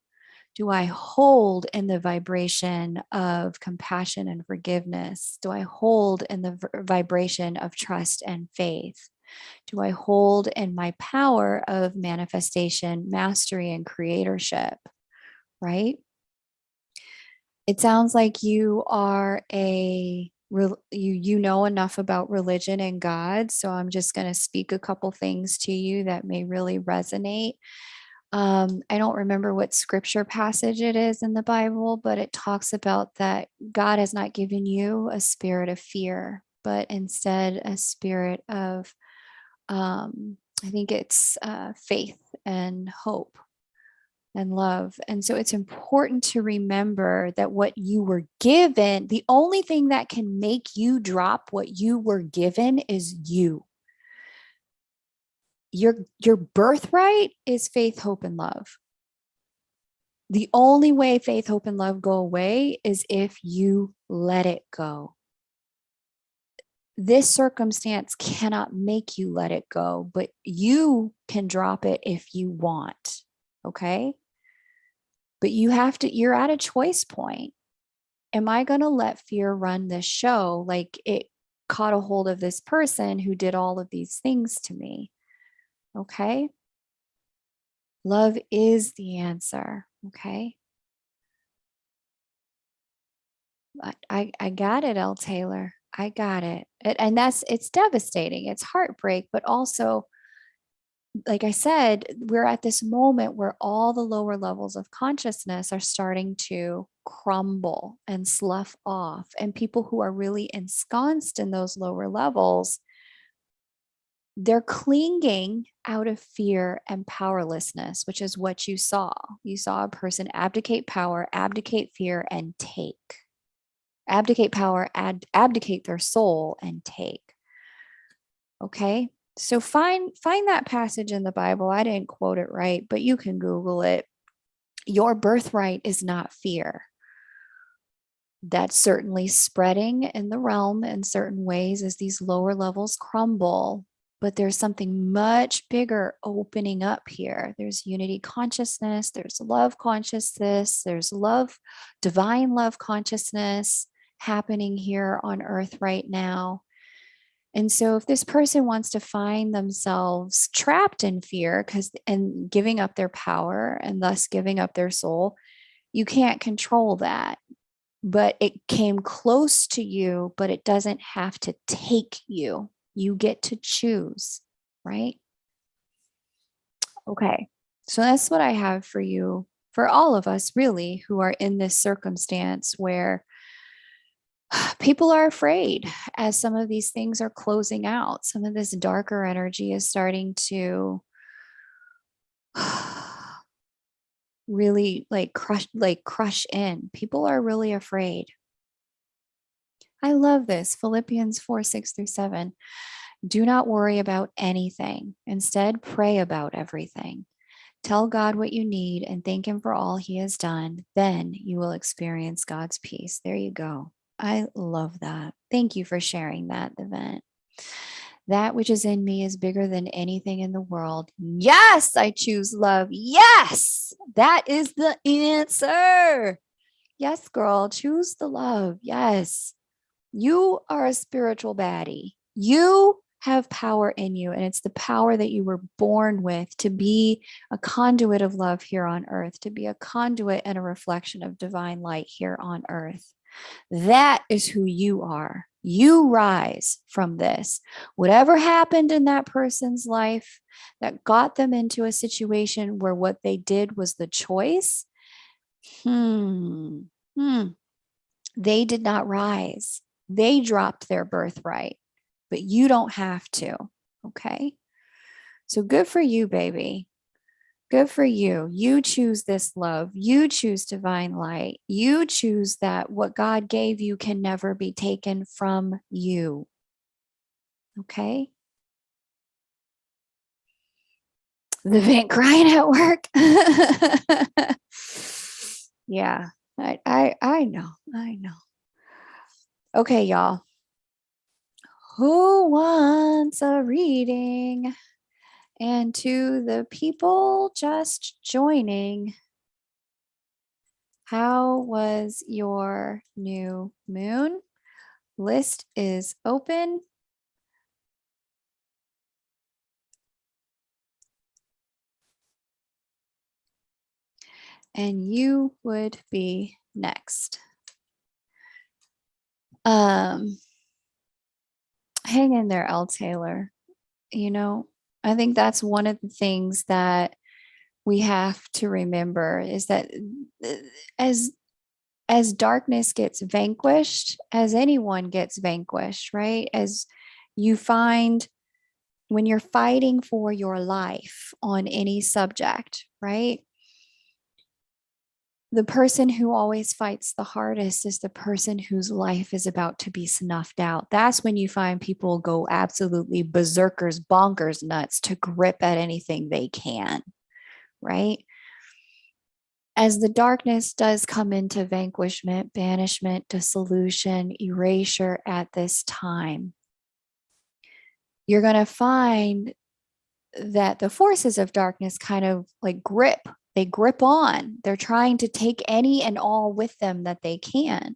Do I hold in the vibration of compassion and forgiveness? Do I hold in the vibration of trust and faith? Do I hold in my power of manifestation, mastery, and creatorship? Right? It sounds like you are you know enough about religion and God, so I'm just going to speak a couple things to you that may really resonate. I don't remember what scripture passage it is in the Bible, but it talks about that God has not given you a spirit of fear, but instead a spirit of, I think it's faith and hope and love. And so it's important to remember that what you were given, the only thing that can make you drop what you were given is you. Your birthright is faith, hope, and love. The only way faith, hope, and love go away is if you let it go. This circumstance cannot make you let it go, but you can drop it if you want. Okay? But you're at a choice point. Am I going to let fear run this show like it caught a hold of this person who did all of these things to me? Okay? Love is the answer. Okay? I got it, L. Taylor. I got it. And it's devastating. It's heartbreak, but also, like I said, we're at this moment where all the lower levels of consciousness are starting to crumble and slough off. And people who are really ensconced in those lower levels, they're clinging out of fear and powerlessness, which is what you saw. You saw a person abdicate power, abdicate fear, and take. Abdicate power, abdicate their soul, and take. Okay? So find that passage in the Bible. I didn't quote it right, but you can Google it. Your birthright is not fear. That's certainly spreading in the realm in certain ways as these lower levels crumble. But there's something much bigger opening up here. There's unity consciousness, there's love consciousness, there's love, divine love consciousness happening here on earth right now. And so if this person wants to find themselves trapped in fear and giving up their power and thus giving up their soul, you can't control that. but it came close to you, but it doesn't have to take you. You get to choose, right? Okay. So that's what I have for you, for all of us, really, who are in this circumstance where people are afraid as some of these things are closing out. Some of this darker energy is starting to really crush in. People are really afraid. I love this. Philippians 4:6-7. Do not worry about anything. Instead, pray about everything. Tell God what you need and thank Him for all He has done. Then you will experience God's peace. There you go. I love that. Thank you for sharing that, the vent. That which is in me is bigger than anything in the world. Yes, I choose love. Yes, that is the answer. Yes, girl, choose the love. Yes, you are a spiritual baddie. You have power in you, and it's the power that you were born with to be a conduit of love here on earth, to be a conduit and a reflection of divine light here on earth. That is who you are. You rise from this. Whatever happened in that person's life that got them into a situation where what they did was the choice, they did not rise. They dropped their birthright, but you don't have to. Okay. So good for you, baby. Good for you. You choose this love. You choose divine light. You choose that what God gave you can never be taken from you. Okay. The vent crying at work. Yeah, I know. I know. Okay, y'all. Who wants a reading? And to the people just joining, how was your new moon? List is open. And you would be next. Hang in there, L. Taylor. You know, I think that's one of the things that we have to remember is that as as darkness gets vanquished, as anyone gets vanquished, right? As you find when you're fighting for your life on any subject, right? The person who always fights the hardest is the person whose life is about to be snuffed out. That's when you find people go absolutely berserkers, bonkers, nuts to grip at anything they can, right? As the darkness does come into vanquishment, banishment, dissolution, erasure at this time, you're going to find that the forces of darkness kind of like they grip on. They're trying to take any and all with them that they can.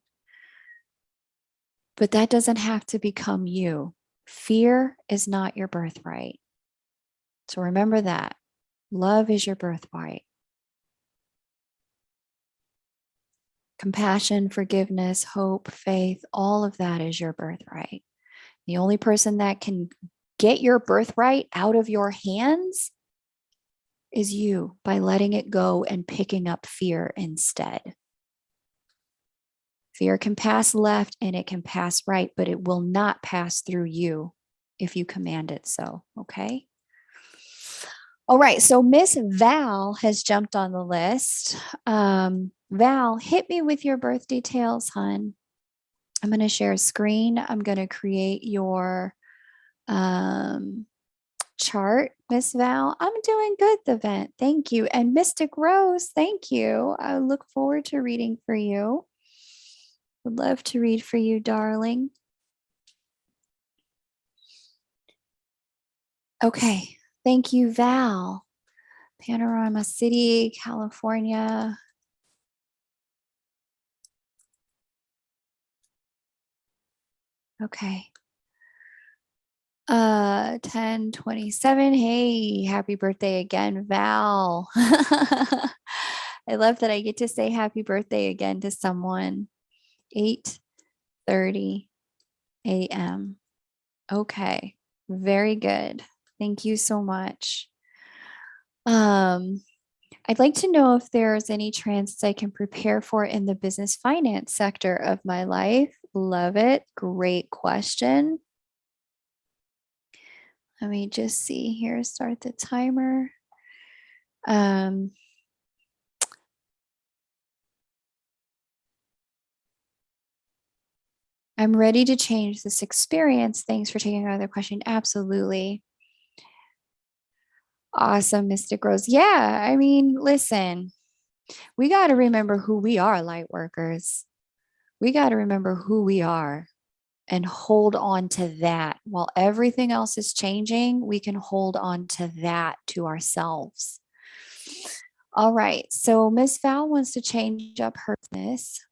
But that doesn't have to become you. Fear is not your birthright. So remember that. Love is your birthright. Compassion, forgiveness, hope, faith, all of that is your birthright. The only person that can get your birthright out of your hands is you by letting it go and picking up fear instead. Fear can pass left and it can pass right, but it will not pass through you if you command it so. Okay. All right. So Miss Val has jumped on the list. Val, hit me with your birth details, hun. I'm going to share a screen. I'm going to create your chart, Miss Val. I'm doing good, the vent. Thank you. And Mystic Rose, thank you. I look forward to reading for you. Would love to read for you, darling. Okay. Thank you, Val. Panorama City, California. Okay. 1027. Hey, happy birthday again, Val. I love that I get to say happy birthday again to someone. 8:30 a.m. Okay. Very good. Thank you so much. Um, I'd like to know if there's any transits I can prepare for in the business finance sector of my life. Love it. Great question. Let me just see here. Start the timer. Um, I'm ready to change this experience. Thanks for taking another question. Absolutely. Awesome, Mystic Rose. Yeah, I mean, listen, we got to remember who we are, light workers. We got to remember who we are and hold on to that. While everything else is changing, we can hold on to that to ourselves. All right. So Miss Val wants to change up her business.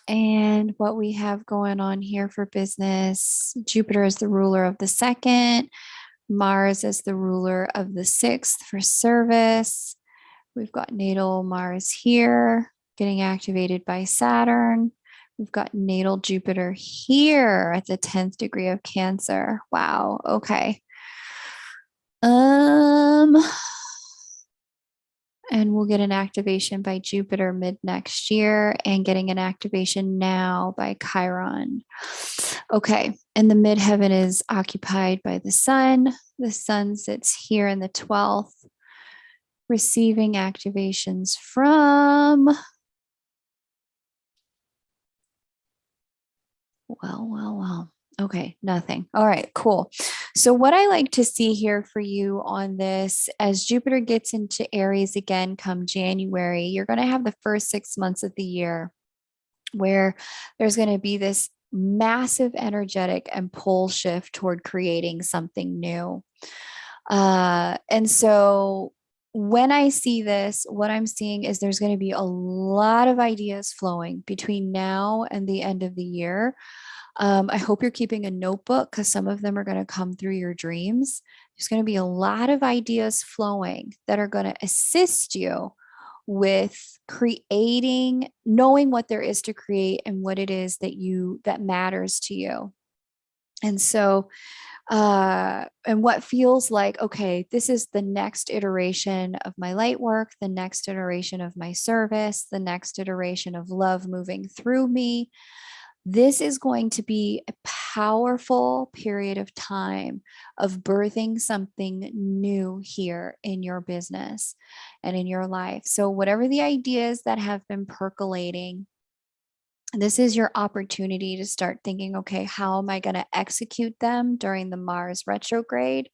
And what we have going on here for business, Jupiter is the ruler of the second, Mars is the ruler of the sixth for service. We've got natal Mars here getting activated by Saturn. We've got natal Jupiter here at the 10th degree of Cancer. Wow. Okay. And we'll get an activation by Jupiter mid next year and getting an activation now by Chiron. Okay. And the midheaven is occupied by the sun. The sun sits here in the 12th, receiving activations from, well. Okay, nothing. All right, cool. So, what I like to see here for you on this, as Jupiter gets into Aries again come January, you're going to have the first 6 months of the year where there's going to be this massive energetic and pull shift toward creating something new. And so, when I see this, what I'm seeing is there's going to be a lot of ideas flowing between now and the end of the year. I hope you're keeping a notebook because some of them are going to come through your dreams. There's going to be a lot of ideas flowing that are going to assist you with creating, knowing what there is to create and what it is that matters to you. And so, and what feels like, okay, this is the next iteration of my light work, the next iteration of my service, the next iteration of love moving through me. This is going to be a powerful period of time of birthing something new here in your business and in your life. So, whatever the ideas that have been percolating, this is your opportunity to start thinking, okay, how am I going to execute them during the Mars retrograde?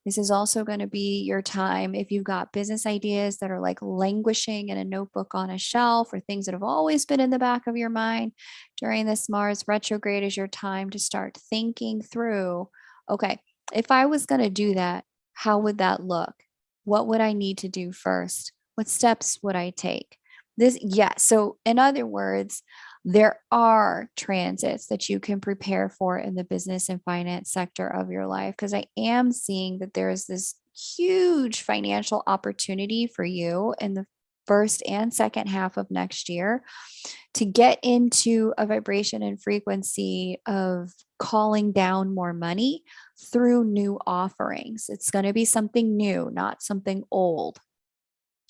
This is also going to be your time if you've got business ideas that are like languishing in a notebook on a shelf or things that have always been in the back of your mind. During this Mars retrograde is your time to start thinking through, okay, if I was going to do that, how would that look? What would I need to do first? What steps would I take? So in other words, there are transits that you can prepare for in the business and finance sector of your life, because I am seeing that there is this huge financial opportunity for you in the first and second half of next year to get into a vibration and frequency of calling down more money through new offerings. It's going to be something new, not something old.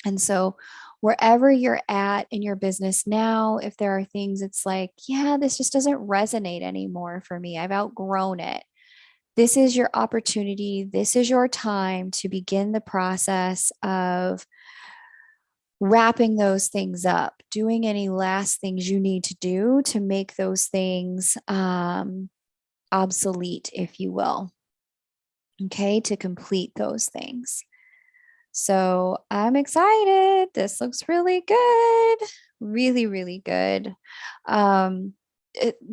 And so, wherever you're at in your business now, if there are things it's like, yeah, this just doesn't resonate anymore for me, I've outgrown it. This is your opportunity. This is your time to begin the process of wrapping those things up, doing any last things you need to do to make those things obsolete, if you will. Okay, to complete those things. So I'm excited. This looks really good. Really, really good.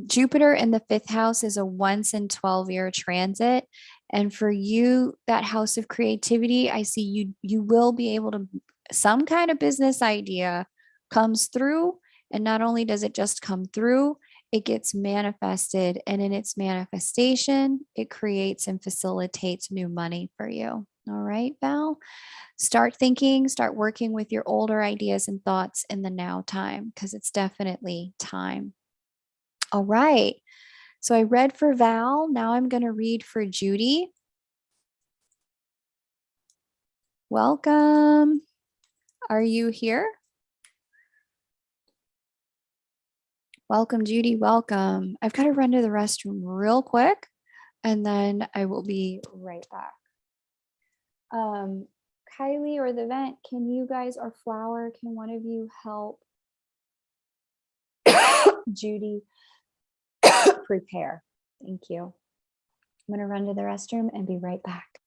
Jupiter in the fifth house is a once in 12-year transit. And for you, that house of creativity, I see you will be able to, some kind of business idea comes through. And not only does it just come through, it gets manifested. And in its manifestation, it creates and facilitates new money for you. All right, Val. Start thinking, start working with your older ideas and thoughts in the now time because it's definitely time. All right. So I read for Val. Now I'm going to read for Judy. Welcome. Are you here? Welcome, Judy. Welcome. I've got to run to the restroom real quick and then I will be right back. Kylie or the vent, can you guys, or Flower, can one of you help Judy prepare? Thank you. I'm going to run to the restroom and be right back.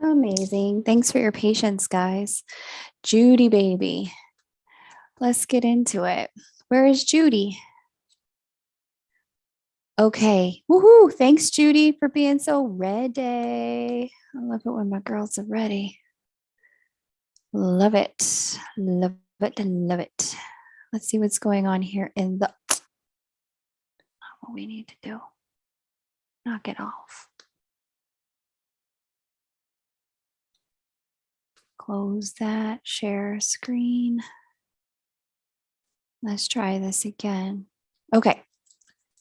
Amazing. Thanks for your patience, guys. Judy, baby. Let's get into it. Where is Judy? Okay. Woohoo. Thanks, Judy, for being so ready. I love it when my girls are ready. Love it. Love it. Love it. Let's see what's going on here in the what we need to do. Knock it off. Close that. Share screen. Let's try this again. Okay.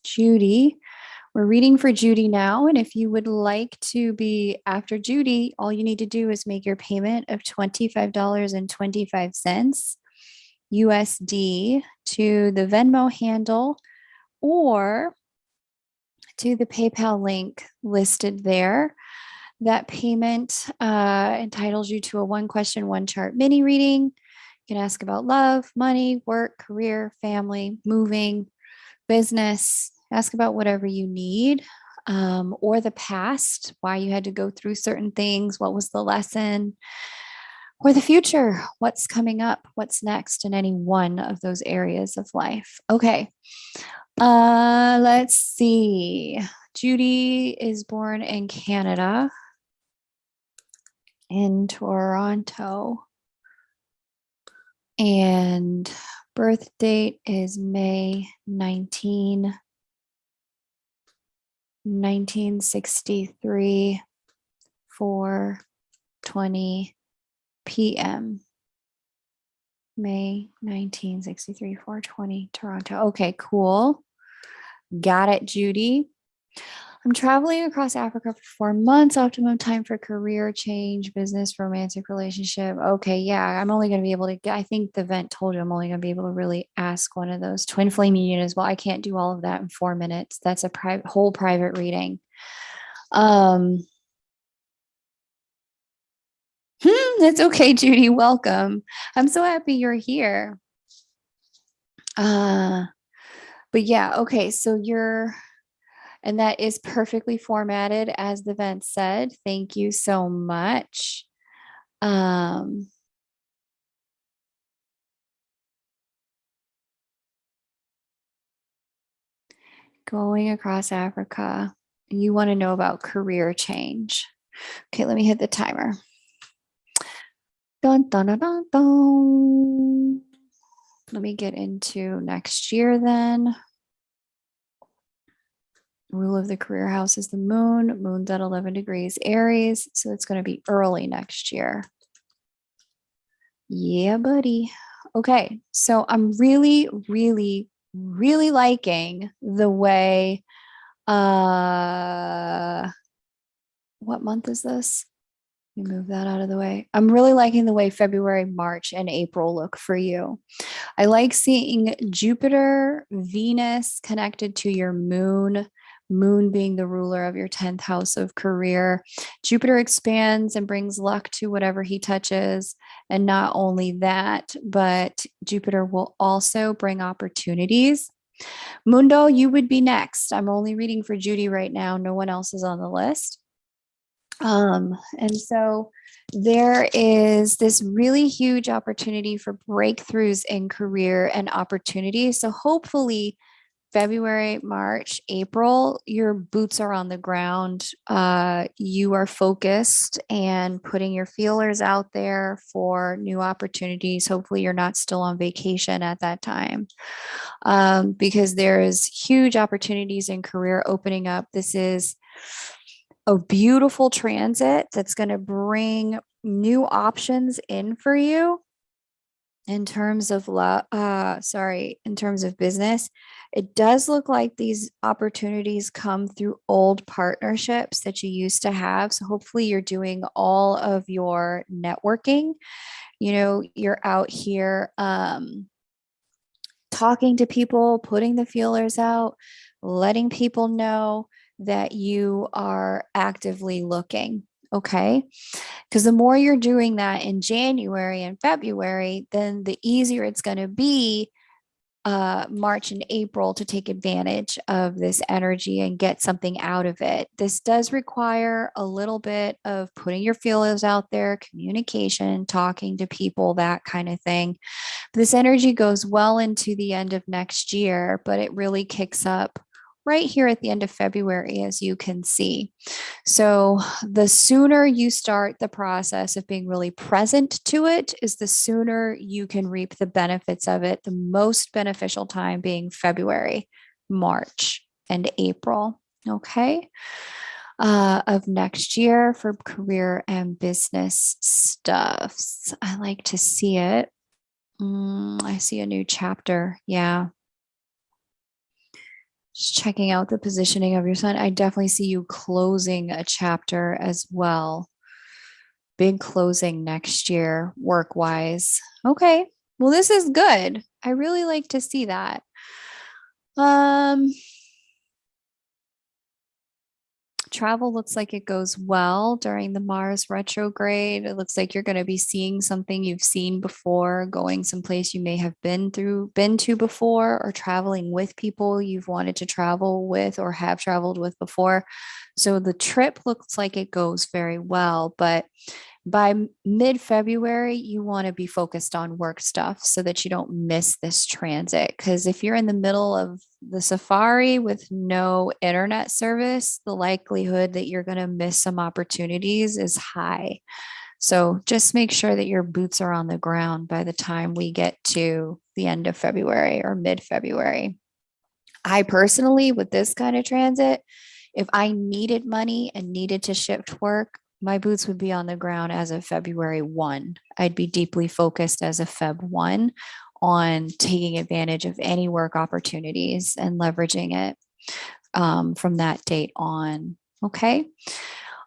Judy. We're reading for Judy now. And if you would like to be after Judy, all you need to do is make your payment of $25.25 USD to the Venmo handle or to the PayPal link listed there. That payment entitles you to a one question, one chart mini reading. You can ask about love, money, work, career, family, moving, business, ask about whatever you need, or the past, why you had to go through certain things, what was the lesson, or the future, what's coming up, what's next in any one of those areas of life. Okay, let's see. Judy is born in Canada, in Toronto, and birth date is May 1963, 4:20 p.m. May 1963, 4:20, Toronto. Okay, cool. Got it, Judy. I'm traveling across Africa for 4 months. Optimum time for career change, business, romantic relationship. Okay, yeah, I'm only going to be able to get, I think the vent told you I'm only going to be able to really ask one of those. Twin flame union as well. I can't do all of that in 4 minutes. That's a whole private reading. That's okay, Judy. Welcome. I'm so happy you're here. Uh, but yeah, okay. So and that is perfectly formatted as the vent said. Thank you so much. Um, Going across Africa. You want to know about career change. Okay, let me hit the timer. Dun, dun, dun, dun, dun. Let me get into next year then. Rule of the career house is the moon. Moon's at 11 degrees Aries. So it's going to be early next year. Yeah, buddy. Okay. So I'm really, really, really liking the way, what month is this? Let me move that out of the way. I'm really liking the way February, March, and April look for you. I like seeing Jupiter, Venus connected to your moon, moon being the ruler of your 10th house of career. Jupiter expands and brings luck to whatever he touches. And not only that, but Jupiter will also bring opportunities. Mundo, you would be next. I'm only reading for Judy right now. No one else is on the list. And so there is this really huge opportunity for breakthroughs in career and opportunity. So hopefully, February, March, April, your boots are on the ground. You are focused and putting your feelers out there for new opportunities. Hopefully, you're not still on vacation at that time, because there's huge opportunities in career opening up. This is a beautiful transit that's going to bring new options in for you in terms of in terms of business. It does look like these opportunities come through old partnerships that you used to have. So hopefully you're doing all of your networking. You're out here talking to people, putting the feelers out, letting people know that you are actively looking. Okay. Because the more you're doing that in January and February, then the easier it's going to be March and April to take advantage of this energy and get something out of it. This does require a little bit of putting your feelers out there, communication, talking to people, that kind of thing. This energy goes well into the end of next year, but it really kicks up right here at the end of February, as you can see. So, the sooner you start the process of being really present to it, is the sooner you can reap the benefits of it. The most beneficial time being February, March, and April. Okay. Of next year for career and business stuffs. I like to see it. I see a new chapter. Yeah. Just checking out the positioning of your sun. I definitely see you closing a chapter as well. Big closing next year, work wise. Okay. Well, this is good. I really like to see that. Um, Travel looks like it goes well during the Mars retrograde. It looks like you're going to be seeing something you've seen before, going someplace you may have been to before, or traveling with people you've wanted to travel with or have traveled with before. So the trip looks like it goes very well, but by mid-February, you want to be focused on work stuff so that you don't miss this transit. Because if you're in the middle of the safari with no internet service, the likelihood that you're going to miss some opportunities is high. So just make sure that your boots are on the ground by the time we get to the end of February or mid-February. I personally, with this kind of transit, if I needed money and needed to shift work, my boots would be on the ground as of February 1. I'd be deeply focused as of Feb 1 on taking advantage of any work opportunities and leveraging it from that date on. Okay.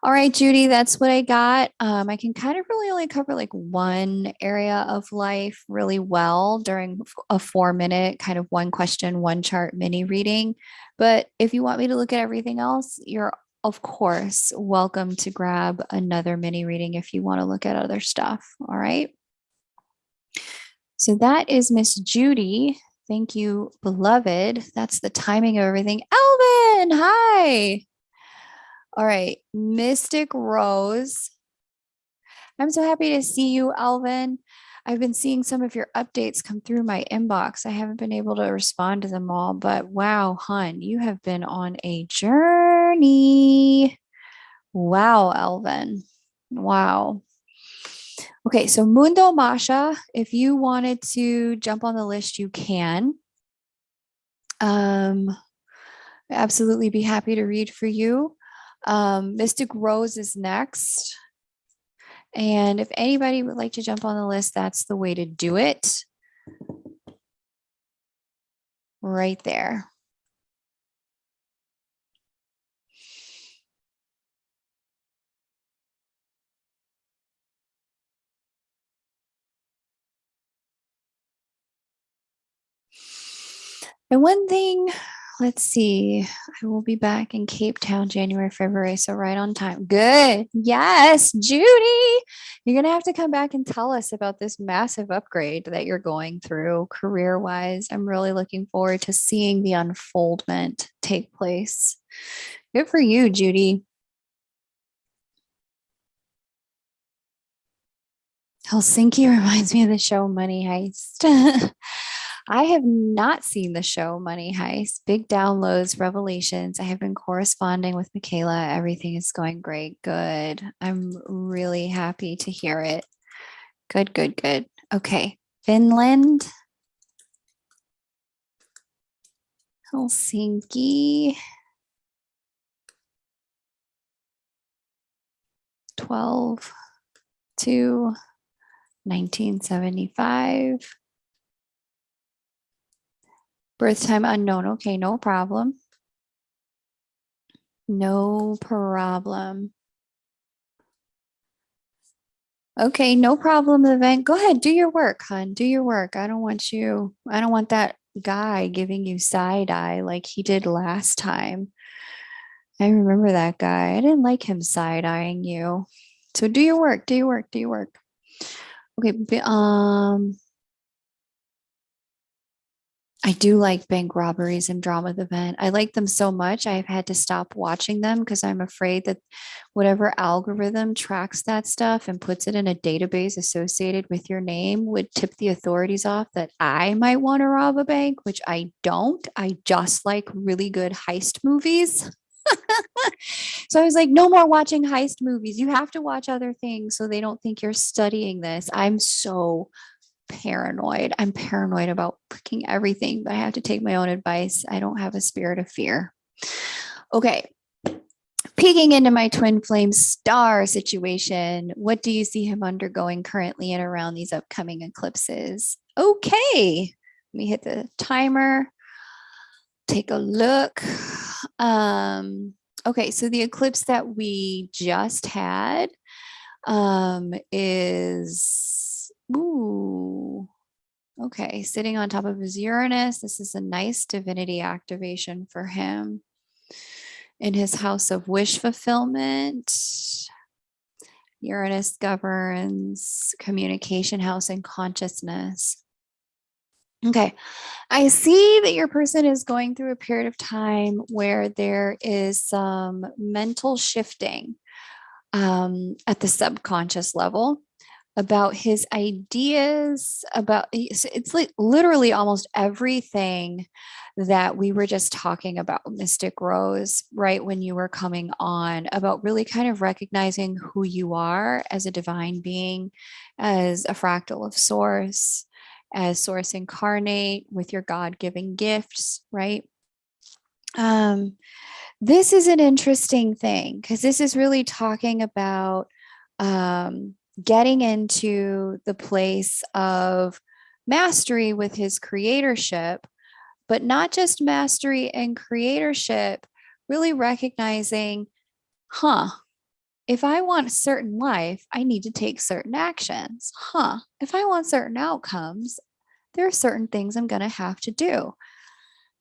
All right, Judy, that's what I got. I can kind of really only cover like one area of life really well during a 4 minute kind of one question, one chart mini reading. But if you want me to look at everything else, you're of course welcome to grab another mini reading if you want to look at other stuff. All right. So that is Miss Judy. Thank you, beloved. That's the timing of everything. Alvin, hi. All right, Mystic Rose. I'm so happy to see you, Alvin. I've been seeing some of your updates come through my inbox. I haven't been able to respond to them all, but wow, hun, you have been on a journey. journey. Wow, Elvin. Wow. Okay, so Mundo Masha, if you wanted to jump on the list, you can. Um, absolutely be happy to read for you. Mystic Rose is next. And if anybody would like to jump on the list, that's the way to do it. Right there. And one thing, let's see, I will be back in Cape Town January, February, so right on time. Good. Yes, Judy, you're going to have to come back and tell us about this massive upgrade that you're going through career-wise. I'm really looking forward to seeing the unfoldment take place. Good for you, Judy. Helsinki reminds me of the show Money Heist. I have not seen the show Money Heist. Big downloads, revelations. I have been corresponding with Michaela. Everything is going great. Good. I'm really happy to hear it. Good, good, good. Okay. Finland, Helsinki, 12 to 1975. Birth time unknown. Okay, no problem. No problem. Okay, no problem, event. Go ahead, do your work, hon. Do your work. I don't want that guy giving you side eye like he did last time. I remember that guy. I didn't like him side eyeing you. So do your work, do your work, do your work. Okay, I do like bank robberies and drama the event. I like them so much. I've had to stop watching them because I'm afraid that whatever algorithm tracks that stuff and puts it in a database associated with your name would tip the authorities off that I might want to rob a bank, which I don't. I just like really good heist movies. So I was like, no more watching heist movies. You have to watch other things so they don't think you're studying this. I'm so paranoid. I'm paranoid about freaking everything, but I have to take my own advice. I don't have a spirit of fear. Okay. Peeking into my twin flame star situation, what do you see him undergoing currently and around these upcoming eclipses? Okay. Let me hit the timer. Take a look. Okay, so the eclipse that we just had is okay, sitting on top of his Uranus. This is a nice divinity activation for him in his house of wish fulfillment. Uranus governs communication house and consciousness. Okay, I see that your person is going through a period of time where there is some mental shifting at the subconscious level about his ideas about it's like literally almost everything that we were just talking about, Mystic Rose, right when you were coming on, about really kind of recognizing who you are as a divine being, as a fractal of source, as source incarnate with your God-given gifts, right? This is an interesting thing because this is really talking about getting into the place of mastery with his creatorship, but not just mastery and creatorship, really recognizing, if I want a certain life, I need to take certain actions. If I want certain outcomes, there are certain things I'm going to have to do.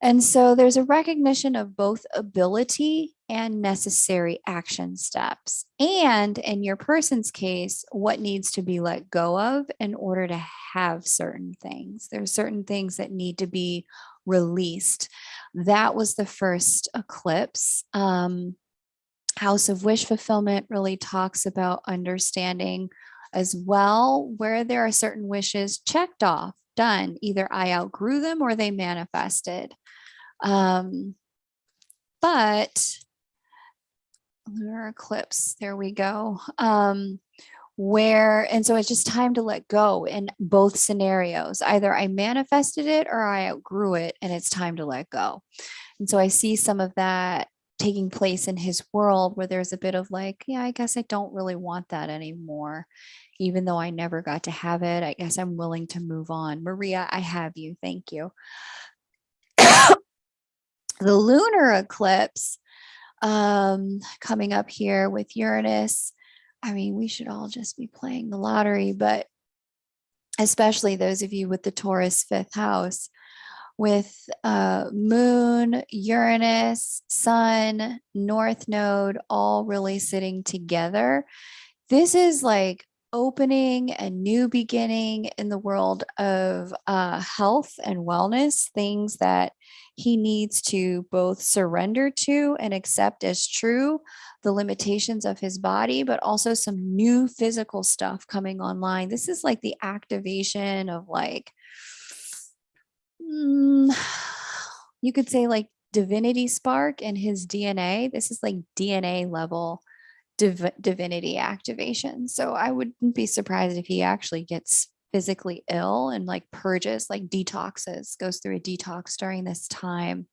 And so there's a recognition of both ability and necessary action steps. And in your person's case, what needs to be let go of in order to have certain things. There's certain things that need to be released. That was the first eclipse. House of Wish Fulfillment really talks about understanding as well where there are certain wishes checked off, done. Either I outgrew them or they manifested. But lunar eclipse. There we go. And so it's just time to let go in both scenarios. Either I manifested it or I outgrew it, and it's time to let go. And so I see some of that taking place in his world where there's a bit of like, yeah, I guess I don't really want that anymore. Even though I never got to have it, I guess I'm willing to move on. Maria, I have you. Thank you. The lunar eclipse coming up here with Uranus. I mean, we should all just be playing the lottery, but especially those of you with the Taurus fifth house, with Moon, Uranus, Sun, North Node, all really sitting together. This is like opening a new beginning in the world of health and wellness, things that he needs to both surrender to and accept as true, the limitations of his body, but also some new physical stuff coming online. This is like the activation of like, you could say like divinity spark in his DNA. This is like DNA level divinity activation. So I wouldn't be surprised if he actually gets physically ill and like purges, like detoxes, goes through a detox during this time.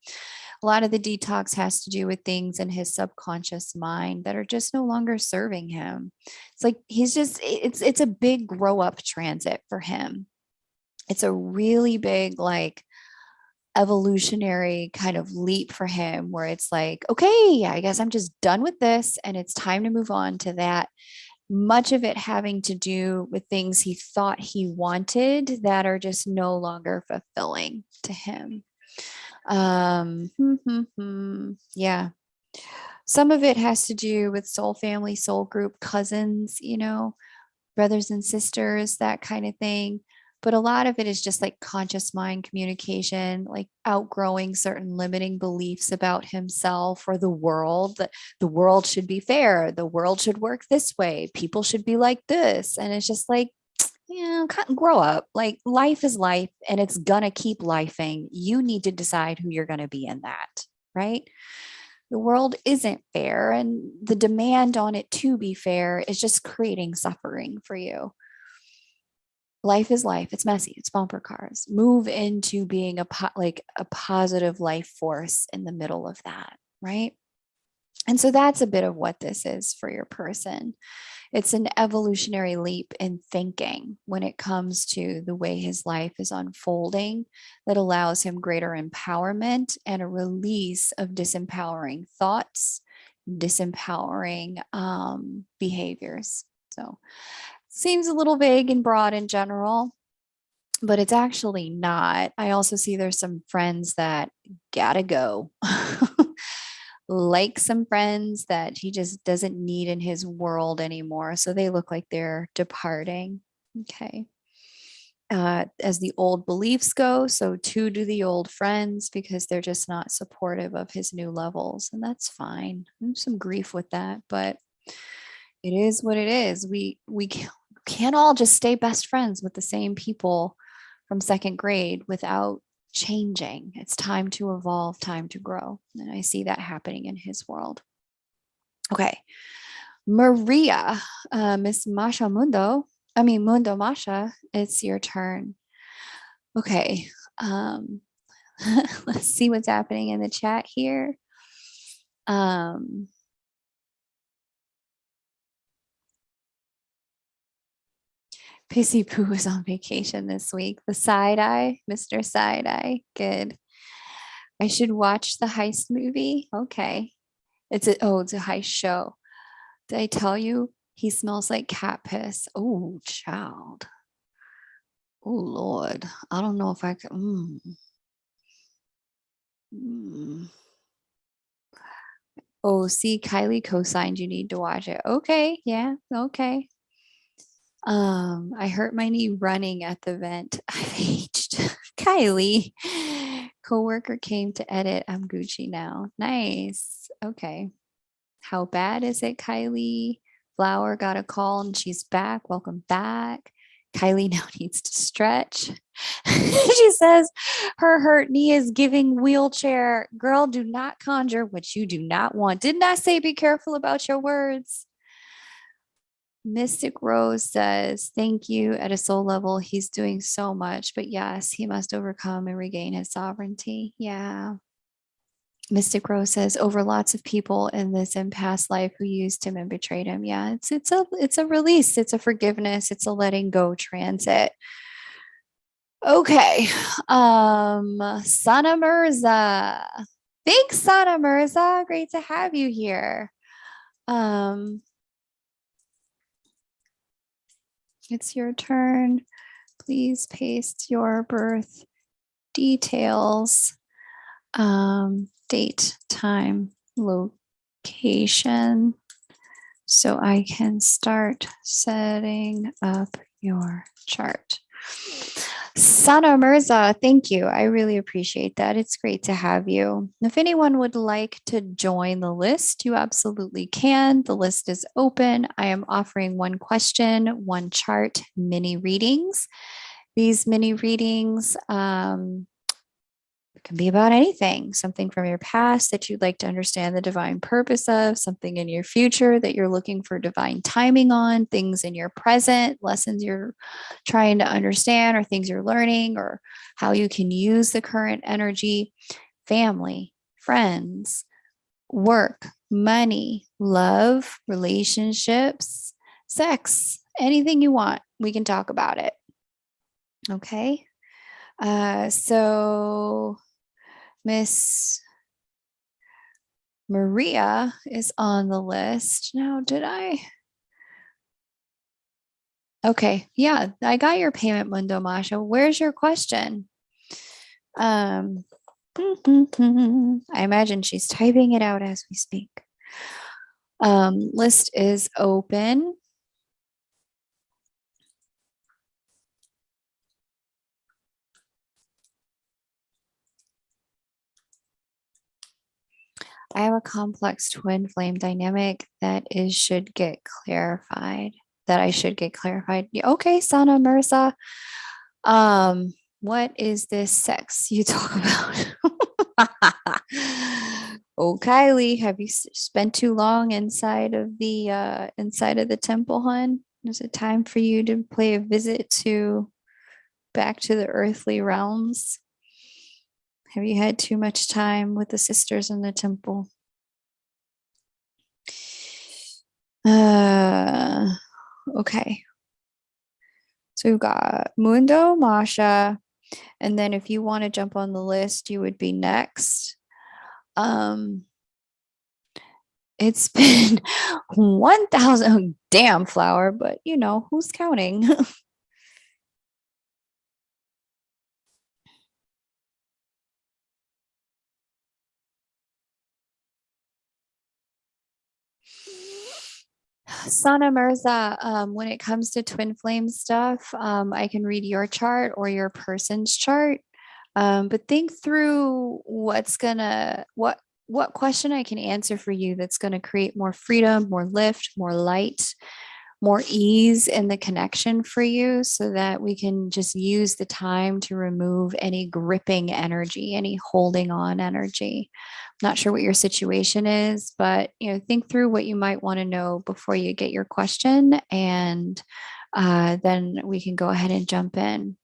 A lot of the detox has to do with things in his subconscious mind that are just no longer serving him. It's like he's just it's a big grow up transit for him. It's a really big like evolutionary kind of leap for him where it's like, okay, I guess I'm just done with this and it's time to move on to that. Much of it having to do with things he thought he wanted that are just no longer fulfilling to him. Yeah. Some of it has to do with soul family, soul group, cousins, brothers and sisters, that kind of thing. But a lot of it is just like conscious mind communication, like outgrowing certain limiting beliefs about himself or the world, that the world should be fair, the world should work this way, people should be like this. And it's just like, grow up. Like life is life and it's gonna keep lifing. You need to decide who you're gonna be in that, right? The world isn't fair, and the demand on it to be fair is just creating suffering for you. Life is life. It's messy. It's bumper cars. Move into being like a positive life force in the middle of that, right? And so that's a bit of what this is for your person. It's an evolutionary leap in thinking when it comes to the way his life is unfolding that allows him greater empowerment and a release of disempowering thoughts, disempowering behaviors. So, seems a little vague and broad in general, but it's actually not. I also see there's some friends that gotta go. Like some friends that he just doesn't need in his world anymore. So they look like they're departing. Okay. As the old beliefs go, so too do the old friends because they're just not supportive of his new levels. And that's fine. There's some grief with that, but it is what it is. We can't all just stay best friends with the same people from second grade without changing. It's time to evolve, time to grow. And I see that happening in his world. Okay. Maria, Miss Masha Mundo Masha, it's your turn. Okay. Let's see what's happening in the chat here. Pissy Poo is on vacation this week. The side eye, Mr. Side Eye. Good. I should watch the heist movie. Okay. It's a heist show. Did I tell you he smells like cat piss? Oh, child. Oh, Lord. I don't know if I can. Oh, see, Kylie co-signed. You need to watch it. Okay. Yeah. Okay. I hurt my knee running at the event. I've aged. Kylie. Coworker came to edit. I'm Gucci now. Nice. Okay. How bad is it, Kylie? Flower got a call and she's back. Welcome back. Kylie now needs to stretch. She says her hurt knee is giving wheelchair. Girl, do not conjure what you do not want. Didn't I say be careful about your words? Mystic Rose says, thank you. At a soul level, he's doing so much, but yes, he must overcome and regain his sovereignty. Yeah. Mystic Rose says, over lots of people in this and past life who used him and betrayed him. Yeah, it's a release, it's a forgiveness, it's a letting go transit. Okay. Sana Mirza. Thanks, Sana Mirza. Great to have you here. It's your turn. Please paste your birth details, date, time, location, so I can start setting up your chart. Sana Mirza, thank you. I really appreciate that. It's great to have you. If anyone would like to join the list, you absolutely can. The list is open. I am offering one question, one chart, mini readings. These mini readings can be about anything, something from your past that you'd like to understand the divine purpose of, something in your future that you're looking for divine timing on, things in your present, lessons you're trying to understand, or things you're learning, or how you can use the current energy, family, friends, work, money, love, relationships, sex, anything you want. We can talk about it. Okay. So Miss Maria is on the list. Now, did I? Okay, yeah, I got your payment, Mundo Masha. Where's your question? I imagine she's typing it out as we speak. List is open. I have a complex twin flame dynamic that should get clarified. That I should get clarified. Okay, Sana Mirza. What is this sex you talk about? Oh, Kylie, have you spent too long inside of the temple, hon? Is it time for you to pay a visit to back to the earthly realms? Have you had too much time with the sisters in the temple? Okay. So we've got Mundo, Masha, and then if you want to jump on the list, you would be next. It's been 1,000, damn flower, but you know, who's counting? Sana Mirza, when it comes to twin flame stuff, I can read your chart or your person's chart. But think through what question I can answer for you that's going to create more freedom, more lift, more light, more ease in the connection for you, so that we can just use the time to remove any gripping energy, any holding on energy. Not sure what your situation is, but think through what you might want to know before you get your question, and then we can go ahead and jump in.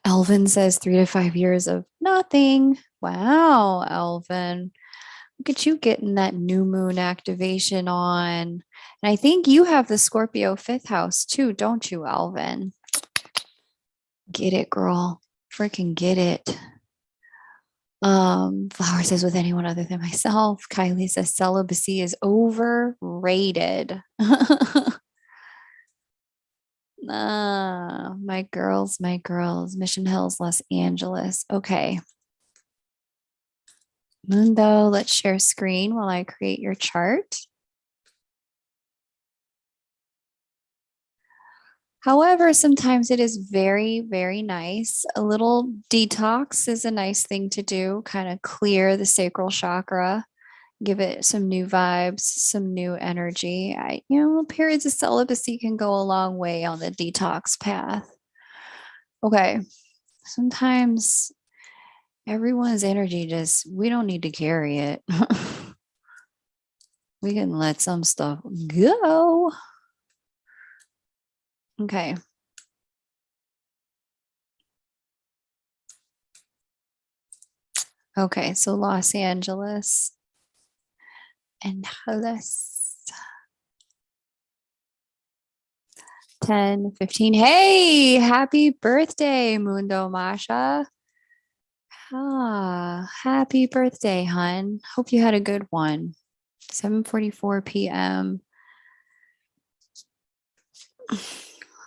Elvin says 3 to 5 years of nothing. Wow, Elvin. Look at you getting that new moon activation on. And I think you have the Scorpio fifth house too, don't you, Alvin? Get it, girl. Freaking get it. Flower says with anyone other than myself. Kylie says celibacy is overrated. My girls, my girls. Mission Hills, Los Angeles. Okay. Mundo, let's share screen while I create your chart. However, sometimes it is very, very nice. A little detox is a nice thing to do, kind of clear the sacral chakra, give it some new vibes, some new energy. Periods of celibacy can go a long way on the detox path. Okay. Sometimes everyone's energy just, we don't need to carry it. We can let some stuff go. Okay. Okay. So Los Angeles and Dallas. 10:15. Hey, happy birthday, Mundo Masha. Happy birthday, hun. Hope you had a good one. 7:44 p.m.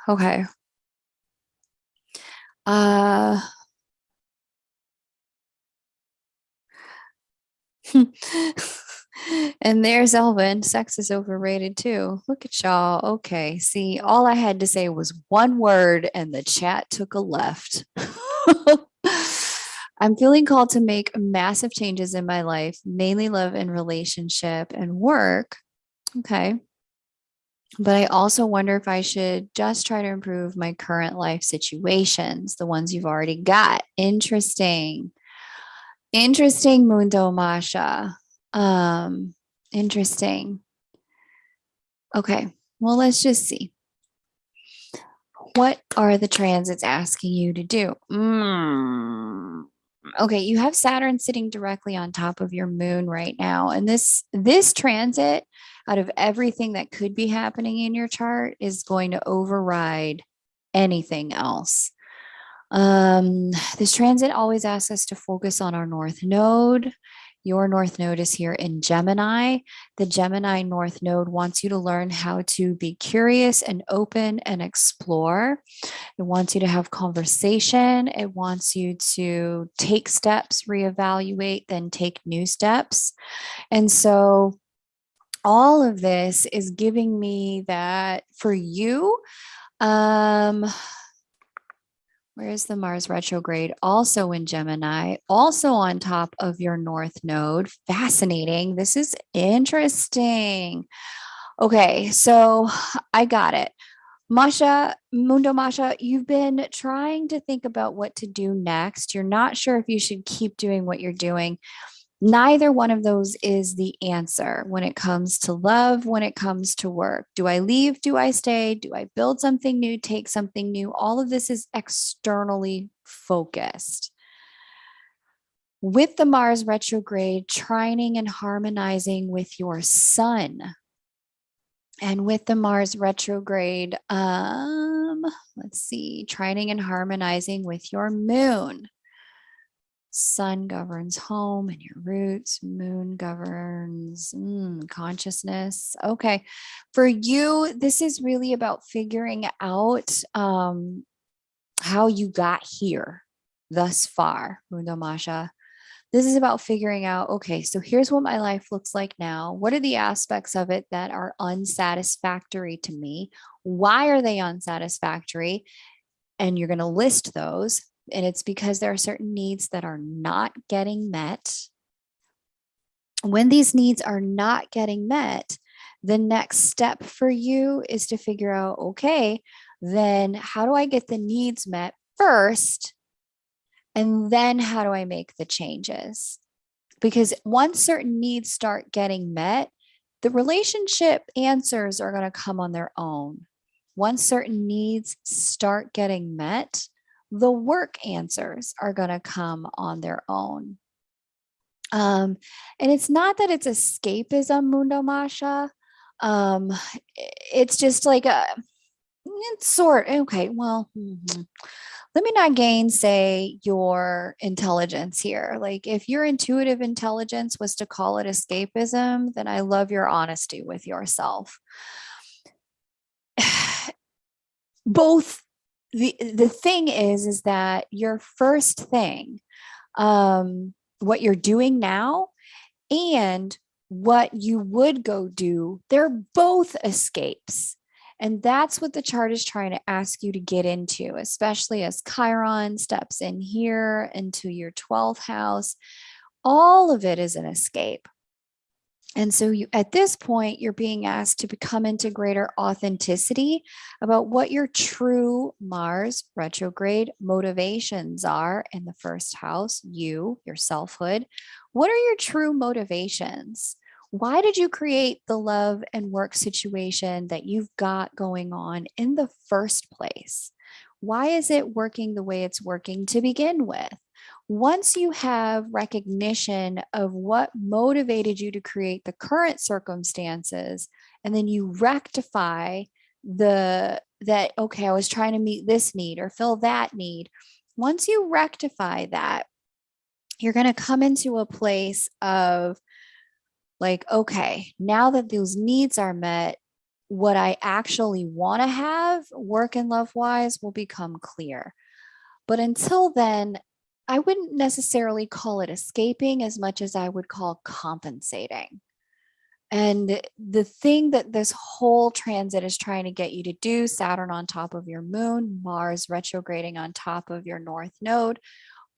Okay. Uh and there's Elvin. Sex is overrated too. Look at y'all. Okay. See, all I had to say was one word and the chat took a left. I'm feeling called to make massive changes in my life, mainly love and relationship and work. Okay. But I also wonder if I should just try to improve my current life situations, the ones you've already got. Interesting. Interesting, Mundo Masha. Um, Interesting. Okay. Well, let's just see. What are the transits asking you to do? Okay, you have Saturn sitting directly on top of your moon right now, and this transit, out of everything that could be happening in your chart, is going to override anything else. This transit always asks us to focus on our North Node. Your North Node is here in Gemini. The Gemini North Node wants you to learn how to be curious and open and explore. It wants you to have conversation. It wants you to take steps, reevaluate, then take new steps. And so all of this is giving me that for you. Where's the Mars retrograde? Also in Gemini, also on top of your North Node. Fascinating. This is interesting. Okay, so I got it. Masha, Mundo Masha, you've been trying to think about what to do next. You're not sure if you should keep doing what you're doing. Neither one of those is the answer when it comes to love, when it comes to work. Do I leave? Do I stay? Do I build something new, take something new? All of this is externally focused. With the Mars retrograde, trining and harmonizing with your sun. And with the Mars retrograde, let's see, trining and harmonizing with your moon. Sun governs home and your roots. Moon governs consciousness. Okay. For you, this is really about figuring out how you got here thus far, Mundo Masha. This is about figuring out, okay, so here's what my life looks like now. What are the aspects of it that are unsatisfactory to me? Why are they unsatisfactory? And you're going to list those. And it's because there are certain needs that are not getting met. When these needs are not getting met, the next step for you is to figure out, okay, then how do I get the needs met first? And then how do I make the changes? Because once certain needs start getting met, the relationship answers are going to come on their own. Once certain needs start getting met, the work answers are going to come on their own. And it's not that it's escapism, Mundo Masha. Um, it's just like it's sort, okay, well, let me not gainsay your intelligence here. Like, if your intuitive intelligence was to call it escapism, then I love your honesty with yourself. Both the thing is that your first thing, what you're doing now and what you would go do, they're both escapes. And that's what the chart is trying to ask you to get into, especially as Chiron steps in here into your 12th house. All of it is an escape. And so you, at this point, you're being asked to become into greater authenticity about what your true Mars retrograde motivations are in the first house, you, your selfhood. What are your true motivations? Why did you create the love and work situation that you've got going on in the first place? Why is it working the way it's working to begin with? Once you have recognition of what motivated you to create the current circumstances, and then you rectify the that, okay, I was trying to meet this need or fill that need. Once you rectify that, you're going to come into a place of like, okay, now that those needs are met, what I actually want to have work and love wise will become clear. But until then, I wouldn't necessarily call it escaping as much as I would call compensating. And the thing that this whole transit is trying to get you to do, Saturn on top of your moon, Mars retrograding on top of your north node,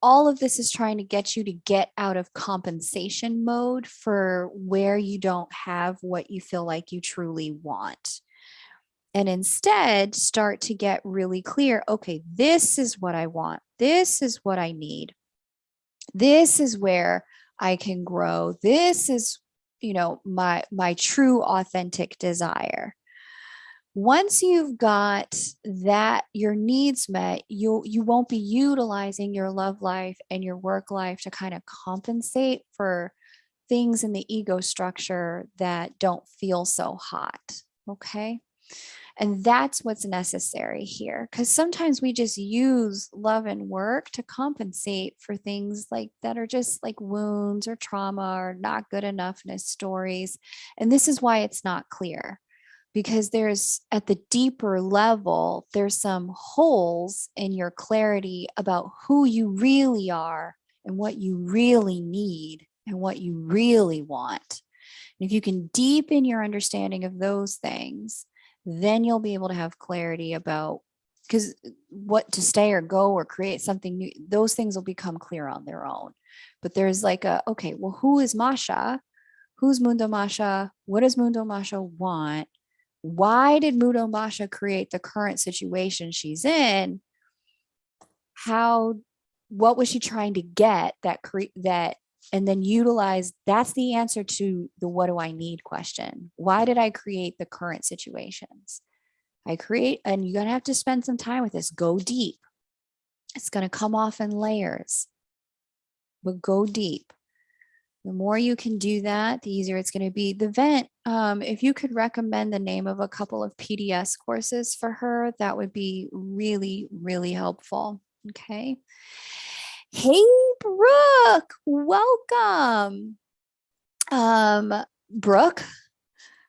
all of this is trying to get you to get out of compensation mode for where you don't have what you feel like you truly want. And instead start to get really clear, okay, this is what I want. This is what I need. This is where I can grow. This is, my true authentic desire. Once you've got that your needs met, you won't be utilizing your love life and your work life to kind of compensate for things in the ego structure that don't feel so hot. Okay. And that's what's necessary here. Because sometimes we just use love and work to compensate for things like that are just like wounds or trauma or not good enoughness stories. And this is why it's not clear. Because there's at the deeper level, there's some holes in your clarity about who you really are and what you really need and what you really want. And if you can deepen your understanding of those things, then you'll be able to have clarity about, because what to stay or go or create something new, those things will become clear on their own. But there's like okay, well, who is Masha? Who's Mundo Masha? What does Mundo Masha want? Why did Mundo Masha create the current situation she's in? What was she trying to get that and then utilize? That's the answer to the what do I need question. Why did I create the current situations? And you're going to have to spend some time with this. Go deep. It's going to come off in layers, but go deep. The more you can do that, the easier it's going to be. The vent, if you could recommend the name of a couple of PDS courses for her, that would be really, really helpful. Okay. Hey, Brooke, welcome. Brooke,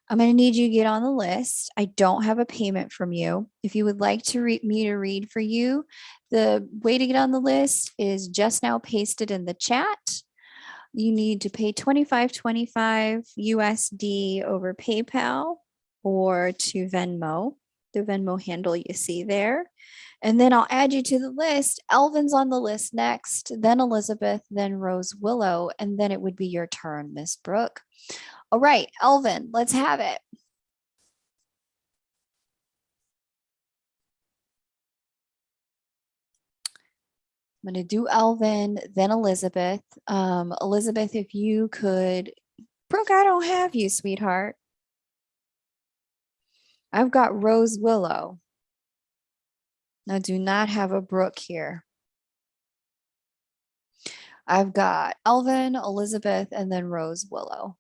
I'm going to need you to get on the list. I don't have a payment from you. If you would like to me to read for you, the way to get on the list is just now pasted in the chat. You need to pay $25.25 USD over PayPal or to Venmo, the Venmo handle you see there. And then I'll add you to the list. Elvin's on the list next, then Elizabeth, then Rose Willow, and then it would be your turn, Miss Brooke. All right, Elvin, let's have it. I'm going to do Elvin, then Elizabeth. Elizabeth, if you could, Brooke, I don't have you, sweetheart. I've got Rose Willow. I do not have a Brooke here. I've got Elvin, Elizabeth, and then Rose Willow.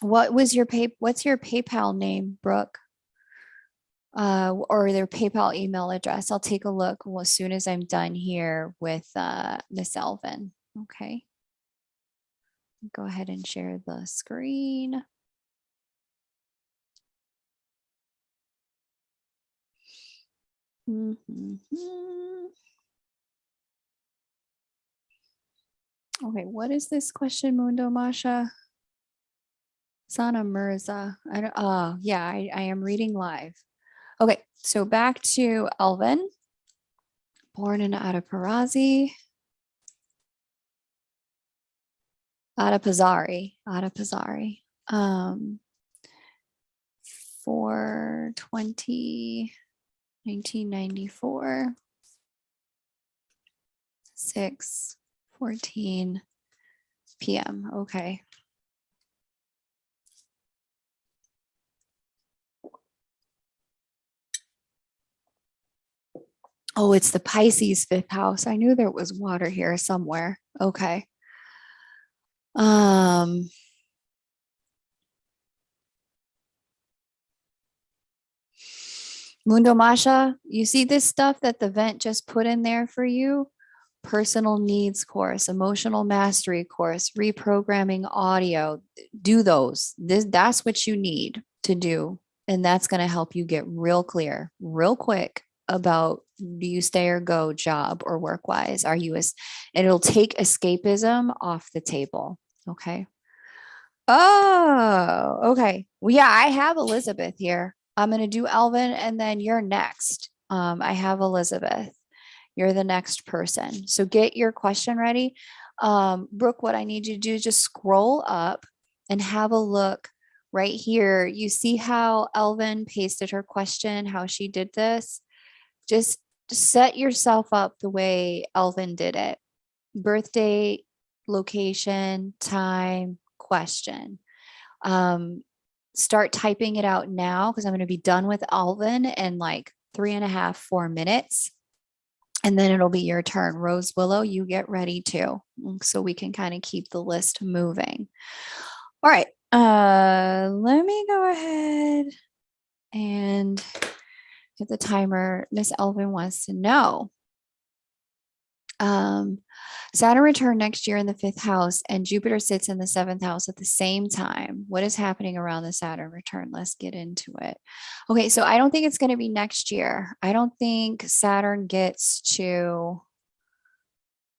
What's your PayPal name, Brooke? Or their PayPal email address. I'll take a look as soon as I'm done here with Miss Elvin. Okay. Go ahead and share the screen. Okay, what is this question, Mundo Masha? Sana Mirza. Yeah, I am reading live. Okay, so back to Elvin. Born in Adaparazi. Adipazari. 4/20, 1994, 6:14 p.m. Okay. Oh, it's the Pisces fifth house. I knew there was water here somewhere. Okay. Um, Mundo Masha, you see this stuff that the vent just put in there for you? Personal needs course, emotional mastery course, reprogramming audio. Do those. That's what you need to do. And that's going to help you get real clear, real quick about do you stay or go job or work wise? Are you as, and it'll take escapism off the table. Okay. Oh, okay. Well, yeah, I have Elizabeth here. I'm going to do Elvin and then you're next. I have Elizabeth. You're the next person. So get your question ready. Brooke, what I need you to do is just scroll up and have a look right here. You see how Elvin pasted her question, how she did this? Just set yourself up the way Elvin did it. Birthday, location, time, question. Start typing it out now because I'm going to be done with Elvin in like 3.5, 4 minutes. And then it'll be your turn. Rose Willow, you get ready too. So we can kind of keep the list moving. All right. Let me go ahead and get the timer. Miss Elvin wants to know. Saturn return next year in the fifth house, and Jupiter sits in the seventh house at the same time. What is happening around the Saturn return? Let's get into it. Okay, so I don't think it's going to be next year. I don't think Saturn gets to,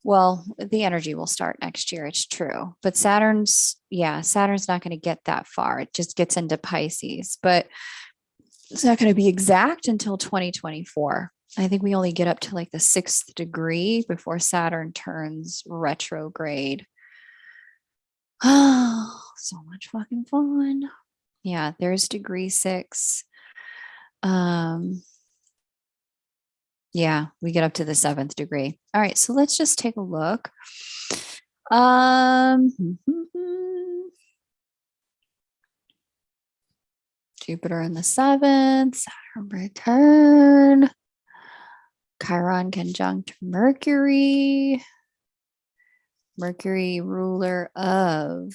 well, the energy will start next year. It's true. But Saturn's not going to get that far. It just gets into Pisces, but it's not going to be exact until 2024. I think we only get up to like the 6th degree before Saturn turns retrograde. Oh, so much fucking fun. Yeah, there's degree 6. Yeah, we get up to the 7th degree. All right, so let's just take a look. Jupiter in the 7th, Saturn return. Chiron conjunct Mercury. Mercury, ruler of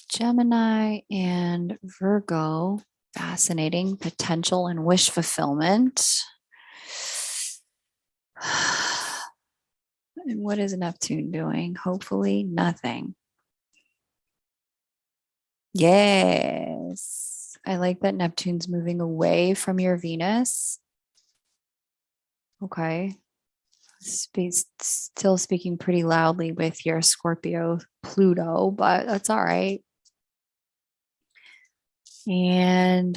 Gemini and Virgo. Fascinating potential and wish fulfillment. And what is Neptune doing? Hopefully nothing. Yes. I like that Neptune's moving away from your Venus. Okay. Still speaking pretty loudly with your Scorpio Pluto, but that's all right. And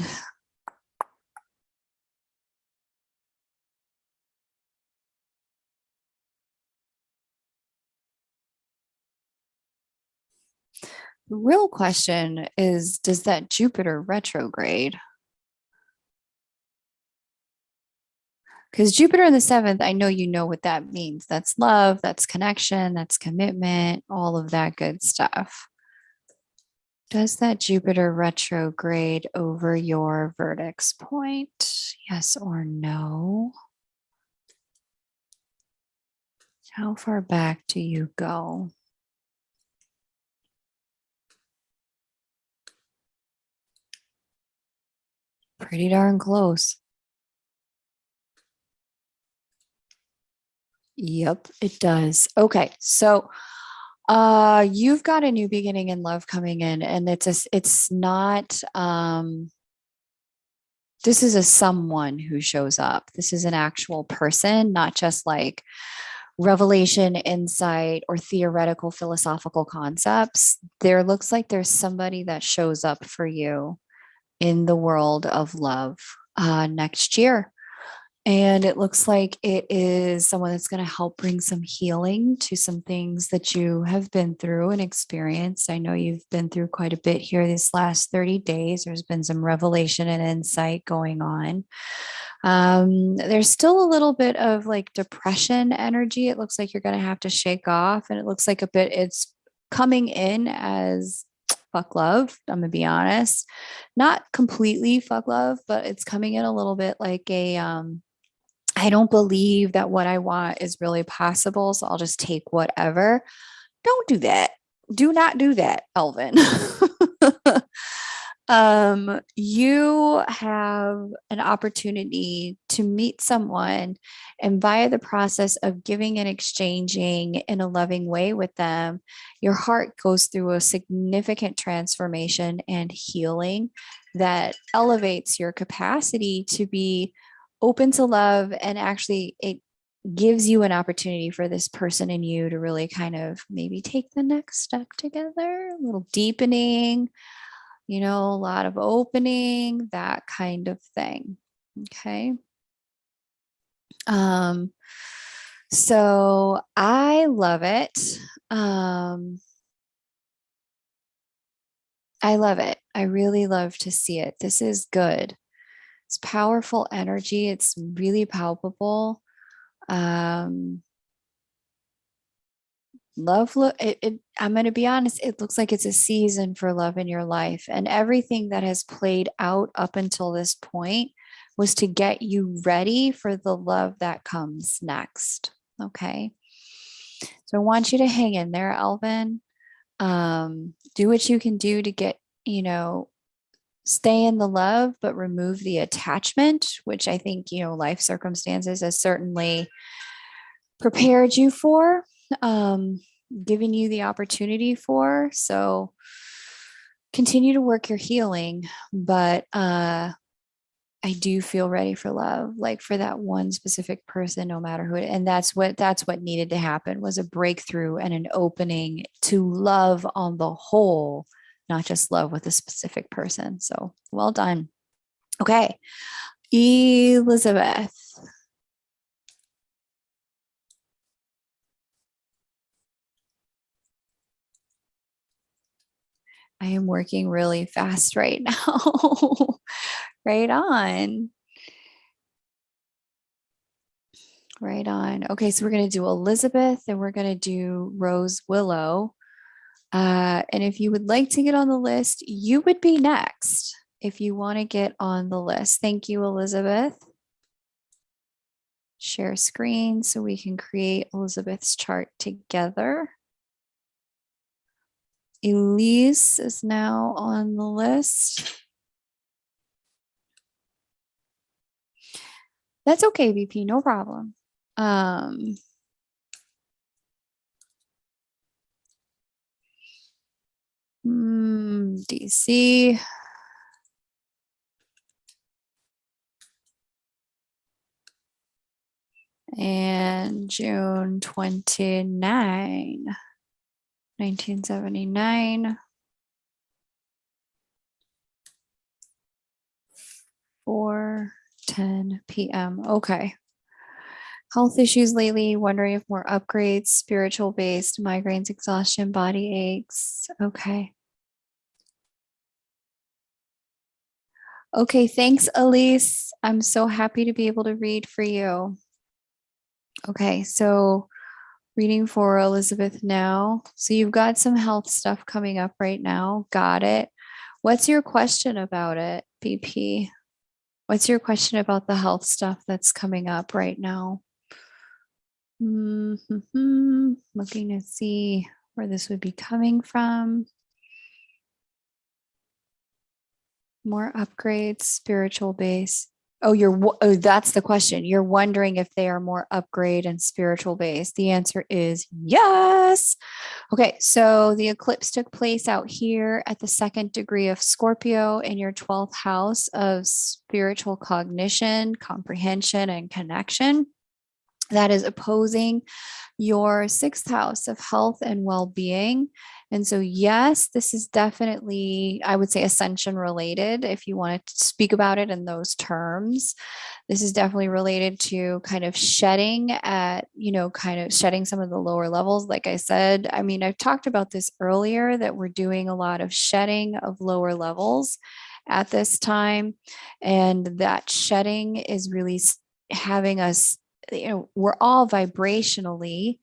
the real question is, does that Jupiter retrograde? Because Jupiter in the 7th, I know you know what that means. That's love, that's connection, that's commitment, all of that good stuff. Does that Jupiter retrograde over your vertex point? Yes or no? How far back do you go? Pretty darn close. Yep, it does. Okay, so you've got a new beginning in love coming in, and it's not this is a someone who shows up. This is an actual person, not just like revelation, insight, or theoretical philosophical concepts. There looks like there's somebody that shows up for you in the world of love next year. And it looks like it is someone that's going to help bring some healing to some things that you have been through and experienced. I know you've been through quite a bit here these last 30 days. There's been some revelation and insight going on. There's still a little bit of like depression energy. It looks like you're going to have to shake off. And it looks like it's coming in as fuck love. I'm going to be honest. Not completely fuck love, but it's coming in a little bit like I don't believe that what I want is really possible. So I'll just take whatever. Don't do that. Do not do that, Elvin. You have an opportunity to meet someone, and via the process of giving and exchanging in a loving way with them, your heart goes through a significant transformation and healing that elevates your capacity to be open to love. And actually, it gives you an opportunity for this person and you to really kind of maybe take the next step together, a little deepening, a lot of opening, that kind of thing. Okay. Um, so I love it. I love it. I really love to see it. This is good. It's powerful energy. It's really palpable. Um, love I'm going to be honest, it looks like it's a season for love in your life, and everything that has played out up until this point was to get you ready for the love that comes next. Okay, so I want you to hang in there, Elvin. Do what you can do to get, stay in the love but remove the attachment, which I think, life circumstances has certainly prepared you for, giving you the opportunity for. So continue to work your healing, but I do feel ready for love, like for that one specific person, no matter who and that's what needed to happen, was a breakthrough and an opening to love on the whole, not just love with a specific person. So well done. Okay, Elizabeth. I am working really fast right now. Right on. Right on. Okay, so we're going to do Elizabeth and we're going to do Rose Willow. And if you would like to get on the list, you would be next if you want to get on the list. Thank you, Elizabeth. Share screen so we can create Elizabeth's chart together. Elise is now on the list. That's okay, VP, no problem. DC. And June 29, 1979. 4:10 p.m. Okay. Health issues lately, wondering if more upgrades, spiritual based, migraines, exhaustion, body aches. Okay. Okay, thanks, Elise. I'm so happy to be able to read for you. Okay, so reading for Elizabeth now. So you've got some health stuff coming up right now. Got it. What's your question about it, BP? What's your question about the health stuff that's coming up right now? Looking to see where this would be coming from. More upgrades, spiritual base. Oh, that's the question. You're wondering if they are more upgrade and spiritual base. The answer is yes. Okay, so the eclipse took place out here at the 2nd degree of Scorpio in your 12th house of spiritual cognition, comprehension, and connection. that is opposing your sixth house of health and well being. And so, yes, this is definitely, I would say, ascension related, if you want to speak about it in those terms. This is definitely related to kind of shedding kind of shedding some of the lower levels. Like I said, I mean, I've talked about this earlier that we're doing a lot of shedding of lower levels at this time. And that shedding is really having us, we're all vibrationally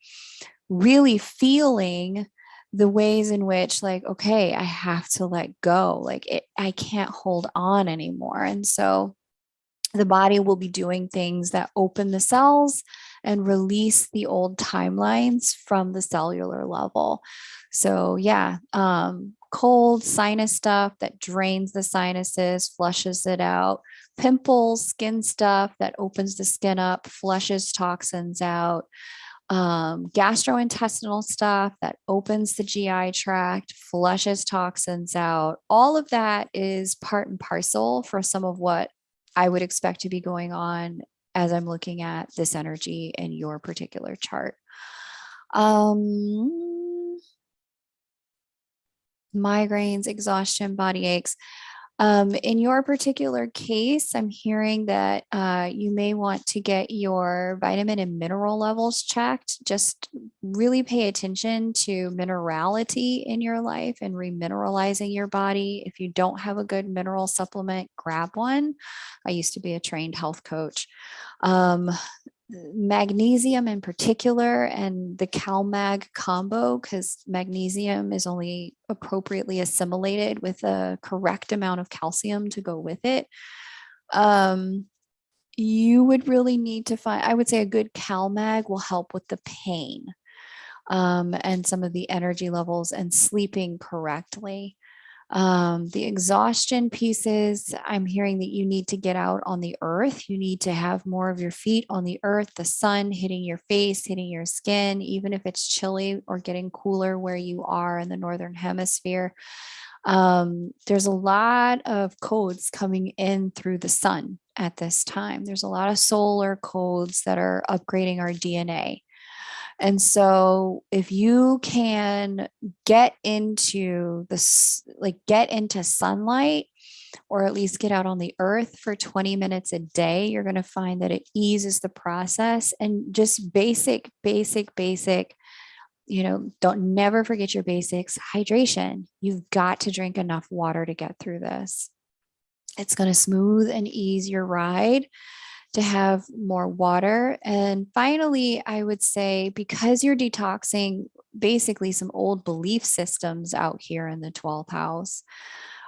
really feeling the ways in which, like, okay, I have to let go, like I can't hold on anymore. And so the body will be doing things that open the cells and release the old timelines from the cellular level. So yeah, cold sinus stuff that drains the sinuses, flushes it out. Pimples, skin stuff that opens the skin up, flushes toxins out. Gastrointestinal stuff that opens the GI tract, flushes toxins out. All of that is part and parcel for some of what I would expect to be going on as I'm looking at this energy in your particular chart. Migraines, exhaustion, body aches. In your particular case, I'm hearing that you may want to get your vitamin and mineral levels checked. Just really pay attention to minerality in your life and remineralizing your body. If you don't have a good mineral supplement, grab one. I used to be a trained health coach. Magnesium in particular, and the CalMag combo, because magnesium is only appropriately assimilated with a correct amount of calcium to go with it. You would really need to find, I would say a good CalMag will help with the pain and some of the energy levels and sleeping correctly. The exhaustion pieces, I'm hearing that you need to get out on the earth. You need to have more of your feet on the earth, the sun hitting your face, hitting your skin, even if it's chilly or getting cooler where you are in the northern hemisphere. There's a lot of codes coming in through the sun at this time. There's a lot of solar codes that are upgrading our DNA. And so if you can get into this, like get into sunlight, or at least get out on the earth for 20 minutes a day, you're going to find that it eases the process. And just basic, don't never forget your basics. Hydration. You've got to drink enough water to get through this. It's going to smooth and ease your ride to have more water. And finally, I would say, because you're detoxing basically some old belief systems out here in the 12th house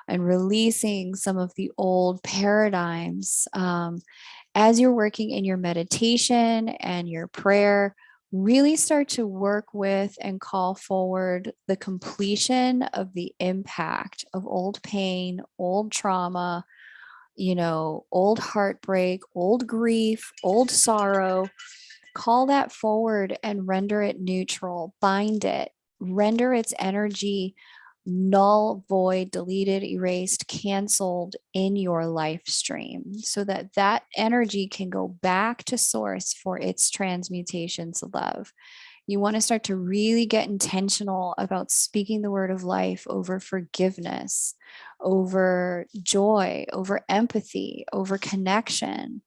and releasing some of the old paradigms, as you're working in your meditation and your prayer, really start to work with and call forward the completion of the impact of old pain, old trauma, old heartbreak, old grief, old sorrow. Call that forward and render it neutral, bind it, render its energy null, void, deleted, erased, canceled in your life stream, so that that energy can go back to source for its transmutation to love. You want to start to really get intentional about speaking the word of life over forgiveness, over joy, over empathy, over connection,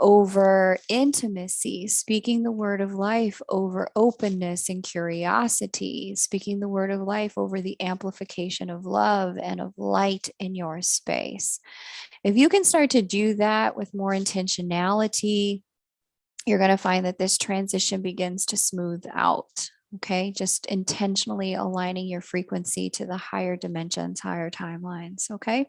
over intimacy, speaking the word of life over openness and curiosity, speaking the word of life over the amplification of love and of light in your space. If you can start to do that with more intentionality, you're going to find that this transition begins to smooth out. Okay, just intentionally aligning your frequency to the higher dimensions, higher timelines. Okay.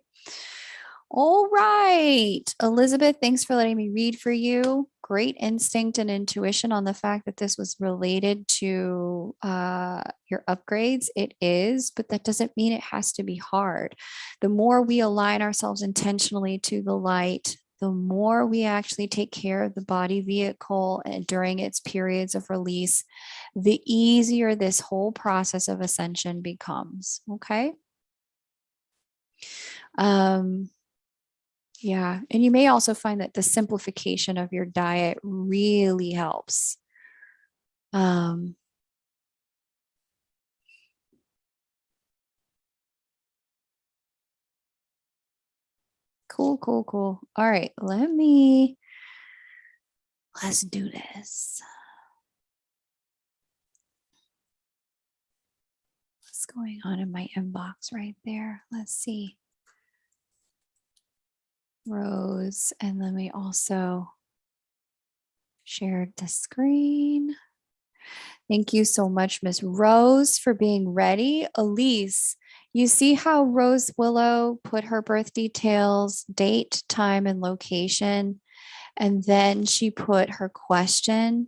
All right, Elizabeth, thanks for letting me read for you. Great instinct and intuition on the fact that this was related to your upgrades. It is, but that doesn't mean it has to be hard. The more we align ourselves intentionally to the light, the more we actually take care of the body vehicle and during its periods of release, the easier this whole process of ascension becomes. Okay. Yeah. And you may also find that the simplification of your diet really helps. Um, cool, cool, cool. All right. Let's do this. What's going on in my inbox right there? Let's see. Rose. And let me also share the screen. Thank you so much, Miss Rose, for being ready. Elise, you see how Rose Willow put her birth details, date, time, and location, and then she put her question.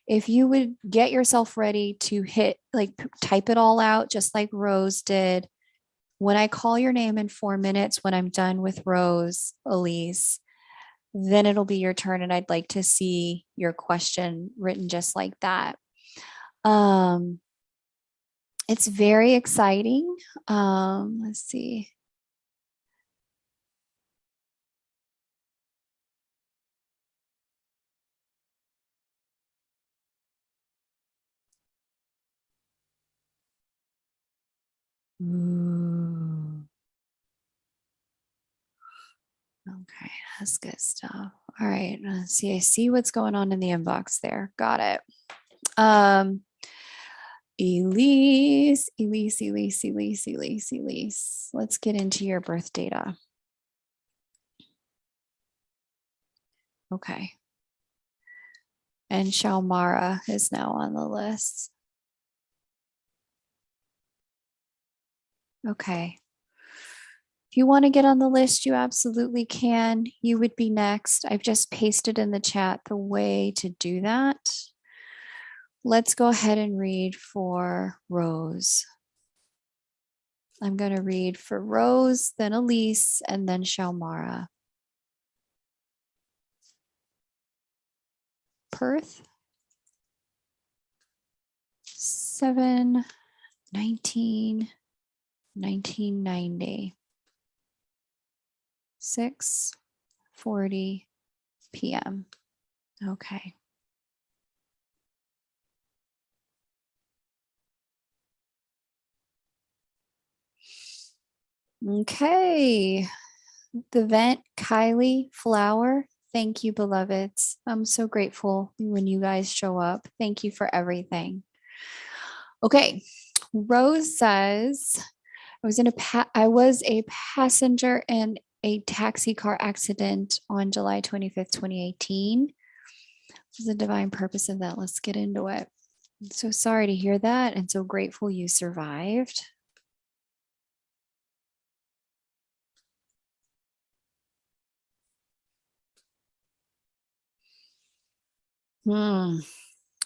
If you would get yourself ready to hit, like type it all out, just like Rose did. When I call your name in 4 minutes, when I'm done with Rose, Elise, then it'll be your turn. And I'd like to see your question written just like that. Um, it's very exciting. Let's see. Ooh. Okay, that's good stuff. All right, let's see. I see what's going on in the inbox there. Got it. Elise. Let's get into your birth data. Okay. And Shalmara is now on the list. Okay. If you want to get on the list, you absolutely can. You would be next. I've just pasted in the chat the way to do that. Let's go ahead and read for Rose. I'm going to read for Rose, then Elise, and then Shalmara. Perth, 7/19/1990, 6:40 p.m. Okay. Okay. The vent, Kylie, Flower. Thank you, beloveds. I'm so grateful when you guys show up. Thank you for everything. Okay. Rose says, I was a passenger in a taxi car accident on July 25th, 2018. What's the divine purpose of that? Let's get into it. I'm so sorry to hear that and so grateful you survived.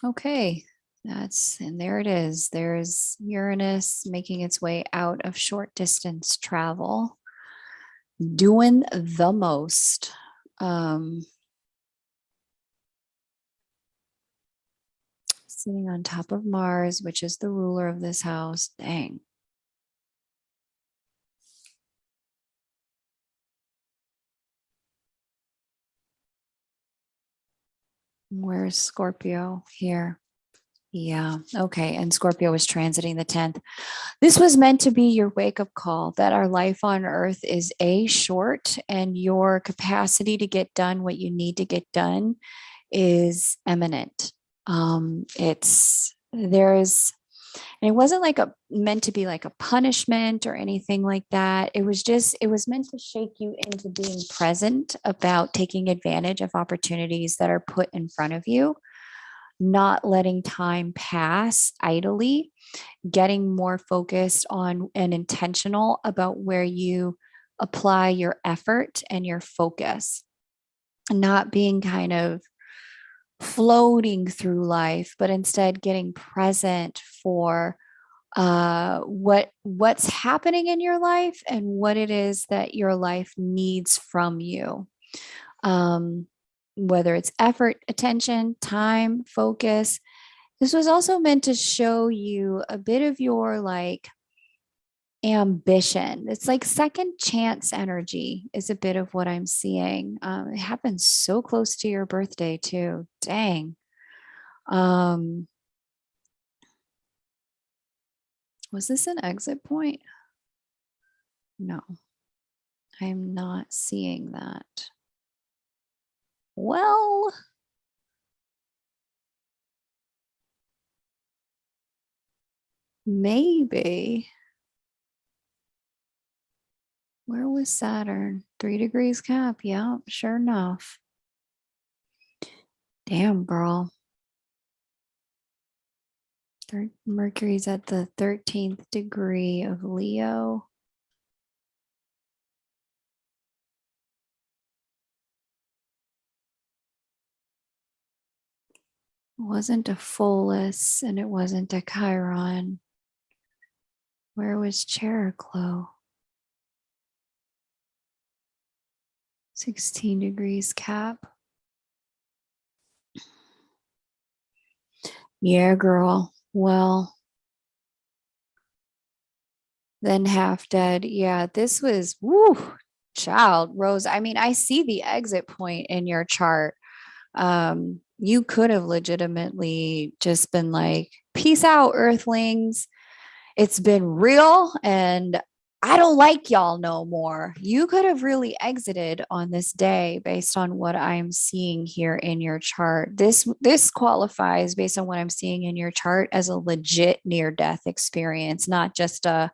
Okay. And there it is. There's Uranus making its way out of short distance travel, doing the most. Sitting on top of Mars, which is the ruler of this house. Dang. Where's Scorpio? Here. Yeah. Okay. And Scorpio was transiting the 10th. This was meant to be your wake up call that our life on earth is short, and your capacity to get done what you need to get done is eminent. And it wasn't like meant to be like a punishment or anything like that. It was meant to shake you into being present about taking advantage of opportunities that are put in front of you, not letting time pass idly, getting more focused on and intentional about where you apply your effort and your focus, not being kind of floating through life, but instead getting present for what's happening in your life and what it is that your life needs from you. Whether it's effort, attention, time, focus. This was also meant to show you a bit of your like ambition. It's like second chance energy is a bit of what I'm seeing. It happens so close to your birthday too. Dang. Um, was this an exit point? No, I'm not seeing that. Well, maybe. Where was Saturn? 3 degrees cap. Yeah, sure enough. Damn, girl. Mercury's at the 13th degree of Leo. It wasn't a Pholus and it wasn't a Chiron. Where was Chericlo? 16 degrees cap. Yeah, girl. Well, then half dead. Yeah, this was, woo, child, Rose. I mean, I see the exit point in your chart. You could have legitimately just been like, peace out, earthlings. It's been real and I don't like y'all no more. You could have really exited on this day based on what I'm seeing here in your chart. This qualifies based on what I'm seeing in your chart as a legit near death experience, not just a,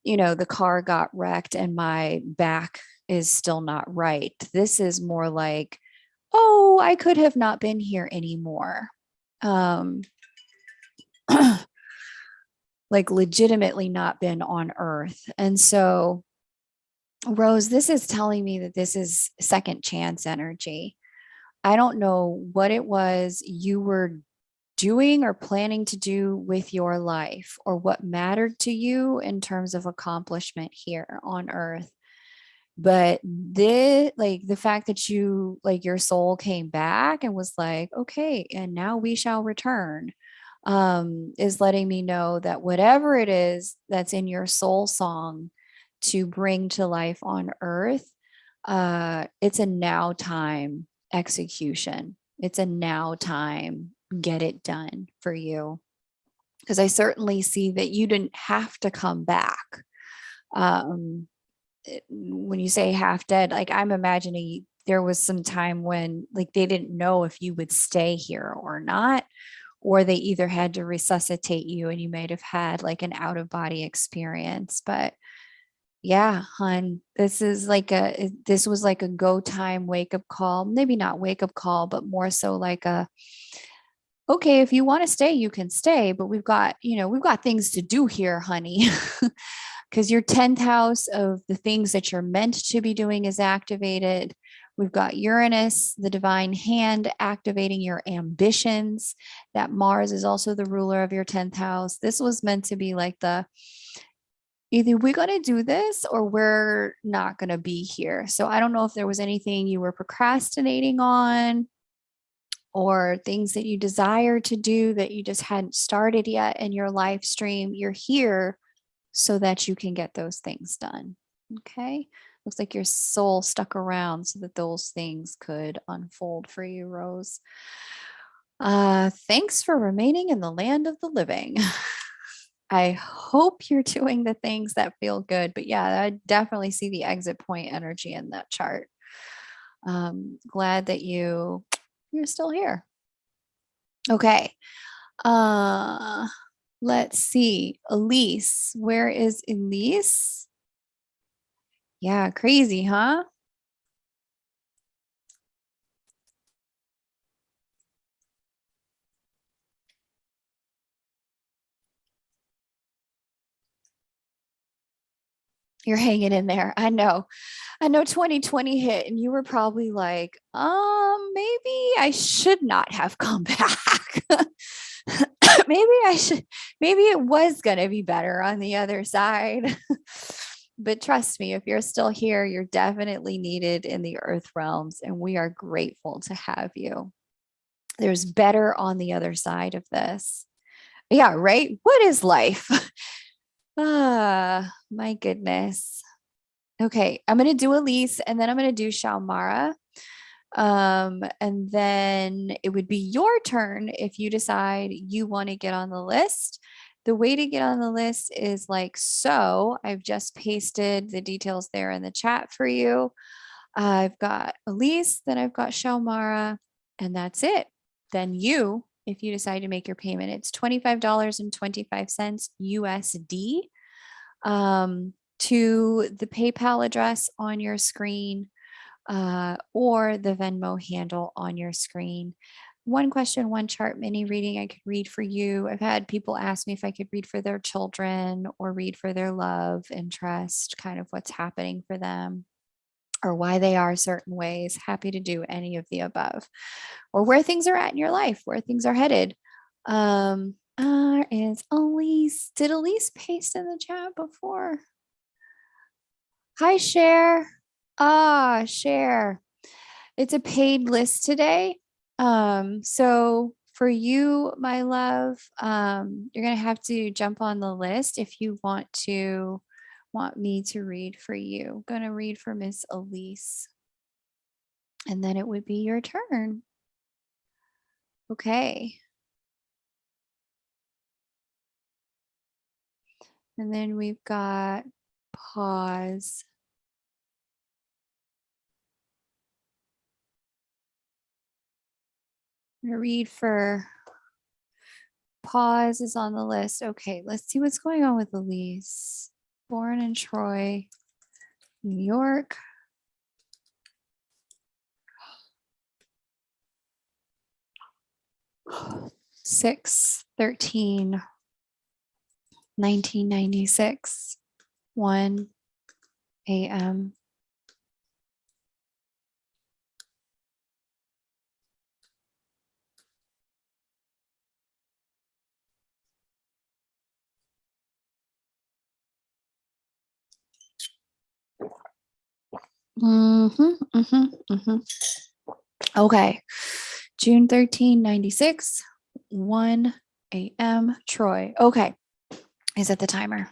the car got wrecked and my back is still not right. This is more like, oh, I could have not been here anymore. Um like legitimately not been on earth. And so, Rose, this is telling me that this is second chance energy. I don't know what it was you were doing or planning to do with your life or what mattered to you in terms of accomplishment here on earth. But this, like the fact that you, like your soul came back and was like, okay, and now we shall return, is letting me know that whatever it is that's in your soul song to bring to life on earth, it's a now time execution. It's a now time get it done for you. Because I certainly see that you didn't have to come back. Um, when you say half dead, like I'm imagining there was some time when like they didn't know if you would stay here or not, or they either had to resuscitate you and you might have had like an out of body experience. But yeah, hun, this was like a go time wake up call. Maybe not wake up call, but more so like a, okay, if you want to stay, you can stay, but we've got things to do here, honey. Because your 10th house of the things that you're meant to be doing is activated. We've got Uranus, the divine hand, activating your ambitions. That Mars is also the ruler of your 10th house. This was meant to be like the, either we're going to do this or we're not going to be here. So I don't know if there was anything you were procrastinating on or things that you desire to do that you just hadn't started yet in your live stream. You're here so that you can get those things done. Okay. Looks like your soul stuck around so that those things could unfold for you, Rose. Thanks for remaining in the land of the living. I hope you're doing the things that feel good. But yeah, I definitely see the exit point energy in that chart. Glad that you're still here. Okay. Uh let's see. Elise, where is Elise? Yeah, crazy, huh? You're hanging in there. I know. I know 2020 hit and you were probably like, maybe I should not have come back. Maybe I should, maybe it was going to be better on the other side. But trust me, if you're still here, you're definitely needed in the earth realms, and we are grateful to have you. There's better on the other side of this. Yeah, right? What is life? My goodness. Okay, I'm gonna do Elise and then I'm gonna do Shalmara. And then it would be your turn if you decide you want to get on the list. The way to get on the list is like so. I've just pasted the details there in the chat for you. I've got Elise, then I've got Shalmara, and that's it. Then you, if you decide to make your payment, it's $25.25 USD to the PayPal address on your screen or the Venmo handle on your screen. One question, one chart mini reading I could read for you. I've had people ask me if I could read for their children or read for their love, interest, kind of what's happening for them or why they are certain ways. Happy to do any of the above or where things are at in your life, where things are headed. Is Elise, did Elise paste in the chat before? Hi, Cher. Cher. It's a paid list today. So for you, my love, you're gonna have to jump on the list if you want me to read for you. I'm gonna read for Miss Elise. And then it would be your turn. Okay. And then we've got pause. I'm gonna read for pause is on the list. Okay, let's see what's going on with Elise. Born in Troy, New York. 6/13, 1996, 1 a.m. Okay. June 13, 96, 1 a.m. Troy. Okay. Is it the timer?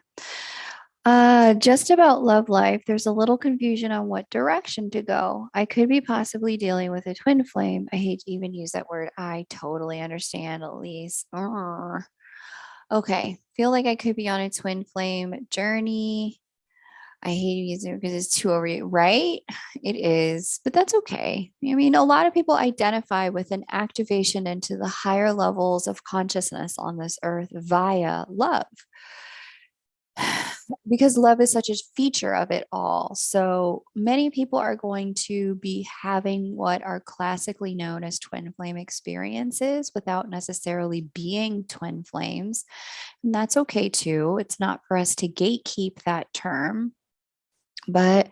Just about love life. There's a little confusion on what direction to go. I could be possibly dealing with a twin flame. I hate to even use that word. I totally understand, Elise. Okay. Feel like I could be on a twin flame journey. I hate using it because it's too over you, right? It is, but that's okay. I mean, a lot of people identify with an activation into the higher levels of consciousness on this earth via love because love is such a feature of it all. So many people are going to be having what are classically known as twin flame experiences without necessarily being twin flames. And that's okay too. It's not for us to gatekeep that term. But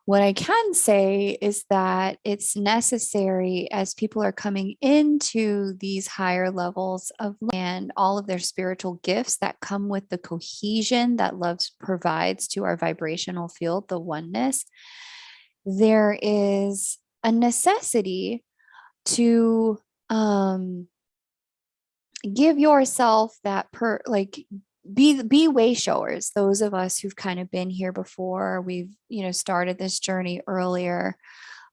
what I can say is that it's necessary as people are coming into these higher levels of and all of their spiritual gifts that come with the cohesion that love provides to our vibrational field, the oneness. There is a necessity to give yourself that be way showers. Those of us who've kind of been here before, we've started this journey earlier,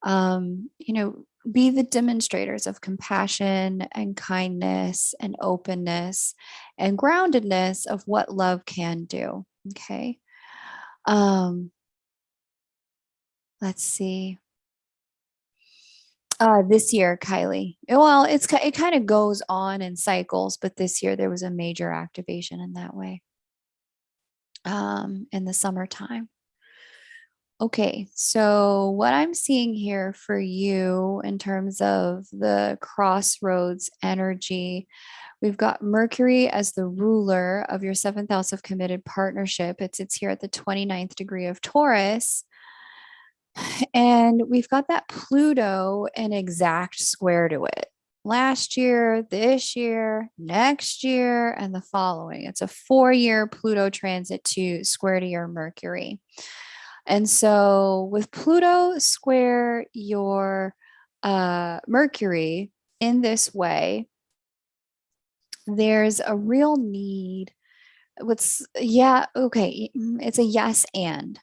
be the demonstrators of compassion and kindness and openness and groundedness of what love can do. Okay. Let's see. This year, Kylie. Well, it kind of goes on in cycles, but this year there was a major activation in that way. In the summertime. Okay, so what I'm seeing here for you in terms of the crossroads energy, we've got Mercury as the ruler of your seventh house of committed partnership. It sits here at the 29th degree of Taurus. And we've got that Pluto an exact square to it. Last year, this year, next year, and the following. It's a 4-year Pluto transit to square to your Mercury. And so with Pluto square your Mercury in this way, there's a real need yeah, okay. It's a yes and.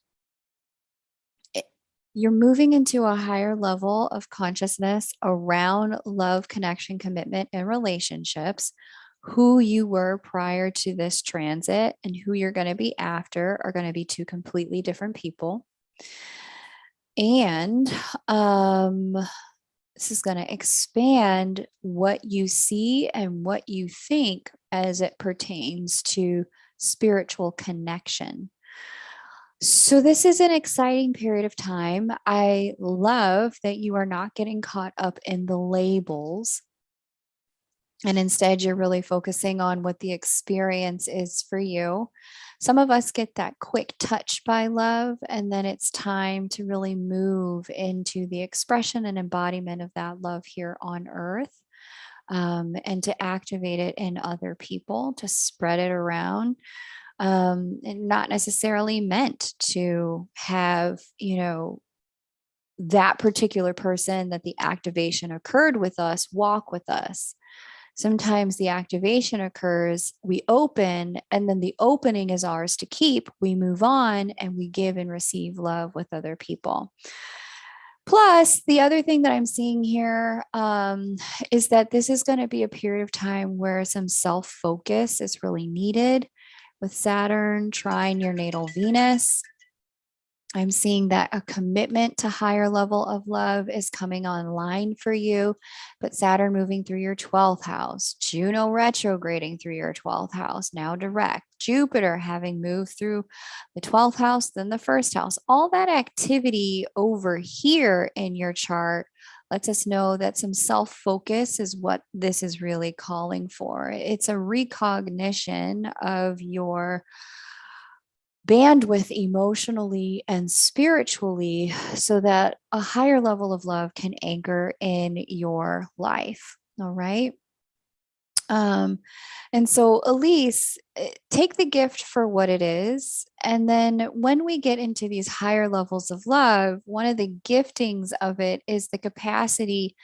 It- You're moving into a higher level of consciousness around love, connection, commitment, and relationships. Who you were prior to this transit and who you're going to be after are going to be two completely different people. And this is going to expand what you see and what you think as it pertains to spiritual connection. So, this is an exciting period of time. I love that you are not getting caught up in the labels. And instead, you're really focusing on what the experience is for you. Some of us get that quick touch by love, and then it's time to really move into the expression and embodiment of that love here on earth, and to activate it in other people, to spread it around. And not necessarily meant to have, that particular person that the activation occurred with us walk with us. Sometimes the activation occurs, we open, and then the opening is ours to keep. We move on and we give and receive love with other people. Plus, the other thing that I'm seeing here is that this is going to be a period of time where some self focus is really needed with Saturn trine your natal Venus. I'm seeing that a commitment to higher level of love is coming online for you, but Saturn moving through your 12th house, Juno retrograding through your 12th house, now direct, Jupiter having moved through the 12th house, then the first house. All that activity over here in your chart lets us know that some self focus is what this is really calling for. It's a recognition of your bandwidth emotionally and spiritually so that a higher level of love can anchor in your life. All right. Um, and so, Elise, take the gift for what it is. And then when we get into these higher levels of love, one of the giftings of it is the capacity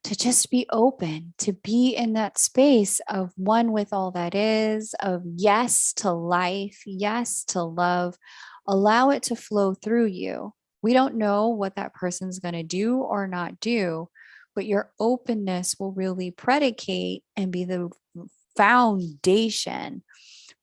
to just be open, to be in that space of one with all that is, of yes to life, yes to love. Allow it to flow through you. We don't know what that person's going to do or not do, but your openness will really predicate and be the foundation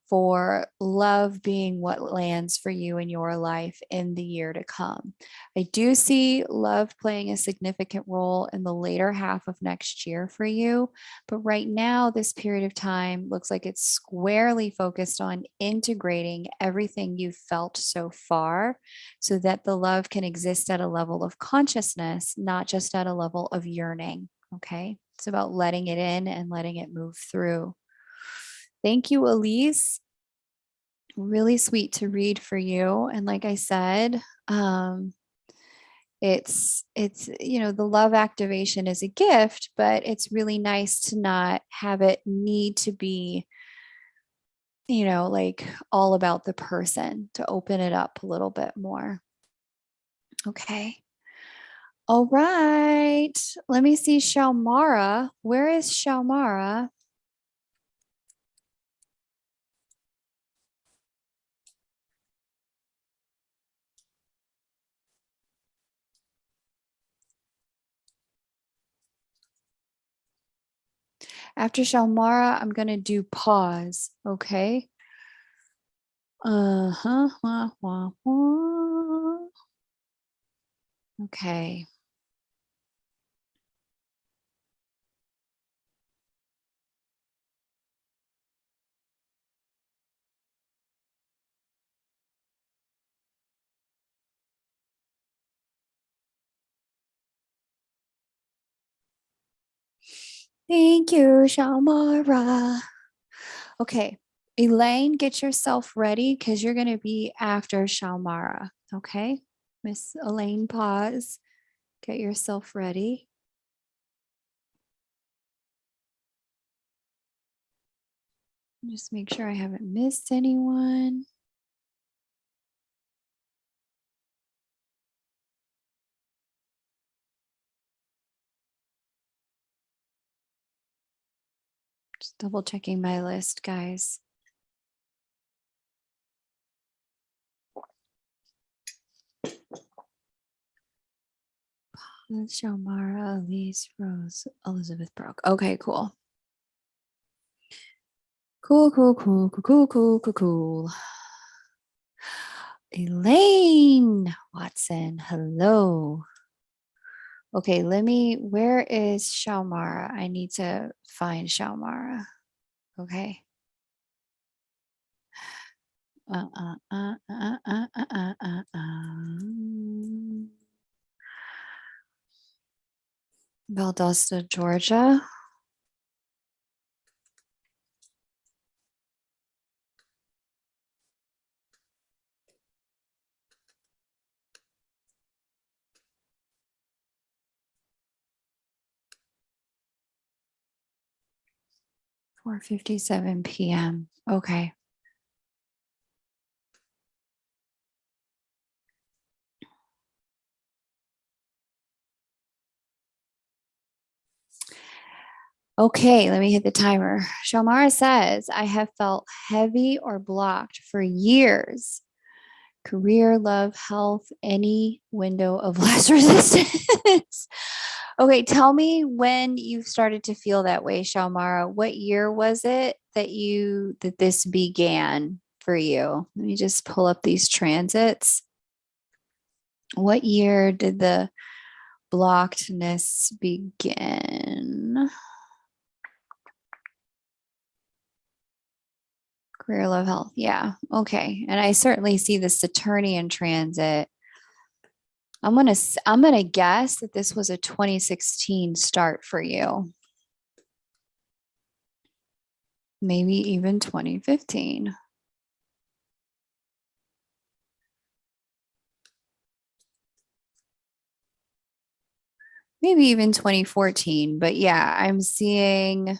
for love being what lands for you in your life in the year to come. I do see love playing a significant role in the later half of next year for you. But right now, this period of time looks like it's squarely focused on integrating everything you've felt so far so that the love can exist at a level of consciousness, not just at a level of yearning. Okay. It's about letting it in and letting it move through. Thank you, Elise. Really sweet to read for you. And like I said, the love activation is a gift, but it's really nice to not have it need to be, like all about the person, to open it up a little bit more. Okay. All right. Let me see Shalmara. Where is Shalmara? After Shalmara, I'm going to do pause. Okay. Uh-huh. Wah, wah, wah. Okay. Thank you, Shalmara. Okay. Elaine, get yourself ready because you're going to be after Shalmara. Okay. Miss Elaine, pause. Get yourself ready. Just make sure I haven't missed anyone. Just double checking my list, guys. That's Shamara, Elise, Rose, Elizabeth Brock. Okay, cool. Cool, cool, cool, cool, cool, cool, cool, cool. Elaine Watson, hello. Okay, where is Shalmara? I need to find Shalmara. Okay. Uh, uh, uh, uh, uh, uh, uh, uh, Valdosta, Georgia. "4:57 p.m." Okay. Okay, let me hit the timer. Shalmara says, I have felt heavy or blocked for years. Career, love, health, any window of less resistance. Okay, tell me when you started to feel that way, Shalmara. What year was it that this began for you? Let me just pull up these transits. What year did the blockedness begin? Career, love, health. Yeah. Okay. And I certainly see the Saturnian transit. I'm gonna guess that this was a 2016 start for you. Maybe even 2015. Maybe even 2014. But yeah, I am seeing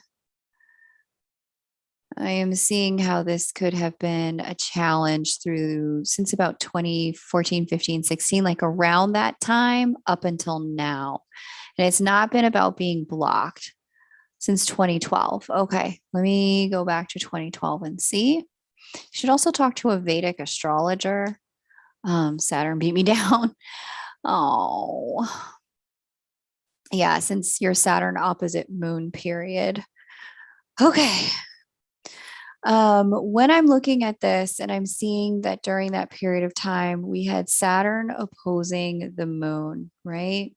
how this could have been a challenge through since about 2014, 15, 16, like around that time up until now. And it's not been about being blocked since 2012. Okay, let me go back to 2012 and see. You should also talk to a Vedic astrologer. Saturn beat me down. Oh, yeah, since your Saturn opposite moon period. Okay. When I'm looking at this and I'm seeing that during that period of time, we had Saturn opposing the moon, right?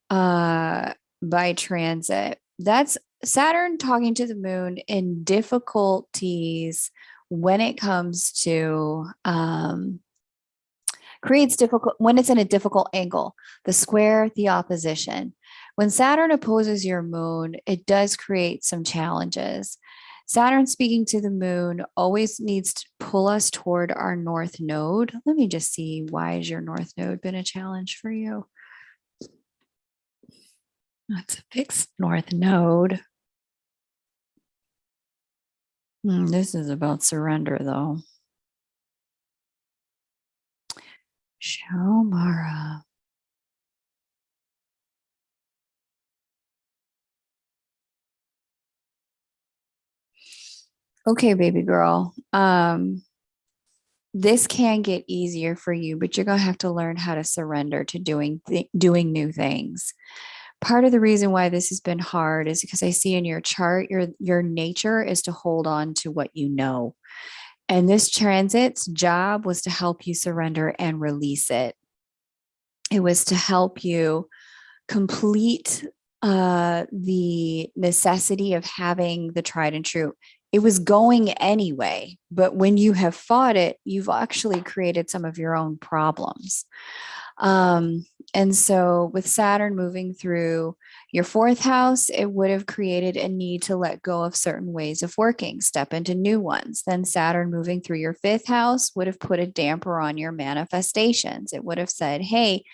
By transit. That's Saturn talking to the moon in difficulties when it comes to creates difficult when it's in a difficult angle, the square, the opposition. When Saturn opposes your moon, it does create some challenges. Saturn speaking to the moon always needs to pull us toward our north node. Let me just see, why has your north node been a challenge for you? That's a fixed north node. This is about surrender, though. Shomara. Okay, baby girl. This can get easier for you, but you're going to have to learn how to surrender to doing new things. Part of the reason why this has been hard is because I see in your chart your nature is to hold on to what you know. And this transit's job was to help you surrender and release it. It was to help you complete the necessity of having the tried and true. It was going anyway, but when you have fought it, you've actually created some of your own problems. And so, with Saturn moving through your fourth house, it would have created a need to let go of certain ways of working, step into new ones. Then, Saturn moving through your fifth house would have put a damper on your manifestations. It would have said, hey,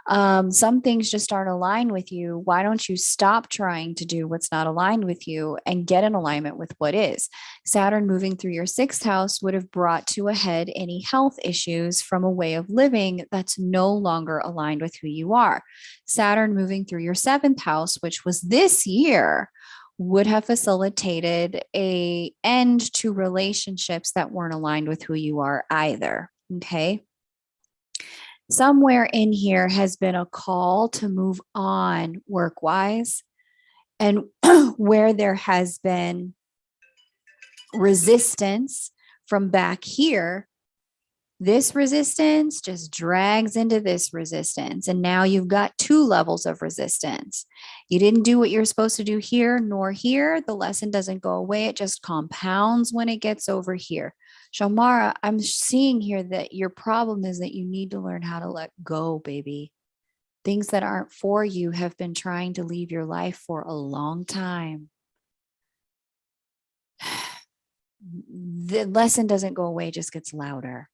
some things just aren't aligned with you. Why don't you stop trying to do what's not aligned with you and get in alignment with what is? Saturn moving through your sixth house would have brought to a head any health issues from a way of living that's no longer aligned with who you are. Saturn moving through your seventh house, which was this year, would have facilitated a end to relationships that weren't aligned with who you are either. Okay. Somewhere in here has been a call to move on work wise, and where there has been resistance from back here, this resistance just drags into this resistance. And now you've got two levels of resistance. You didn't do what you're supposed to do here nor here. The lesson doesn't go away, it just compounds when it gets over here. Shamara, I'm seeing here that your problem is that you need to learn how to let go, baby. Things that aren't for you have been trying to leave your life for a long time. The lesson doesn't go away, it just gets louder.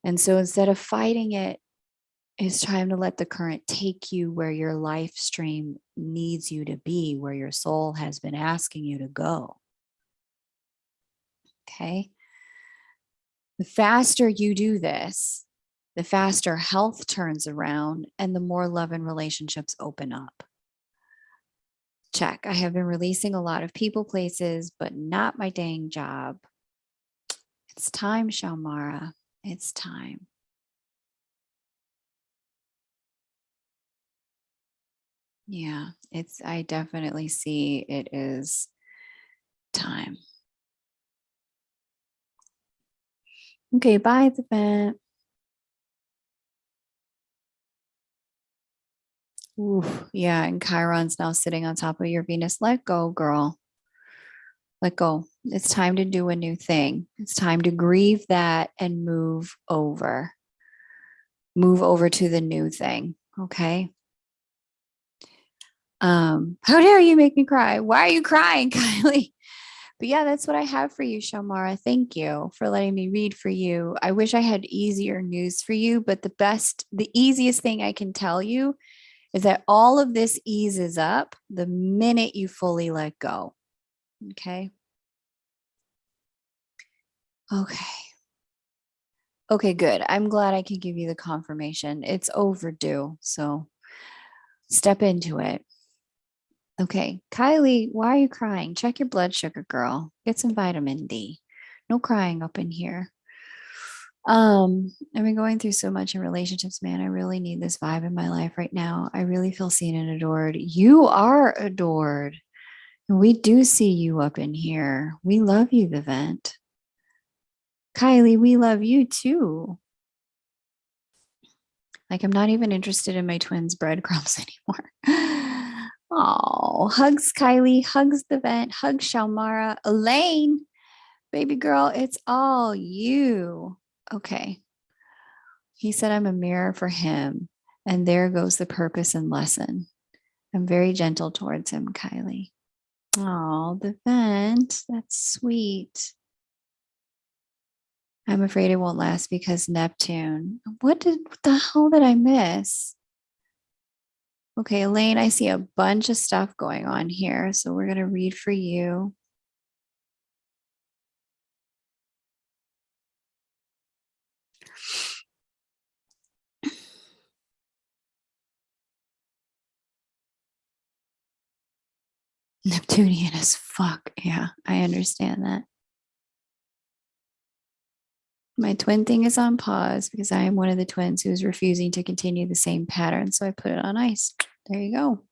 And so instead of fighting it, it's time to let the current take you where your life stream needs you to be, where your soul has been asking you to go. Okay. The faster you do this, the faster health turns around and the more love and relationships open up. Check. I have been releasing a lot of people, places, but not my dang job. It's time, Shalmara. It's time. Yeah, I definitely see it is time. Okay, bye, the vent. Ooh, yeah, and Chiron's now sitting on top of your Venus. Let go, girl. Let go. It's time to do a new thing. It's time to grieve that and move over. Move over to the new thing. Okay. How dare you make me cry? Why are you crying, Kylie? But yeah, that's what I have for you, Shamara. Thank you for letting me read for you. I wish I had easier news for you, but the easiest thing I can tell you is that all of this eases up the minute you fully let go. Okay. Okay. Okay, good. I'm glad I could give you the confirmation. It's overdue. So step into it. Okay. Kylie, why are you crying? Check your blood sugar, girl. Get some vitamin D. No crying up in here. I've been going through so much in relationships, man. I really need this vibe in my life right now. I really feel seen and adored. You are adored. And we do see you up in here. We love you, the vent. Kylie, we love you too. Like, I'm not even interested in my twins' breadcrumbs anymore. Oh, hugs, Kylie. Hugs, the vent. Hugs, Shalmara. Elaine, baby girl, it's all you. Okay. He said I'm a mirror for him. And there goes the purpose and lesson. I'm very gentle towards him, Kylie. Oh, the vent. That's sweet. I'm afraid it won't last because Neptune. What the hell did I miss? Okay, Elaine, I see a bunch of stuff going on here. So we're going to read for you. Neptunian as fuck. Yeah, I understand that. My twin thing is on pause because I am one of the twins who is refusing to continue the same pattern. So I put it on ice. There you go.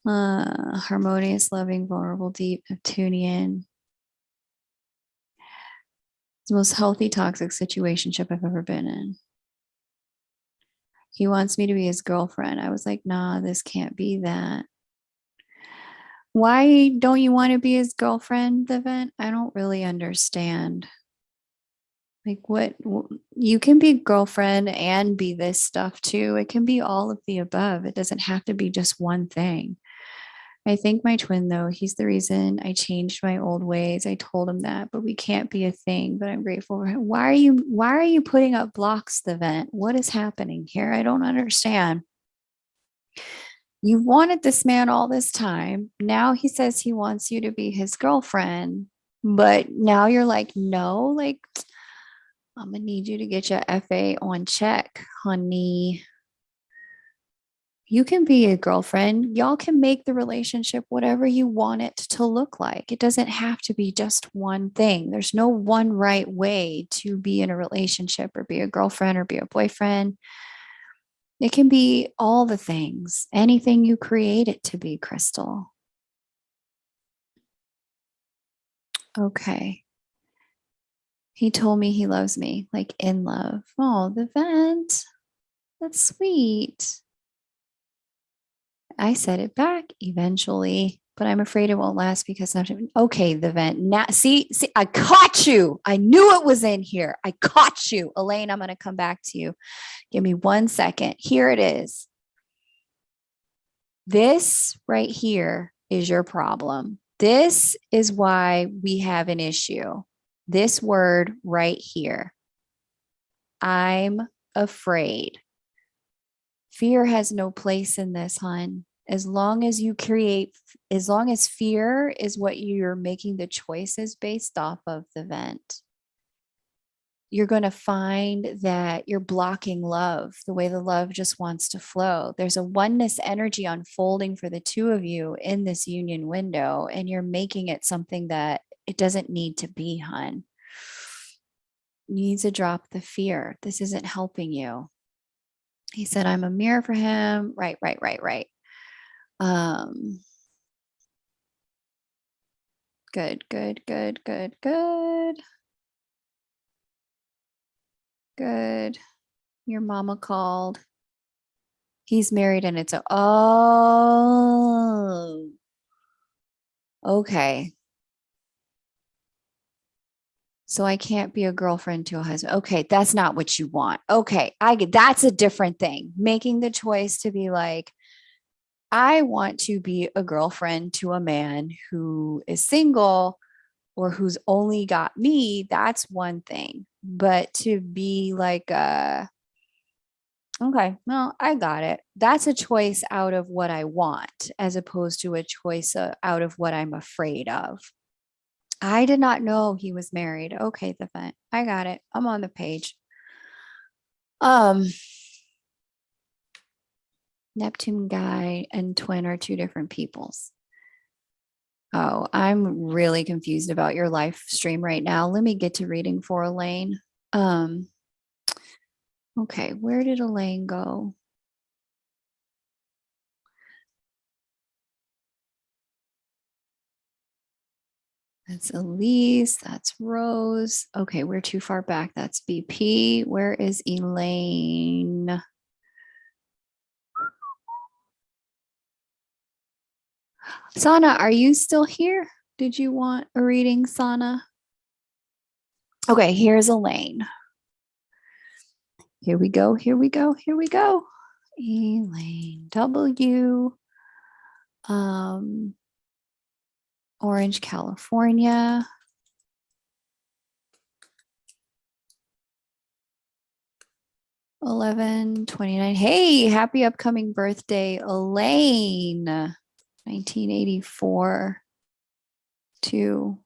Harmonious, loving, vulnerable, deep, Neptunian. It's the most healthy, toxic situationship I've ever been in. He wants me to be his girlfriend. I was like, nah, this can't be that. Why don't you want to be his girlfriend, the vent? I don't really understand. Like, what you can be girlfriend and be this stuff too. It can be all of the above. It doesn't have to be just one thing. I think my twin, though, he's the reason I changed my old ways. I told him that, but we can't be a thing. But I'm grateful for him. Why are you putting up blocks, the vent? What is happening here? I don't understand. You've wanted this man all this time. Now he says he wants you to be his girlfriend. But now you're like, no, like, I'm going to need you to get your FA on check, honey. You can be a girlfriend. Y'all can make the relationship whatever you want it to look like. It doesn't have to be just one thing. There's no one right way to be in a relationship or be a girlfriend or be a boyfriend. It can be all the things, anything you create it to be, Crystal. Okay. He told me he loves me, like in love. Oh, the vent. That's sweet. I said it back eventually, but I'm afraid it won't last because not even okay, the vent. Now see, I caught you. I knew it was in here. I caught you. Elaine, I'm gonna come back to you. Give me 1 second. Here it is. This right here is your problem. This is why we have an issue. This word right here. I'm afraid. Fear has no place in this, hon. As long as you create, as long as fear is what you're making the choices based off of the vent, you're going to find that you're blocking love, the way the love just wants to flow. There's a oneness energy unfolding for the two of you in this union window, and you're making it something that it doesn't need to be, hon. You need to drop the fear. This isn't helping you. He said, I'm a mirror for him. Right. Good. Good. Your mama called. He's married and it's oh, okay. So I can't be a girlfriend to a husband. Okay, that's not what you want. Okay, I get that's a different thing. Making the choice to be like, I want to be a girlfriend to a man who is single or who's only got me, that's one thing. But to be like, okay, well, I got it. That's a choice out of what I want, as opposed to a choice out of what I'm afraid of. I did not know he was married. Okay, the vent. I got it. I'm on the page. Um, Neptune guy and twin are two different peoples. Oh, I'm really confused about your live stream right now. Let me get to reading for Elaine. Um, okay, where did Elaine go? That's Elise. That's Rose. Okay, we're too far back. That's BP. Where is Elaine? Sana, are you still here? Did you want a reading, Sana? Okay, here's Elaine. Here we go. Elaine W. Orange, California. 11/29. Hey, happy upcoming birthday, Elaine. 1984 to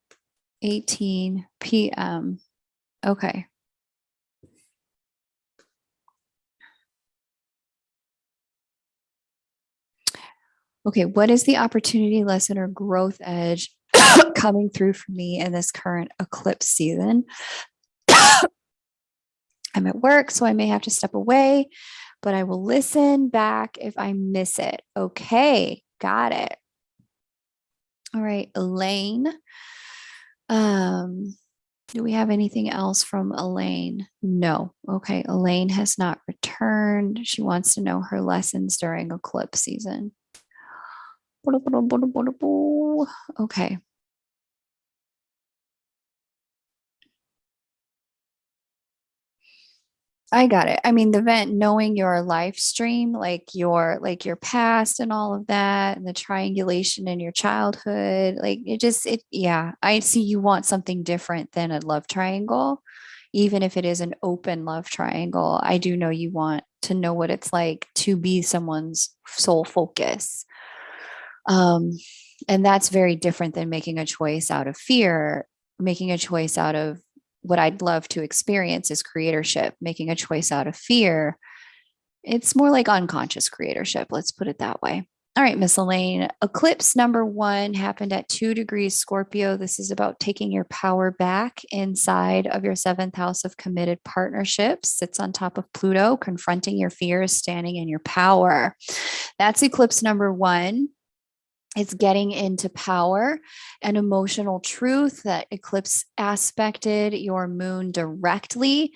18 p.m. Okay. Okay, what is the opportunity, lesson, or growth edge coming through for me in this current eclipse season? I'm at work, so I may have to step away, but I will listen back if I miss it. Okay, got it. All right, Elaine. Do we have anything else from Elaine? No. Okay, Elaine has not returned. She wants to know her lessons during eclipse season. Okay. I got it. I mean, the vent, knowing your live stream, like your past and all of that, and the triangulation in your childhood, like yeah. I see you want something different than a love triangle, even if it is an open love triangle. I do know you want to know what it's like to be someone's sole focus. Um, and that's very different than making a choice out of fear, making a choice out of what I'd love to experience is creatorship. Making a choice out of fear It's more like unconscious creatorship. Let's put it that way. All right, Miss Elaine. Eclipse number 1 happened at 2 degrees Scorpio. This is about taking your power back inside of your seventh house of committed partnerships. Sits on top of Pluto, confronting your fears, standing in your power. That's eclipse number 1. It's getting into power and emotional truth. That eclipse aspected your moon directly.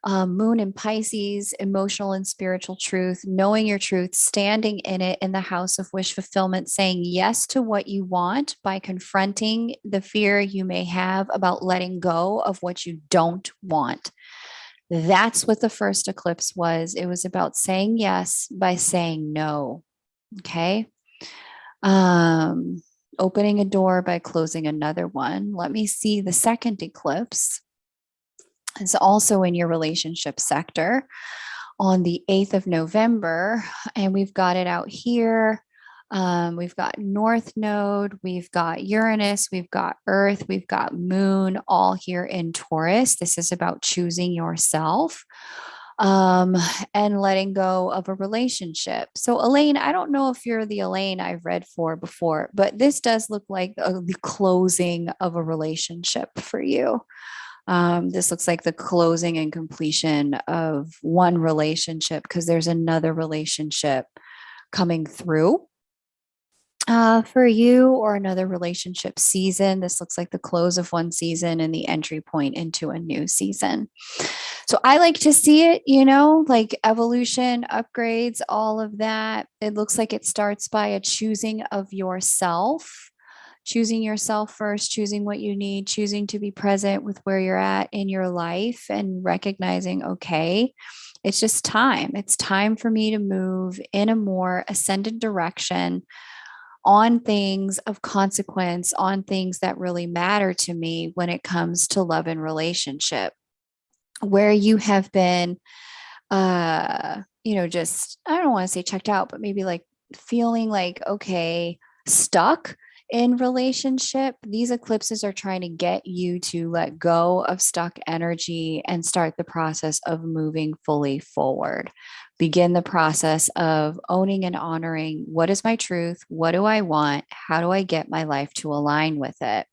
Moon in Pisces, emotional and spiritual truth, knowing your truth, standing in it in the house of wish fulfillment, saying yes to what you want by confronting the fear you may have about letting go of what you don't want. That's what the first eclipse was. It was about saying yes by saying no. Okay. Um, Opening a door by closing another one. Let me see the second eclipse. It's also in your relationship sector on the 8th of November, and we've got it out here. We've got North Node, we've got Uranus, we've got Earth, we've got Moon, all here in Taurus. This is about choosing yourself um, and letting go of a relationship. So, Elaine, I don't know if you're the Elaine I've read for before, but this does look like the closing of a relationship for you. This looks like the closing and completion of one relationship because there's another relationship coming through for you, or another relationship season. This looks like the close of one season and the entry point into a new season. So I like to see it, like evolution, upgrades, all of that. It looks like it starts by a choosing of yourself, choosing yourself first, choosing what you need, choosing to be present with where you're at in your life, and recognizing, okay, it's just time. It's time for me to move in a more ascended direction on things of consequence, on things that really matter to me when it comes to love and relationship. Where you have been, just, I don't want to say checked out, but maybe like feeling like, okay, stuck in relationship. These eclipses are trying to get you to let go of stuck energy and start the process of moving fully forward. Begin the process of owning and honoring, what is my truth? What do I want? How do I get my life to align with it?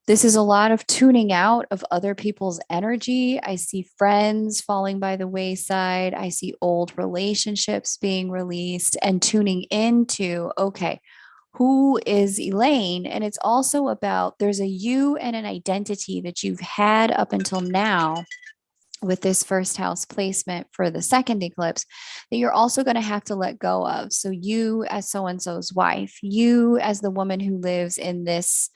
This is a lot of tuning out of other people's energy. I see friends falling by the wayside. I see old relationships being released, and tuning into, okay, who is Elaine? And it's also about, there's a you and an identity that you've had up until now with this first house placement for the second eclipse that you're also going to have to let go of. So you as so and so's wife, you as the woman who lives in this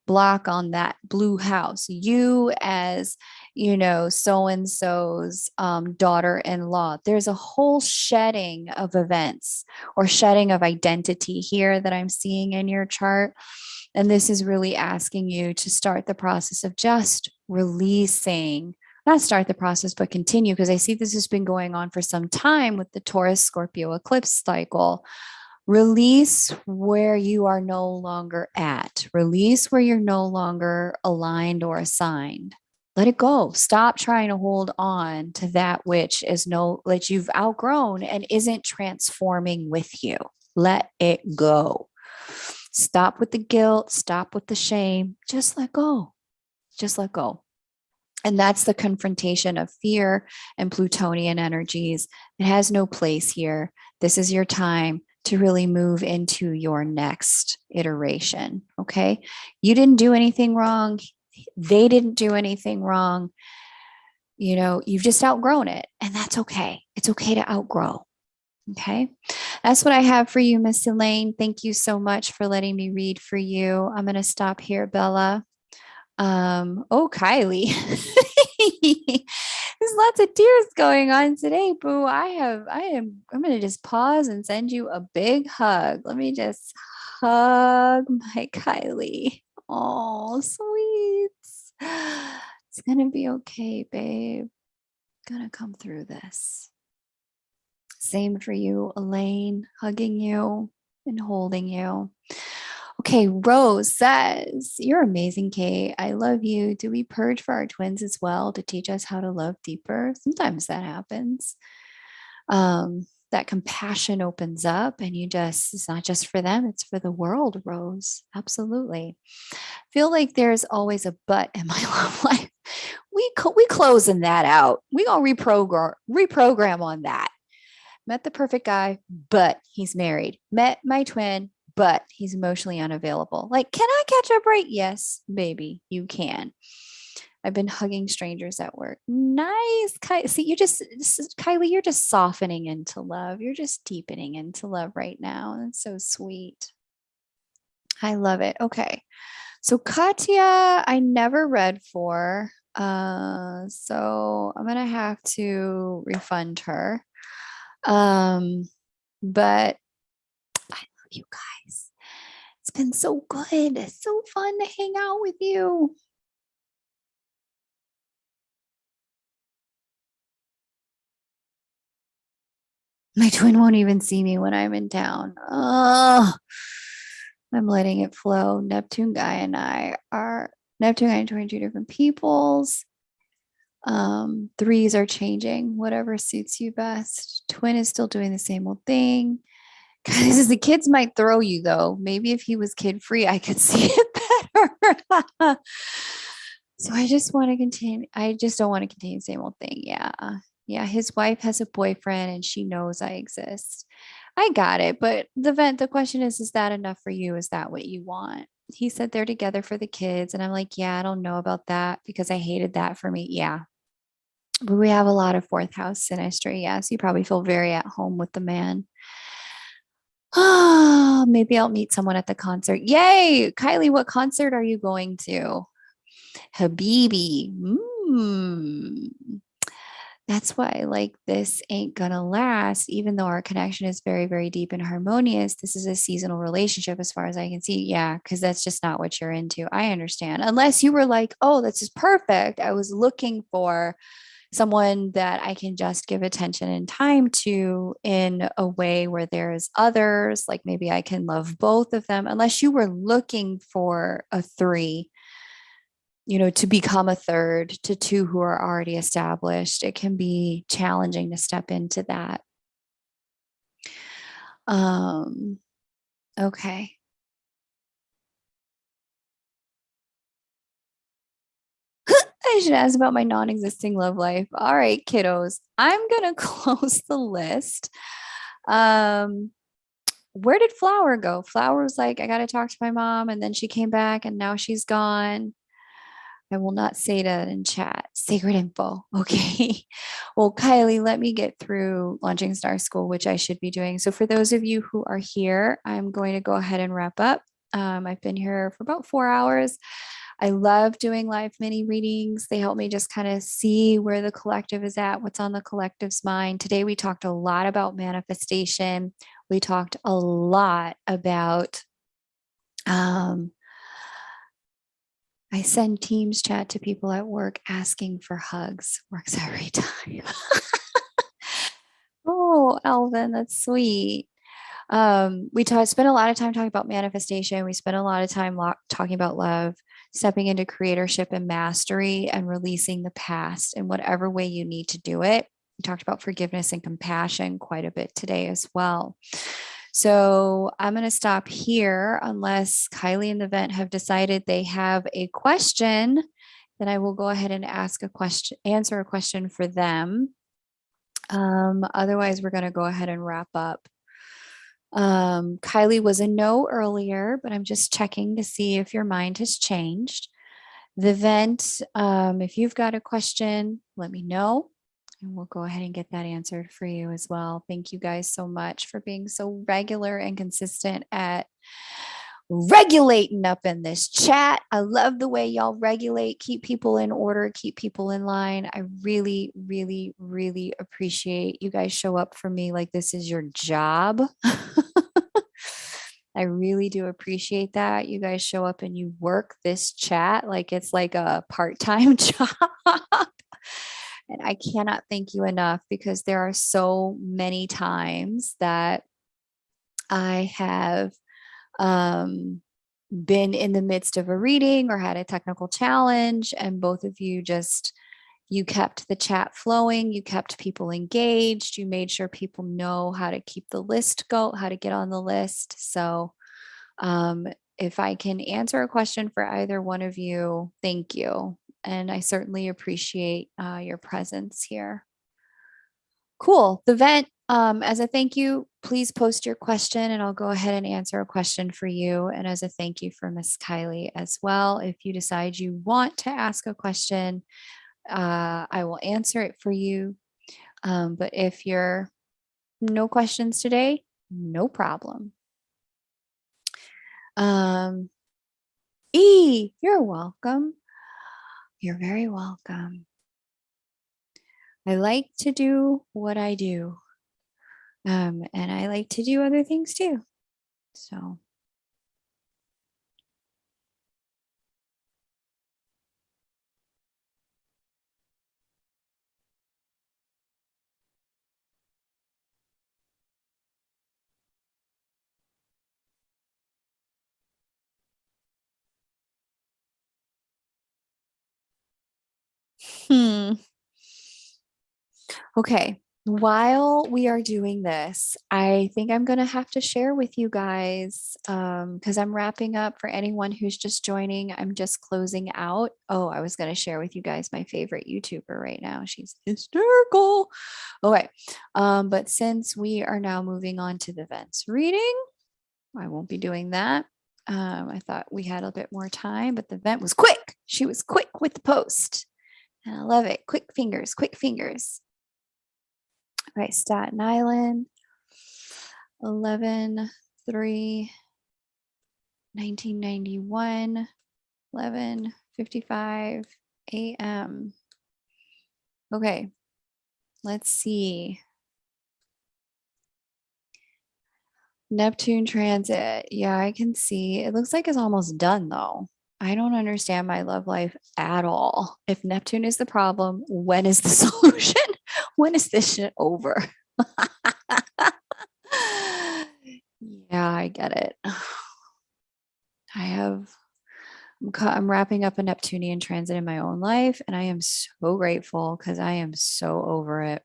block on that blue house, you as so and so's daughter-in-law. There's a whole shedding of events or shedding of identity here that I'm seeing in your chart. And this is really asking you to start the process of just releasing, not start the process, but continue, because I see this has been going on for some time with the Taurus Scorpio eclipse cycle. Release where you are no longer at. Release where you're no longer aligned or assigned. Let it go. Stop trying to hold on to that which is that you've outgrown and isn't transforming with you. Let it go. Stop with the guilt. Stop with the shame. Just let go. Just let go. And that's the confrontation of fear and Plutonian energies. It has no place here. This is your time to really move into your next iteration. Okay. You didn't do anything wrong. They didn't do anything wrong. You've just outgrown it, and that's okay. It's okay to outgrow. Okay. That's what I have for you, Miss Elaine. Thank you so much for letting me read for you. I'm going to stop here, Bella. Kylie. There's lots of tears going on today, boo. I'm gonna just pause and send you a big hug. Let me just hug my Kylie. Oh, sweet. It's gonna be okay, babe. Gonna come through this. Same for you, Elaine, hugging you and holding you. Okay, Rose says, you're amazing, Kate. I love you. Do we purge for our twins as well to teach us how to love deeper? Sometimes that happens. That compassion opens up and it's not just for them, it's for the world, Rose. Absolutely. Feel like there's always a but in my love life. We closing that out. We gonna reprogram on that. Met the perfect guy, but he's married. Met my twin, but he's emotionally unavailable. Like, can I catch a break? Yes, baby, you can. I've been hugging strangers at work. Nice. See, Kylie, you're just softening into love. You're just deepening into love right now. That's so sweet. I love it. Okay. So Katya, I never read for. So I'm gonna have to refund her. But I love you guys. It's been so good. It's so fun to hang out with you. My twin won't even see me when I'm in town. Oh, I'm letting it flow. Neptune guy and 22 different peoples. Threes are changing, whatever suits you best. Twin is still doing the same old thing. Because the kids might throw you though. Maybe if he was kid free, I could see it better. So I just want to continue. I just don't want to continue the same old thing. Yeah. Yeah. His wife has a boyfriend and she knows I exist. I got it. But the question is that enough for you? Is that what you want? He said they're together for the kids. And I'm like, yeah, I don't know about that because I hated that for me. Yeah. But we have a lot of fourth house synastry. Yes. You probably feel very at home with the man. Oh, maybe I'll meet someone at the concert. Yay! Kylie, what concert are you going to? Habibi. That's why, like, this ain't gonna last, even though our connection is very, very deep and harmonious. This is a seasonal relationship, as far as I can see. Yeah, because that's just not what you're into. I understand. Unless you were like, oh, this is perfect. I was looking for someone that I can just give attention and time to in a way where there's others, like maybe I can love both of them, unless you were looking for a three, to become a third to two who are already established. It can be challenging to step into that. Um, okay. I should ask about my non existing love life. All right, kiddos, I'm going to close the list. Um, where did Flower go? Flower was like, I got to talk to my mom. And then she came back and now she's gone. I will not say that in chat. Sacred info. Okay. Well, Kylie, let me get through Launching Star School, which I should be doing. So, for those of you who are here, I'm going to go ahead and wrap up. I've been here for about 4 hours. I love doing live mini readings. They help me just kind of see where the collective is at, what's on the collective's mind. Today, we talked a lot about manifestation. We talked a lot about, I send Teams chat to people at work asking for hugs. Works every time. Oh, Alvin, that's sweet. Spent a lot of time talking about manifestation. We spent a lot of time talking about love, stepping into creatorship and mastery, and releasing the past in whatever way you need to do it. We talked about forgiveness and compassion quite a bit today as well. So I'm going to stop here unless Kylie and the vent have decided they have a question. Then I will go ahead and answer a question for them. Otherwise, we're going to go ahead and wrap up. Kylie was a no earlier, but I'm just checking to see if your mind has changed. The vent, if you've got a question, let me know and we'll go ahead and get that answered for you as well. Thank you guys so much for being so regular and consistent at regulating up in this chat. I love the way y'all regulate, keep people in order, keep people in line. I really, really, really appreciate you guys show up for me like this is your job. I really do appreciate that. You guys show up and you work this chat like it's like a part-time job. And I cannot thank you enough because there are so many times that I have been in the midst of a reading or had a technical challenge, and both of you just You kept the chat flowing. You kept people engaged. You made sure people know how to keep the list go, how to get on the list. So um, if I can answer a question for either one of you, thank you. And I certainly appreciate your presence here. Cool. The vent, as a thank you, please post your question and I'll go ahead and answer a question for you. And as a thank you for Miss Kylie as well, if you decide you want to ask a question, I will answer it for you. But if you're no questions today, no problem. You're welcome. You're very welcome. I like to do what I do. And I like to do other things too. So. Okay. While we are doing this, I think I'm going to have to share with you guys because I'm wrapping up for anyone who's just joining. I'm just closing out. Oh, I was going to share with you guys my favorite YouTuber right now. She's hysterical. Okay. But since we are now moving on to the Vents reading, I won't be doing that. I thought we had a bit more time, but the vent was quick. She was quick with the post. And I love it. Quick fingers, quick fingers. All right, Staten Island, 11/3, 1991, 11:55 a.m. Okay, let's see. Neptune transit. Yeah, I can see. It looks like it's almost done though. I don't understand my love life at all. If Neptune is the problem, when is the solution? When is this shit over? Yeah, I get it. I'm wrapping up a Neptunian transit in my own life, and I am so grateful because I am so over it.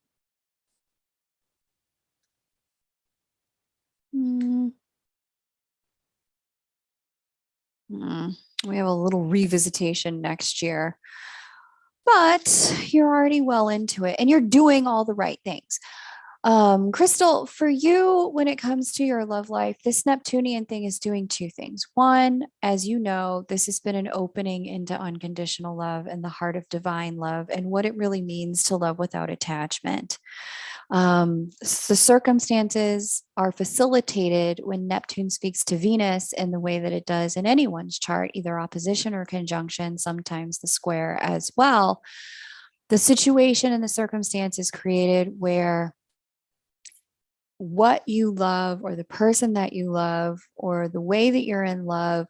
Mm. We have a little revisitation next year, but you're already well into it and you're doing all the right things. Crystal, for you, when it comes to your love life, this Neptunian thing is doing two things. One, as you know, this has been an opening into unconditional love and the heart of divine love and what it really means to love without attachment. The circumstances are facilitated when Neptune speaks to Venus in the way that it does in anyone's chart, either opposition or conjunction, sometimes the square as well. The situation and the circumstance is created where what you love or the person that you love or the way that you're in love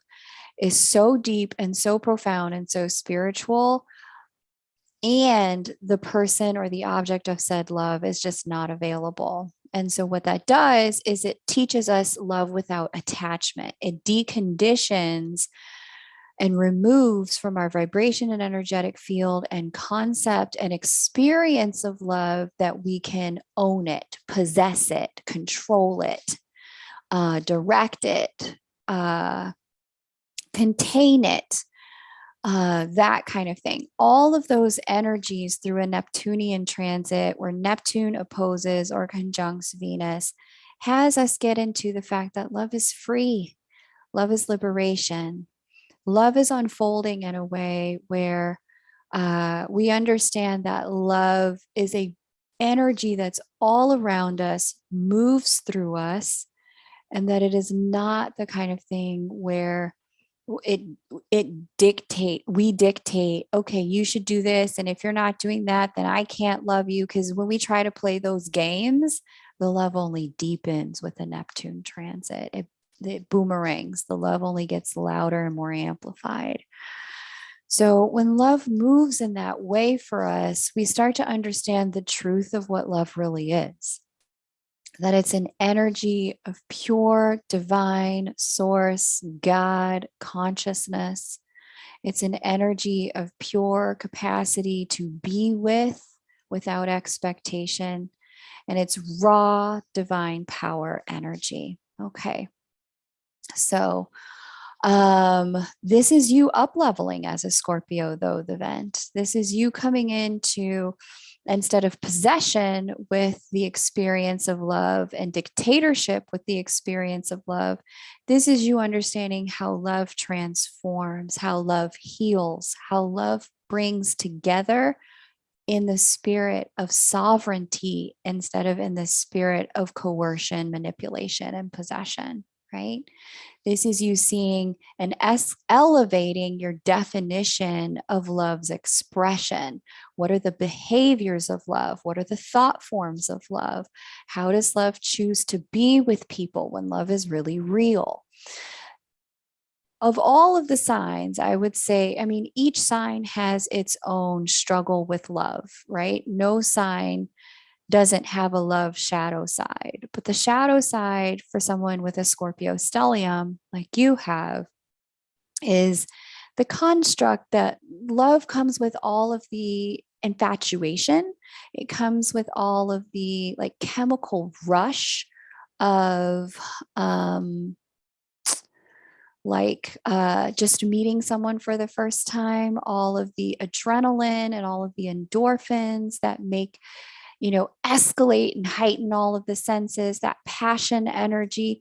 is so deep and so profound and so spiritual, and the person or the object of said love is just not available. And so what that does is it teaches us love without attachment. It deconditions and removes from our vibration and energetic field and concept and experience of love that we can own it, possess it, control it, direct it, contain it, that kind of thing. All of those energies through a Neptunian transit where Neptune opposes or conjuncts Venus has us get into the fact that love is free, love is liberation. Love is unfolding in a way where we understand that love is a energy that's all around us, moves through us, and that it is not the kind of thing where it we dictate, okay, you should do this, and if you're not doing that, then I can't love you. Because when we try to play those games, the love only deepens with the Neptune transit. It boomerangs. The love only gets louder and more amplified. So when love moves in that way for us, we start to understand the truth of what love really is. That it's an energy of pure, divine source, God, consciousness. It's an energy of pure capacity to be with without expectation. And it's raw divine power energy. Okay. So this is you up leveling as a Scorpio, though, the vent. This is you coming into, instead of possession with the experience of love and dictatorship with the experience of love, this is you understanding how love transforms, how love heals, how love brings together in the spirit of sovereignty instead of in the spirit of coercion, manipulation, and possession, right? This is you seeing and elevating your definition of love's expression. What are the behaviors of love? What are the thought forms of love? How does love choose to be with people when love is really real? Of all of the signs, I would say, I mean, each sign has its own struggle with love, right? No sign doesn't have a love shadow side, but the shadow side for someone with a Scorpio stellium, like you have, is the construct that love comes with all of the infatuation. It comes with all of the like chemical rush of, just meeting someone for the first time, all of the adrenaline and all of the endorphins that make, escalate and heighten all of the senses, that passion energy.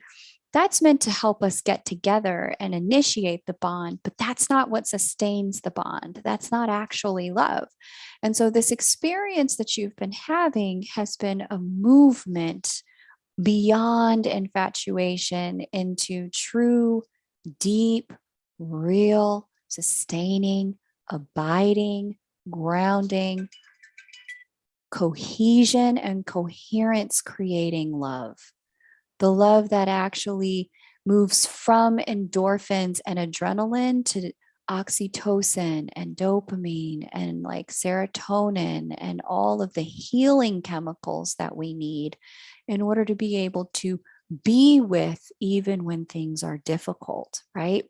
That's meant to help us get together and initiate the bond, but that's not what sustains the bond. That's not actually love. And so, this experience that you've been having has been a movement beyond infatuation into true, deep, real, sustaining, abiding, grounding, cohesion, and coherence creating love. The love that actually moves from endorphins and adrenaline to oxytocin and dopamine and like serotonin and all of the healing chemicals that we need in order to be able to be with even when things are difficult, right?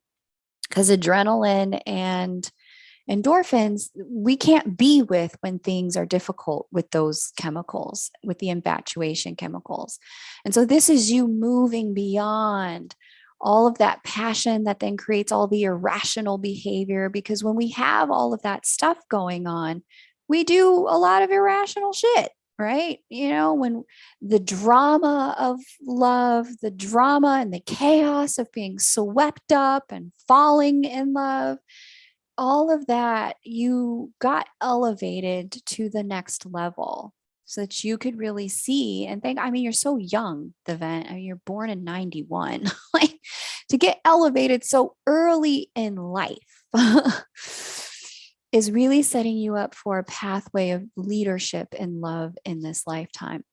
Because adrenaline and endorphins, we can't be with when things are difficult with those chemicals, with the infatuation chemicals. And so this is you moving beyond all of that passion that then creates all the irrational behavior. Because when we have all of that stuff going on, we do a lot of irrational shit, right? When the drama of love, the drama and the chaos of being swept up and falling in love, all of that, you got elevated to the next level so that you could really see and think. I mean, you're so young, the vent. I mean, you're born in 91. Like, to get elevated so early in life is really setting you up for a pathway of leadership and love in this lifetime.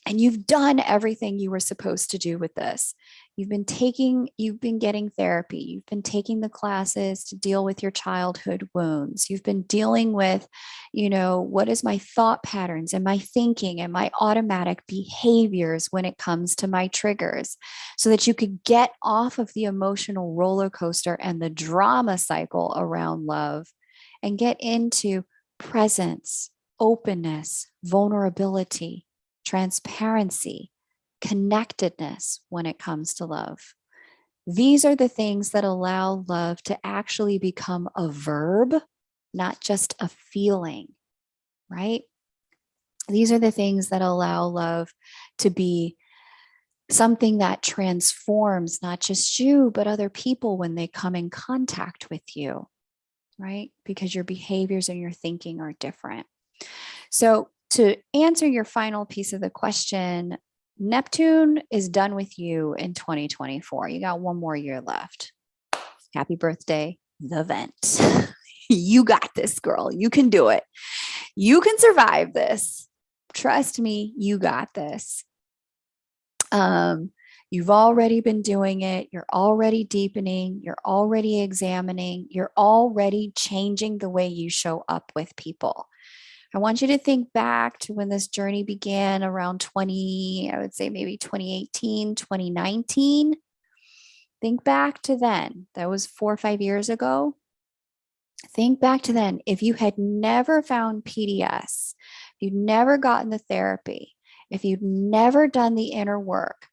And you've done everything you were supposed to do with this. You've been getting therapy. You've been taking the classes to deal with your childhood wounds. You've been dealing with, what is my thought patterns and my thinking and my automatic behaviors when it comes to my triggers, so that you could get off of the emotional roller coaster and the drama cycle around love and get into presence, openness, vulnerability, transparency, connectedness when it comes to love. These are the things that allow love to actually become a verb, not just a feeling, right? These are the things that allow love to be something that transforms not just you, but other people when they come in contact with you, right? Because your behaviors and your thinking are different. So, to answer your final piece of the question, Neptune is done with you in 2024. You got one more year left. Happy birthday, the vent. You got this, girl. You can do it. You can survive this. Trust me, you got this. You've already been doing it. You're already deepening. You're already examining. You're already changing the way you show up with people. I want you to think back to when this journey began around I would say maybe 2018, 2019. Think back to then. That was 4 or 5 years ago. Think back to then. If you had never found PDS, if you'd never gotten the therapy, if you'd never done the inner work,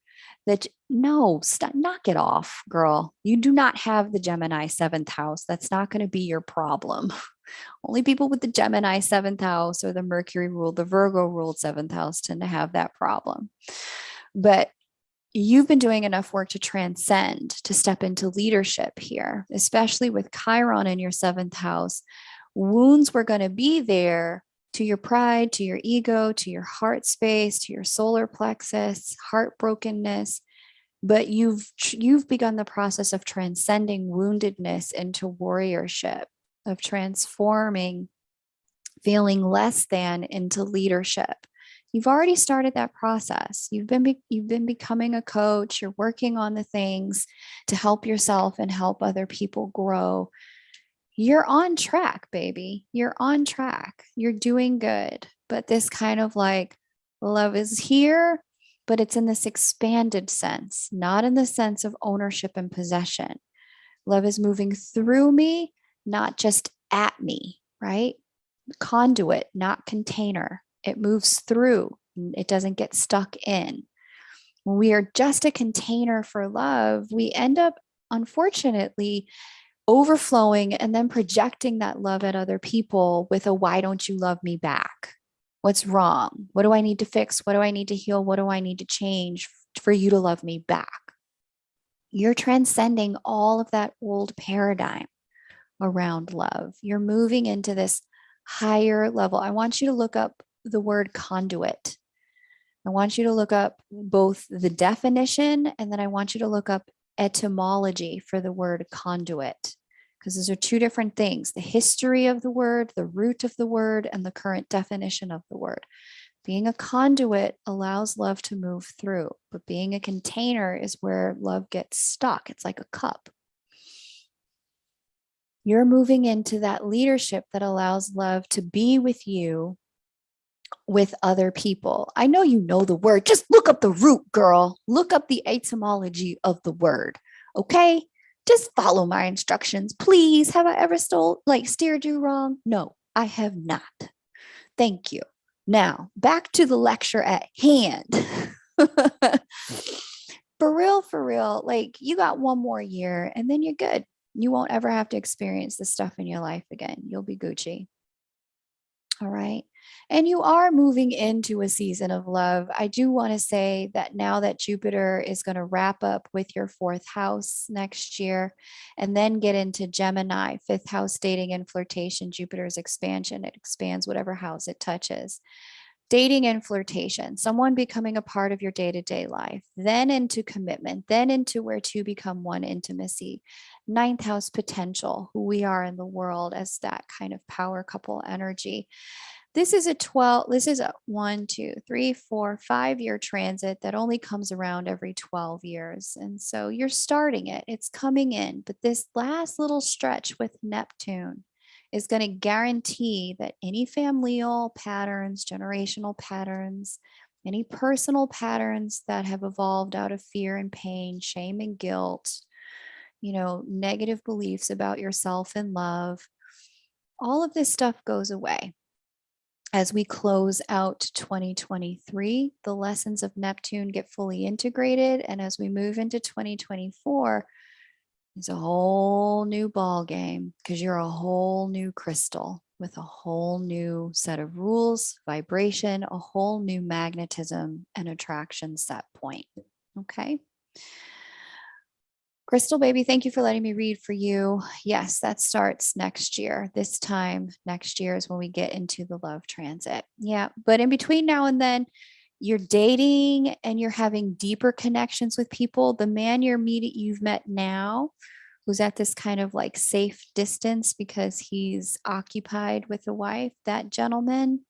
that no, stop, knock it off, girl. You do not have the Gemini seventh house. That's not going to be your problem. Only people with the Gemini seventh house or the Mercury ruled, the Virgo ruled seventh house tend to have that problem. But you've been doing enough work to transcend, to step into leadership here, especially with Chiron in your seventh house. Wounds were going to be there to your pride, to your ego, to your heart space, to your solar plexus, heartbrokenness. But you've begun the process of transcending woundedness into warriorship, of transforming feeling less than into leadership. You've already started that process. You've been becoming a coach. You're working on the things to help yourself and help other people grow. You're on track, baby. You're on track. You're doing good. But this kind of like love is here, but it's in this expanded sense, not in the sense of ownership and possession. Love is moving through me, not just at me, right? Conduit, not container. It moves through, it doesn't get stuck in. When we are just a container for love, we end up, unfortunately, overflowing and then projecting that love at other people with a why don't you love me back? What's wrong? What do I need to fix? What do I need to heal? What do I need to change for you to love me back? You're transcending all of that old paradigm around love. You're moving into this higher level. I want you to look up the word conduit. I want you to look up both the definition and then I want you to look up etymology for the word conduit, because those are two different things: the history of the word, the root of the word, and the current definition of the word. Being a conduit allows love to move through, but being a container is where love gets stuck. It's like a cup. You're moving into that leadership that allows love to be with you, with other people. I know you know the word. Just look up the root, girl. Look up the etymology of the word. Okay? Just follow my instructions. Please. Have I ever steered you wrong? No, I have not. Thank you. Now, back to the lecture at hand. For real, like you got one more year and then you're good. You won't ever have to experience this stuff in your life again. You'll be Gucci. All right. And you are moving into a season of love. I do want to say that now that Jupiter is going to wrap up with your fourth house next year and then get into Gemini, fifth house, dating and flirtation, Jupiter's expansion. It expands whatever house it touches. Dating and flirtation, someone becoming a part of your day-to-day life, then into commitment, then into where two become one, intimacy. Ninth house potential, who we are in the world as that kind of power couple energy. This is a 1, 2, 3, 4, 5 year transit that only comes around every 12 years. And so you're starting it, it's coming in. But this last little stretch with Neptune is going to guarantee that any familial patterns, generational patterns, any personal patterns that have evolved out of fear and pain, shame and guilt, negative beliefs about yourself and love, all of this stuff goes away. As we close out 2023, the lessons of Neptune get fully integrated. And as we move into 2024, it's a whole new ball game because you're a whole new crystal with a whole new set of rules, vibration, a whole new magnetism and attraction set point. Okay. Crystal baby, thank you for letting me read for you. Yes, that starts next year. This time next year is when we get into the love transit. Yeah. But in between now and then, you're dating and you're having deeper connections with people. The man you've met now, who's at this kind of like safe distance because he's occupied with a wife, that gentleman,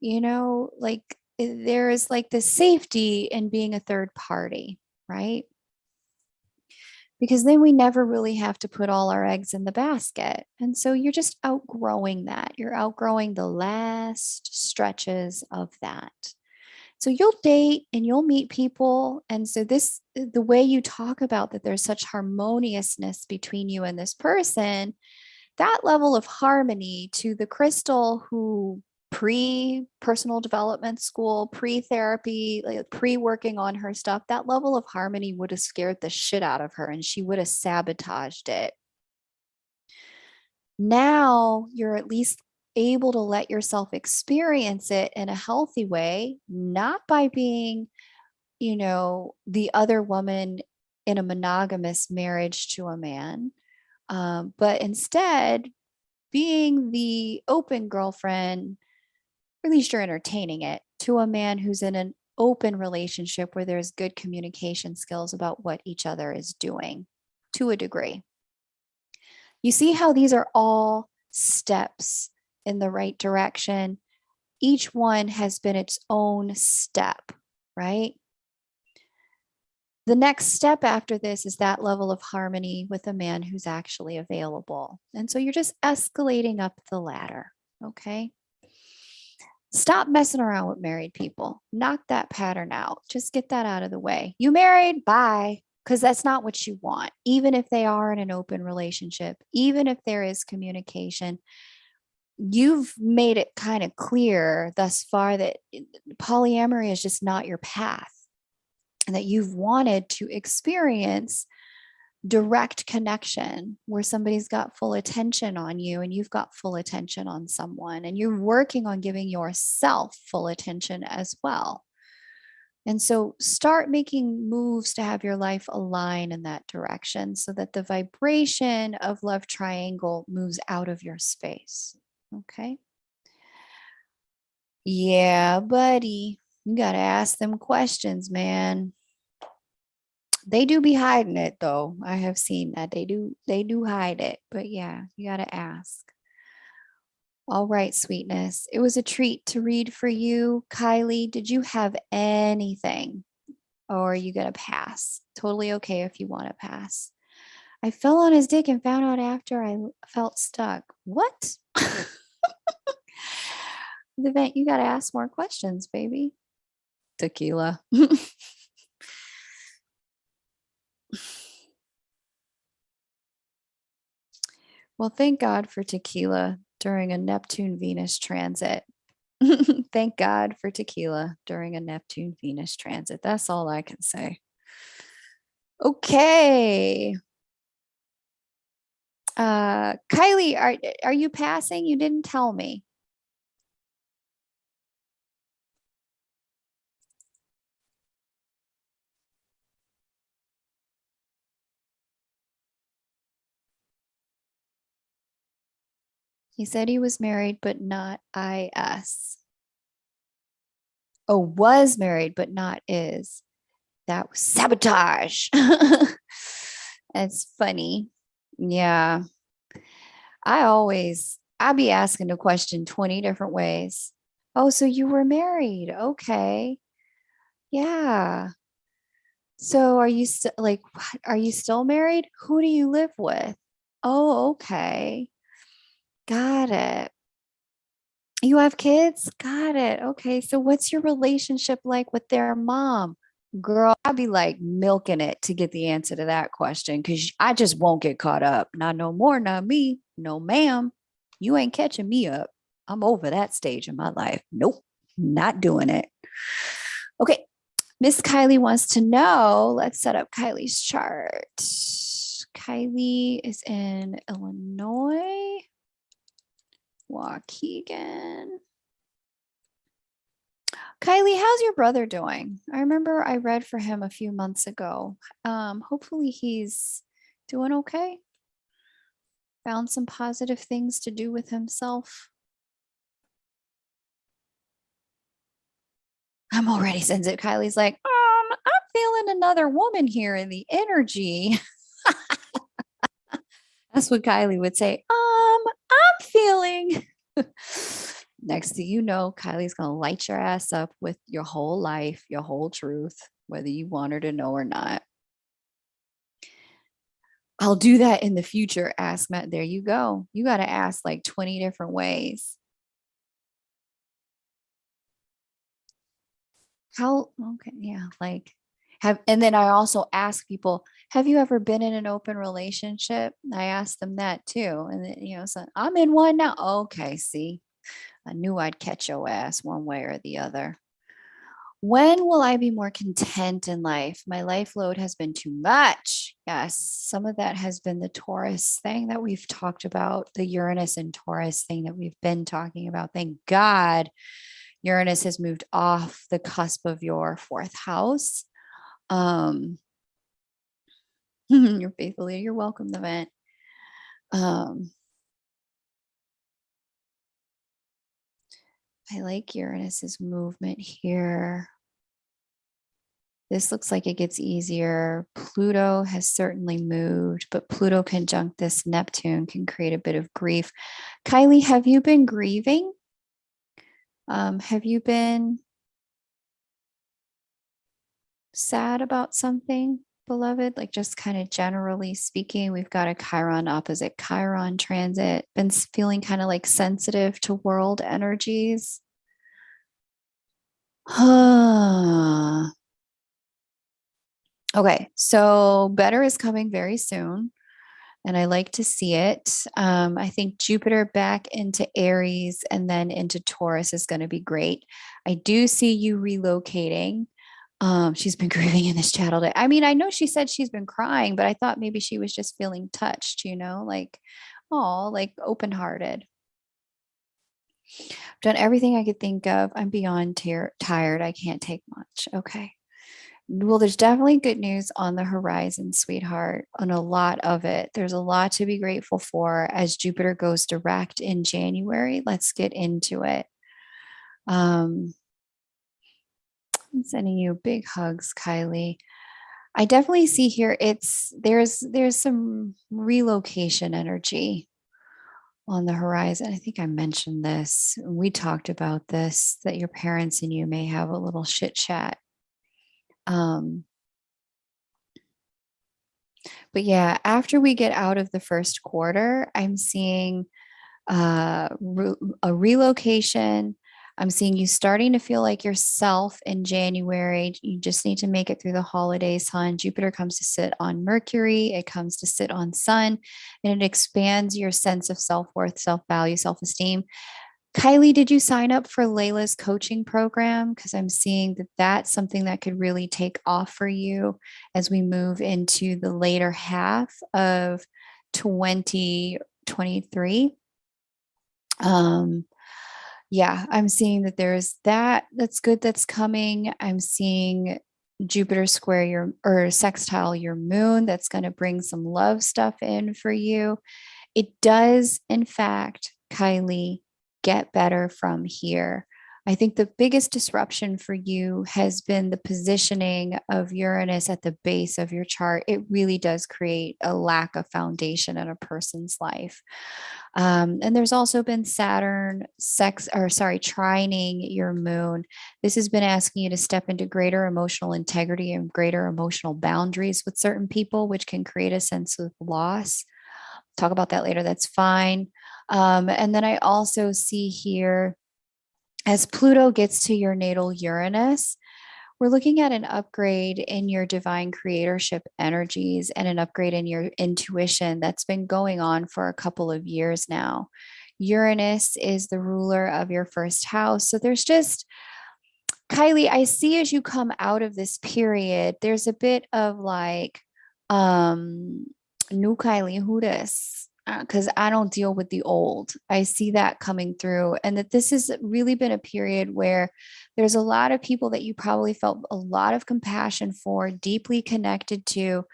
like there is like this safety in being a third party, right? Because then we never really have to put all our eggs in the basket. And so you're just outgrowing that. You're outgrowing the last stretches of that. So you'll date and you'll meet people. And so the way you talk about that there's such harmoniousness between you and this person, that level of harmony to the Crystal who pre-personal development school, pre-therapy, like pre-working on her stuff, that level of harmony would have scared the shit out of her and she would have sabotaged it. Now you're at least able to let yourself experience it in a healthy way, not by being, the other woman in a monogamous marriage to a man, but instead being the open girlfriend, or at least you're entertaining it, to a man who's in an open relationship where there's good communication skills about what each other is doing to a degree. You see how these are all steps in the right direction. Each one has been its own step, right? The next step after this is that level of harmony with a man who's actually available. And so you're just escalating up the ladder, okay? Stop messing around with married people. Knock that pattern out. Just get that out of the way. You married? Bye. Because that's not what you want. Even if they are in an open relationship, even if there is communication, you've made it kind of clear thus far that polyamory is just not your path and that you've wanted to experience direct connection where somebody's got full attention on you and you've got full attention on someone, and you're working on giving yourself full attention as well. And so start making moves to have your life align in that direction so that the vibration of love triangle moves out of your space. Okay. Yeah, buddy. You got to ask them questions, man. They do be hiding it though. I have seen that. They do hide it. But yeah, you got to ask. All right, sweetness. It was a treat to read for you. Kylie, did you have anything? Or are you going to pass? Totally okay if you want to pass. I fell on his dick and found out after I felt stuck. What? The vent, you got to ask more questions, baby. Tequila. Well, thank God for tequila during a Neptune Venus transit. Thank God for tequila during a Neptune Venus transit. That's all I can say. Okay. Kylie, are you passing? You didn't tell me. He said he was married, but not IS. Oh, was married, but not is. That was sabotage. That's funny. Yeah. I be asking the question 20 different ways. Oh, so you were married. Okay. Yeah. So are you still like, what? Are you still married? Who do you live with? Oh, okay. Got it. You have kids? Got it. Okay. So what's your relationship like with their mom? Girl, I'd be like milking it to get the answer to that question because I just won't get caught up. Not no more, not me. No, ma'am. You ain't catching me up. I'm over that stage in my life. Nope, not doing it. Okay. Miss Kylie wants to know. Let's set up Kylie's chart. Kylie is in Illinois. Waukegan. Kylie, how's your brother doing? I remember I read for him a few months ago. Hopefully he's doing okay. Found some positive things to do with himself. I'm already sensitive. Kylie's like, I'm feeling another woman here in the energy. That's what Kylie would say. I'm feeling. Next thing you know, Kylie's going to light your ass up with your whole life, your whole truth, whether you want her to know or not. I'll do that in the future. Ask Matt. There you go. You got to ask like 20 different ways. How, okay, yeah, like, And then I also ask people, have you ever been in an open relationship? I ask them that too. And then, so I'm in one now. Okay, see, I knew I'd catch your ass one way or the other. When will I be more content in life? My life load has been too much. Yes, some of that has been the Taurus thing that we've talked about, the Uranus and Taurus thing that we've been talking about. Thank God Uranus has moved off the cusp of your fourth house. Um, you're faithfully, you're welcome, the vent. I like Uranus's movement here. This looks like it gets easier. Pluto has certainly moved, but Pluto conjunct this Neptune can create a bit of grief. Kylie, have you been grieving? Have you been sad about something, beloved? Like just kind of generally speaking, we've got a Chiron opposite Chiron transit. Been feeling kind of like sensitive to world energies. Okay, so better is coming very soon, and I like to see it. I think Jupiter back into Aries and then into Taurus is going to be great. I do see you relocating. She's been grieving in this chat all day. I mean, I know she said she's been crying, but I thought maybe she was just feeling touched, like, oh, like open hearted. Done everything I could think of. I'm beyond tired. I can't take much. Okay. Well, there's definitely good news on the horizon, sweetheart, on a lot of it. There's a lot to be grateful for as Jupiter goes direct in January. Let's get into it. I'm sending you big hugs, Kylie. I definitely see here there's some relocation energy on the horizon. I think I mentioned this. We talked about this, that your parents and you may have a little chit chat. But yeah, after we get out of the first quarter, I'm seeing a relocation. I'm seeing you starting to feel like yourself in January. You just need to make it through the holidays, hon. Jupiter comes to sit on Mercury, it comes to sit on Sun, and it expands your sense of self worth, self value, self esteem. Kylie, did you sign up for Layla's coaching program? Because I'm seeing that that's something that could really take off for you as we move into the later half of 2023. Yeah, I'm seeing that there's that's good that's coming. I'm seeing Jupiter square your or sextile your moon. That's going to bring some love stuff in for you. It does, in fact, Kylie, get better from here. I think the biggest disruption for you has been the positioning of Uranus at the base of your chart. It really does create a lack of foundation in a person's life. And there's also been Saturn trining your moon. This has been asking you to step into greater emotional integrity and greater emotional boundaries with certain people, which can create a sense of loss. Talk about that later. That's fine. And then I also see here, as Pluto gets to your natal Uranus, we're looking at an upgrade in your divine creatorship energies and an upgrade in your intuition that's been going on for a couple of years now. Uranus is the ruler of your first house. So there's just, Kylie, I see as you come out of this period, there's a bit of like, new Kylie, who this? Because I don't deal with the old. I see that coming through, and that this has really been a period where there's a lot of people that you probably felt a lot of compassion for, deeply connected to,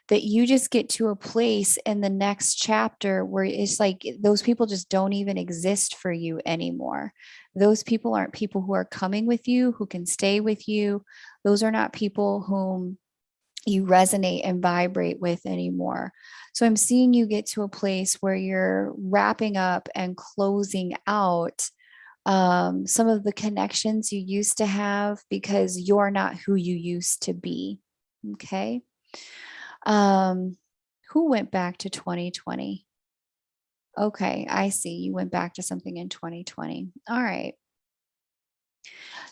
that you just get to a place in the next chapter where it's like those people just don't even exist for you anymore. Those people aren't people who are coming with you, who can stay with you. Those are not people whom you resonate and vibrate with anymore. So I'm seeing you get to a place where you're wrapping up and closing out some of the connections you used to have because you're not who you used to be. Okay. Who went back to 2020? Okay, I see. You went back to something in 2020. All right.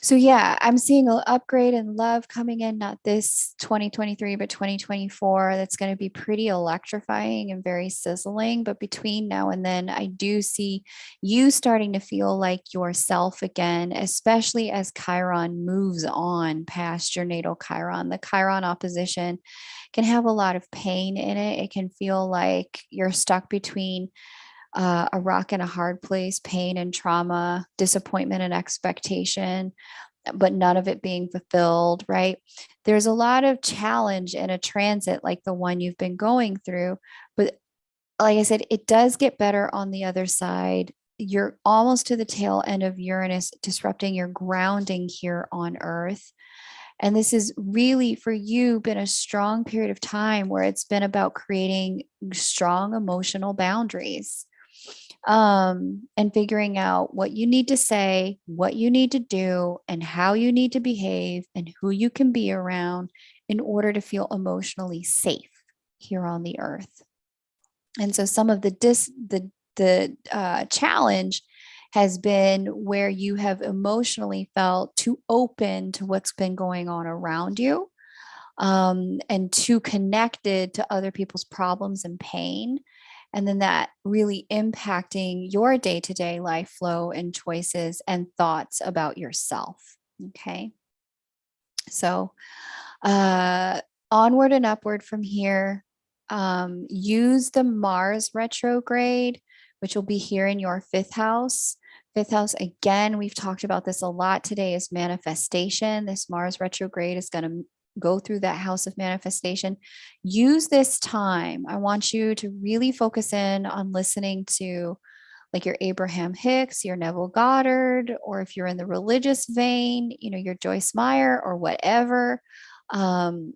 So yeah, I'm seeing an upgrade in love coming in, not this 2023, but 2024. That's going to be pretty electrifying and very sizzling. But between now and then, I do see you starting to feel like yourself again, especially as Chiron moves on past your natal Chiron. The Chiron opposition can have a lot of pain in it. It can feel like you're stuck between a rock and a hard place, pain and trauma, disappointment and expectation, but none of it being fulfilled, right? There's a lot of challenge in a transit like the one you've been going through. But like I said, it does get better on the other side. You're almost to the tail end of Uranus disrupting your grounding here on Earth. And this has really, for you, been a strong period of time where it's been about creating strong emotional boundaries, and figuring out what you need to say, what you need to do, and how you need to behave, and who you can be around in order to feel emotionally safe here on the earth. And so some of the challenge has been where you have emotionally felt too open to what's been going on around you, and too connected to other people's problems and pain. And then that really impacting your day to day life flow and choices and thoughts about yourself. Okay. So, uh, onward and upward from here. Use the Mars retrograde, which will be here in your fifth house. Fifth house, again, we've talked about this a lot today, is manifestation. This Mars retrograde is going to go through that house of manifestation. Use this time. I want you to really focus in on listening to like your Abraham Hicks, your Neville Goddard, or if you're in the religious vein, your Joyce Meyer or whatever, um,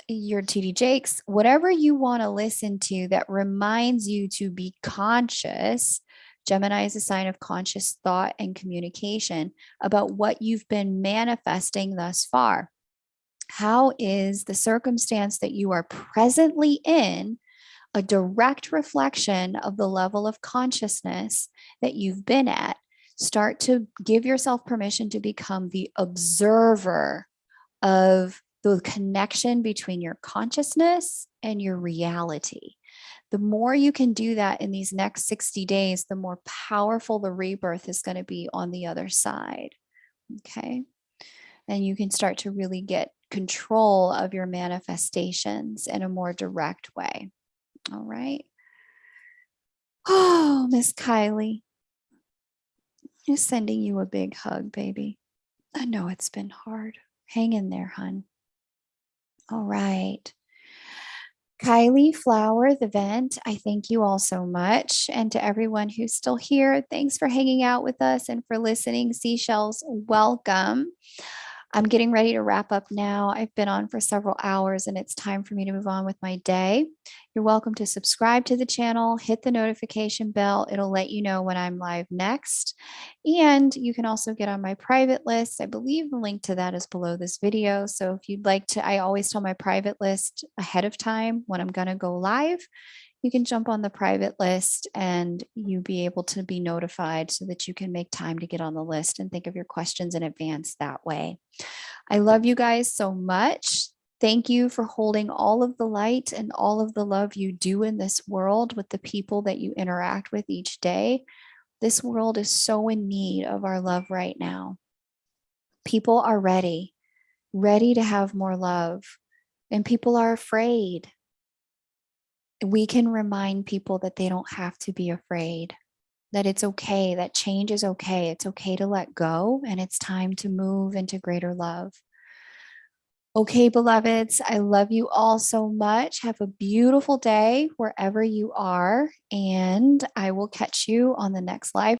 your TD Jakes, whatever you want to listen to that reminds you to be conscious. Gemini is a sign of conscious thought and communication about what you've been manifesting thus far. How is the circumstance that you are presently in a direct reflection of the level of consciousness that you've been at? Start to give yourself permission to become the observer of the connection between your consciousness and your reality. The more you can do that in these next 60 days, the more powerful the rebirth is going to be on the other side. Okay. And you can start to really get control of your manifestations in a more direct way. All right. Oh, Miss Kylie, just sending you a big hug, baby. I know it's been hard. Hang in there, hun. All right. Kylie Flower, the vent, I thank you all so much. And to everyone who's still here, thanks for hanging out with us and for listening. Seashells, welcome. I'm getting ready to wrap up now. I've been on for several hours and it's time for me to move on with my day. You're welcome to subscribe to the channel, hit the notification bell. It'll let you know when I'm live next. And you can also get on my private list. I believe the link to that is below this video. So if you'd like to, I always tell my private list ahead of time when I'm going to go live. You can jump on the private list and you be able to be notified so that you can make time to get on the list and think of your questions in advance that way. I love you guys so much. Thank you for holding all of the light and all of the love you do in this world with the people that you interact with each day. This world is so in need of our love right now. People are ready to have more love, and people are afraid. We can remind people that they don't have to be afraid, that it's okay, that change is okay. It's okay to let go, and it's time to move into greater love. Okay, beloveds, I love you all so much. Have a beautiful day wherever you are, and I will catch you on the next live